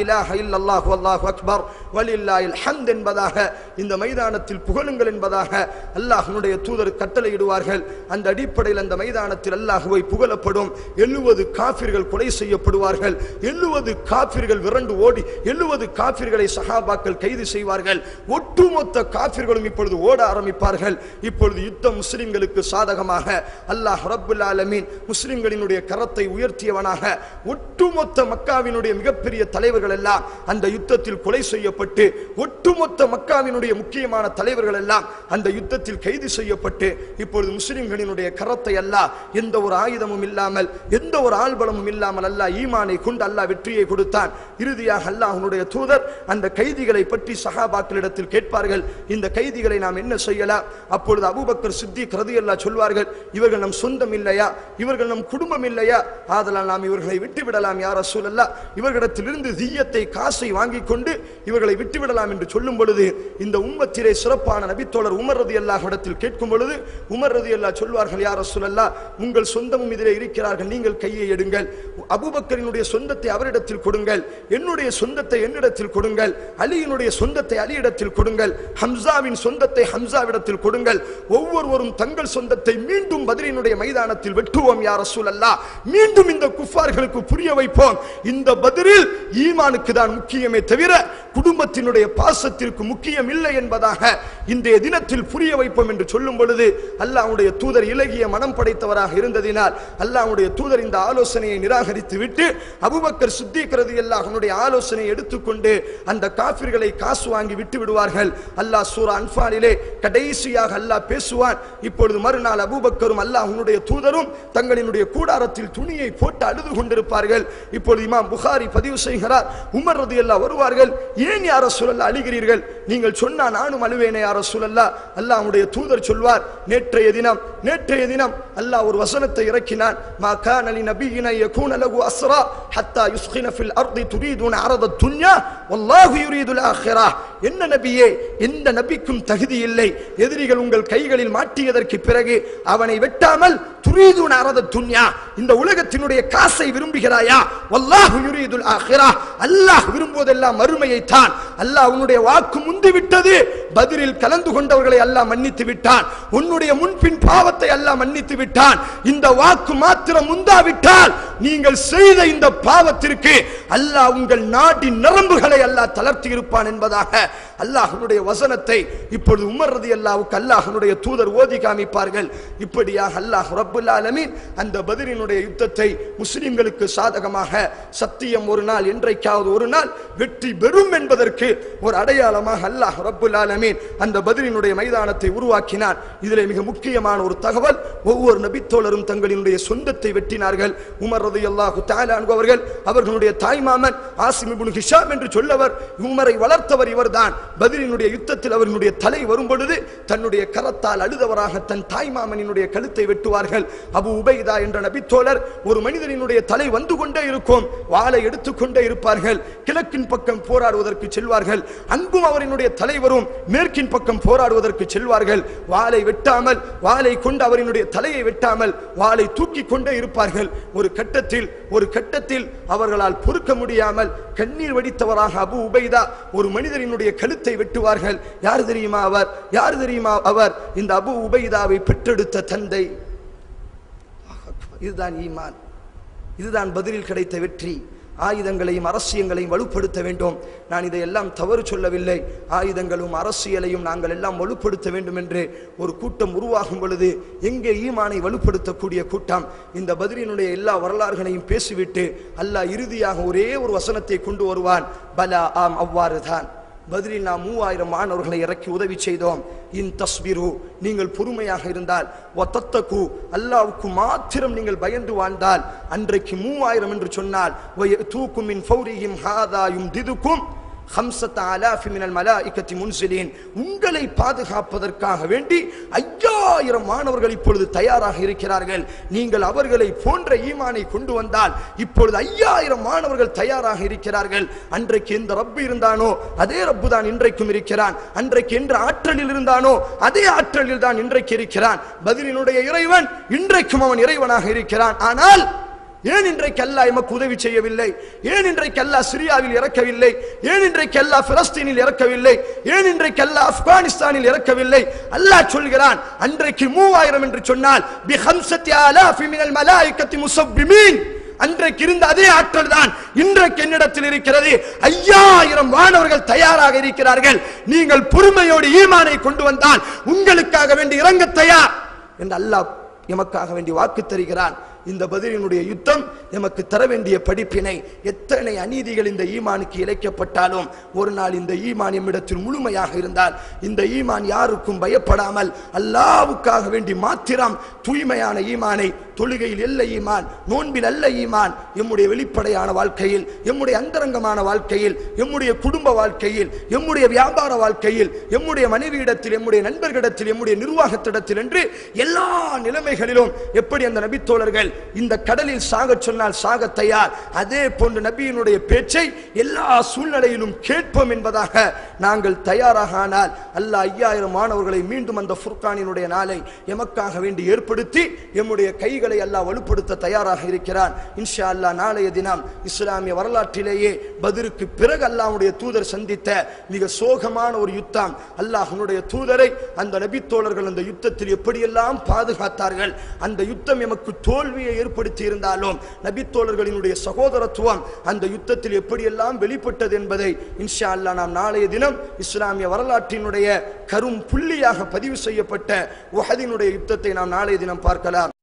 இலாஹ இல்லல்லாஹு வல்லாஹு அக்பர் வலில்லாஹில் ஹம்த் என்பதாக இந்த மைதானத்தில் புகழுங்கள் என்பதாக அல்லாஹ்வுடைய தூதர் கட்டளையிடுவார்கள். அந்த அடிப்படையில் அந்த மைதானத்தில் அல்லாஹ்வை புகழப்படும். 70 காஃபிர்கள் கொலை செய்யப்படுவார்கள். 70 காஃபிர்கள் விரண்டு ஓடி 70 காஃபிர்களை சஹாபாக்கள் கைது செய்வார்கள். ஒட்டுமொத்த காஃபிர்களும் இப்பொழுது ஓட ஆரம்பிப்பார்கள். இப்பொழுது யுத்தம் முஸ்லிம்களுக்கு சாதகமாக அல்லாஹ் ரப்புல் ஆலமீன் முஸ்லிம்களினுடைய கரத்தை உயர்த்தியவனாக ஒட்டுமொத்த மக்காவினுடைய மிகப்பெரிய தலைவர்கள் எல்லாம் அந்த யுத்தத்தில் கொலை செய்யப்பட்டு ஒட்டுமொத்த மக்காவினுடைய முக்கியமான தலைவர்கள் எல்லாம் அந்த யுத்தத்தில் கைது செய்யப்பட்டு இப்பொழுது முஸ்லிம்களினுடைய கரத்தை அல்லாஹ் எந்த ஒரு ஆயுதமும் இல்லாமல் எந்த ஒரு ஆள்பலமும் இல்லாமல் அல்லாஹ் ஈமானை கொண்டு அல்லாஹ் வெற்றியை கொடுத்தான். இறுதியாக அல்லாஹ்வுடைய தூதர் அந்த கைதிகளை பற்றி சஹாபாக்களிடத்தில் கேட்பார்கள், இந்த கைதிகளை நாம் என்ன செய்யலாம்? அப்பொழுது அபூபக்கர் சித்திக் ரலியல்லாஹு சொல்வார்கள், இவர்கள் நம் சொந்தம் இல்லையா, இவர்கள் நம் குடும்பம் இல்லையா, ஆதலால் நாம் இவர்களை விட்டுவிடலாம் யா ரசூலல்லாஹ், இவர்களிடத்திலிருந்து திய்யத்தை காசை வாங்கிக் கொண்டு இவர்களை விட்டுவிடலாம் என்று சொல்லும் பொழுது இந்த உம்மத்திலே சிறப்பான நபித்தோழர் உமர் ரலியல்லாஹு இடத்தில் கேட்கும் பொழுது உமர் ரலியல்லாஹு சொல்வார்கள், யா ரசூலல்லாஹ், உங்கள் சொந்தமும் இதிலே இருக்கிறார்கள், நீங்கள் கையை எடுங்கள். அபூபக்கரினுடைய சொந்தத்தை அவரிடத்தில் கொடுங்கள், என்னுடைய சொந்தத்தை என்னிடத்தில் கொடுங்கள், அலியினுடைய சொந்தத்தை அலியிடத்தில் கொடுங்கள், ஹம்சாவின் சொந்தத்தை ஹம்சாவிடத்தில் கொடுங்கள். ஒவ்வொருவரும் தங்கள் சொந்தத்தை மீண்டும் பத்ரினுடைய மைதானத்தில் வெட்டுவோம் யா ரசூலல்லாஹ், மீண்டும் இந்த குஃபார்களுக்கு புரிய வைப்போம். இந்த பத்ரில் ஈமானுக்கு தான் முக்கியமே தவிர குடும்பத்தினுடைய பாசத்திற்கு முக்கியம் இல்லை என்பதாக இன்றைய தினத்தில் புரிய வைப்போம் என்று சொல்லும் பொழுது அல்லாஹ்வுடைய தூதர் இலகிய மனம் படைத்தவராக இருந்ததினால் அல்லாஹ்வுடைய தூதர் இந்த ஆலோசனையை நிராகரித்து விட்டு அபூபக்கர் சித்திக் ரலியல்லாஹு அன்ஹுடைய ஆலோசனையை எடுத்துக்கொண்டு அந்த காஃபிர்களை காசு வாங்கி விட்டு விடுவார்கள். அல்லாஹ் சூரா அன்ஃபாலிலே கடைசியாக அல்லாஹ் பேசுவான். இப்பொழுது மறுநாள் அபூபக்கரும் அல்லாஹ்வுடைய தூதரும் தங்களினுடைய கூடாரத்தில் துணியை போட்டு அழுது கொண்டிருப்பார்கள். இப்பொழுது இமாம் புகாரி பதிவு செய்கிறார், உமர் ரலியல்லாஹு வருவார்கள், ஏன் யா ரசூலல்லாஹ் அழுகிறீர்கள்? நீங்கள் சொன்னா நானும் அழுவேனே யா ரசூலல்லாஹ். அல்லாஹ்வுடைய தூதர் சொல்வார், நேற்றைய தினம் அல்லாஹ் ஒரு வசனத்தை இறக்கினான், மா கான லி நபியின யகூன லஹு அஸ்ரா ஹத்தா யுஸ்கின ஃபில் அர்தி துரீதுன அரத துன்யா வல்லாஹு யுரீதுல் ஆখিরাহ. என்ன நபியே, எந்த நபிக்கும் தகுதி இல்லை எதிரிகள் உங்கள் கைகளில் மாட்டியதற்கு பிறகு அவனை வெட்டாமல் துரீதுன அரத துன்யா, இந்த உலகத்தினுடைய காசை விரும்புகிறாயா? வல்லாஹு யுரீதுல் ஆখিরাহ, அல்லாஹ் விரும்புவதெல்லாம் மறுமையை தான். அல்லாஹ் உன்னுடைய வாக்கு முந்தி விட்டது, பத்ரில் கலந்து கொண்டவர்களை அல்லாஹ் மன்னித்து விட்டான், உன்னுடைய முன்பின் பாவத்தை அல்லாஹ் மன்னித்து விட்டான். இந்த வாக்கு மாத்திரம் முந்தாவிட்டால் நீங்கள் செய்த இந்த பாவத்திற்கு அல்லாஹ் உங்கள் நாட்டின் நரம்புகளை அல்லாஹ் தளர்த்தி இருப்பான் என்பதாக அல்லாஹ்வுடைய வசனத்தை இப்பொழுது உமர் ரலியல்லாஹுக்கு அல்லாஹ்வுடைய தூதர் ஓதி காமிப்பார்கள். இப்படியாக அல்லாஹ் ரப்புல் ஆலமீன் அந்த பத்ரினுடைய யுத்தத்தை முஸ்லிம்களுக்கு சாதகமாக சத்தியம் ஒரு நாள் என்றைக்காவது ஒரு நாள் வெற்றி பெறும் என்பதற்கு ஒரு அடையாளமாக அல்லாஹ் ரப்புல் ஆலமீன் அந்த பத்ரினுடைய மைதானத்தை உருவாக்கினார். இதிலே மிக முக்கியமான ஒரு தகவல், ஒவ்வொரு நபித்தோழரும் தங்களினுடைய சொந்தத்தை வெட்டினார்கள். உமர் ரலியல்லாஹு தஆலா அன்ஹு அவர்களுடைய தாய்மாமன் ஆசிம் இப்னு ஹிஷாம் என்று சொல்லவர், உமரை வளர்த்தவர் இவர்தான். பத்ரினுடைய யுத்தத்தில் அவர்களுடைய தலை வரும் பொழுது தன்னுடைய கரத்தால் அழுதவராக தன் தாய்மாமனினுடைய கழுத்தை வெட்டுவார்கள். அபு உபைதா என்ற நபித்தோழர், ஒரு மனிதனினுடைய தலை வந்து கொண்டே இருக்கும், வாளை எடுத்துக்கொண்டே இருப்பார்கள், கிழக்கின் பக்கம் போராடுவதற்கு செல்வார்கள், அங்கும் அவரினுடைய தலைவரும் மேற்கின் பக்கம் போராடுவதற்கு செல்வார்கள். வாளை வெட்டாமல், வாளை கொண்டு அவரினுடைய தலையை வெட்டாமல் வாளை தூக்கி கொண்டே இருப்பார்கள். ஒரு கட்டத்தில் அவர்களால் பொறுக்க முடியாமல் கண்ணீர் வடித்தவராக அபு உபைதா ஒரு மனிதரினுடைய கழுத்தை வெட்டுவார்கள். யார் தெரியுமா அவர்? இந்த அபு உபைதாவை பெற்றெடுத்த தந்தை. இதுதான் ஈமான், இதுதான் பத்ரில் கிடைத்த வெற்றி. ஆயுதங்களையும் அரசியங்களையும் வலுப்படுத்த வேண்டும். நான் இதையெல்லாம் தவறு சொல்லவில்லை. ஆயுதங்களும் அரசியலையும் நாங்கள் எல்லாம் வலுப்படுத்த வேண்டும் என்று ஒரு கூட்டம் உருவாகும் பொழுது எங்கே ஈமானை வலுப்படுத்தக்கூடிய கூட்டம்? இந்த பத்ரினுடைய எல்லா வரலாறுகளையும் பேசிவிட்டு அல்லாஹ் இறுதியாக ஒரே ஒரு வசனத்தை கொண்டு வருவான், பலா ஆம் அவ்வாறு தான். பத்ரில் நாம் 3000 மாணவர்களை இறக்கி உதவி செய்தோம். இன் தஸ்பிரு, நீங்கள் பொறுமையாக இருந்தால், வதத்தகு, அல்லாஹ்வுக்கு மாத்திரம் நீங்கள் பயந்து வாழ்ந்தால், அன்றைக்கு 3000 என்று சொன்னால், வயதூகும் மின் ஃபௌரிஹிம் ஹாதா யும்திதுகும் 5000 மினல் மலாயிகத்தி முன்சிலீன், உங்களை பாதுகாப்பதற்காக வேண்டி 5000 மாணவர்கள் இப்பொழுது தயாராக இருக்கிறார்கள். நீங்கள் அவர்களை போன்ற ஈமானை கொண்டு வந்தால் இப்பொழுது 5000 மாணவர்கள் தயாராக இருக்கிறார்கள். அன்றைக்கு எந்த ரப்பு இருந்தானோ அதே ரப்பு தான் இன்றைக்கும் இருக்கிறான். அன்றைக்கு என்ற ஆற்றலில் இருந்தானோ அதே ஆற்றலில் தான் இன்றைக்கு இருக்கிறான். பத்ரினுடைய இறைவன் இன்றைக்கும் அவன் இறைவனாக இருக்கிறான். ஆனால் ஏன் இன்றைக்கு அல்லாஹ் எமக்கு உதவி செய்யவில்லை? ஏன் இன்றைக்கு அல்லாஹ் சிரியாவில் இறக்கவில்லை? ஏன் இன்றைக்கு அல்லாஹ் பிலஸ்தீனில் இறக்கவில்லை? ஏன் இன்றைக்கு அல்லாஹ் ஆப்கானிஸ்தானில் இறக்கவில்லை? அல்லாஹ் சொல்கிறான், அன்றைக்கு 3000 என்று சொன்னால் பி 5000 மினல் மலாயிகத்தி முஸவ்விமீன், அன்றைக்கு இருந்த அதே ஆற்றல் தான் இன்றைக்கு என்னிடத்தில் இருக்கிறது. 5000 வானவர்கள் தயாராக இருக்கிறார்கள். நீங்கள் பொறுமையோடு ஈமானை கொண்டு வந்தால் உங்களுக்காக வேண்டி இறங்க தயார் என்று அல்லாஹ் எமக்காக வேண்டி வாக்கு தருகிறான். இந்த பத்ரினுடைய யுத்தம் எமக்கு தர வேண்டிய படிப்பினை, எத்தனை அநீதிகள் இந்த ஈமானுக்கு இழைக்கப்பட்டாலும் ஒரு நாள் இந்த ஈமான் எம்மிடத்தில் முழுமையாக இருந்தால், இந்த ஈமான் யாருக்கும் பயப்படாமல் அல்லாஹ்வுக்காக வேண்டி மாத்திரம் தூய்மையான ஈமானை, தொழுகையில் அல்ல ஈமான், நோன்பில் அல்ல ஈமான், எம்முடைய வெளிப்படையான வாழ்க்கையில், எம்முடைய அந்தரங்கமான வாழ்க்கையில், எம்முடைய குடும்ப வாழ்க்கையில், எம்முடைய வியாபார வாழ்க்கையில், எம்முடைய மனைவியிடத்தில், எம்முடைய நண்பர்களிடத்தில், எம்முடைய நிர்வாகத்திடத்தில் என்று எல்லா நிலைமைகளிலும் எப்படி அந்த நபித்தோழர்கள் இந்த கடலில் சாக சொன்னால் சாக தயார், அதே போன்று நபியினுடைய பேச்சை எல்லா சூழ்நிலையிலும் கேட்போம் என்பதாக நாங்கள் தயாராக ஆனால் அல்லாஹ் 5000 மாணவர்களை மீண்டும் அந்த ஃபுர்கானினுடைய நாளை எமக்காக வேண்டி ஏற்படுத்தி எம்முடைய கைகளை அல்லாஹ் வலுப்படுத்த தயாராக இருக்கிறான். இன்ஷா அல்லாஹ் நாளைய தினம் இஸ்லாமிய வரலாற்றிலேயே பத்ருக்கு பிறகு அல்லாஹ்வுடைய தூதர் சந்தித்த மிக சோகமான ஒரு யுத்தம். அல்லாஹ்வுடைய தூதரை அந்த நபித்தோழர்கள் அந்த யுத்தத்தில் எப்படியெல்லாம் பாதுகாத்தார்கள், அந்த யுத்தம் எமக்கு தோல்வியை ஏற்படுத்தி இருந்தாலும் நபித்தோழர்களினுடைய சகோதரத்துவம் அந்த யுத்தத்தில் எப்படியெல்லாம் வெளிப்பட்டது என்பதை இன்ஷா அல்லாஹ் நாம் நாளைய தினம் இஸ்லாமிய வரலாற்றினுடைய கரும் புள்ளியாக பதிவு செய்யப்பட்ட உஹதினுடைய யுத்தத்தை நாம் நாளைய தினம் பார்க்கலாம்.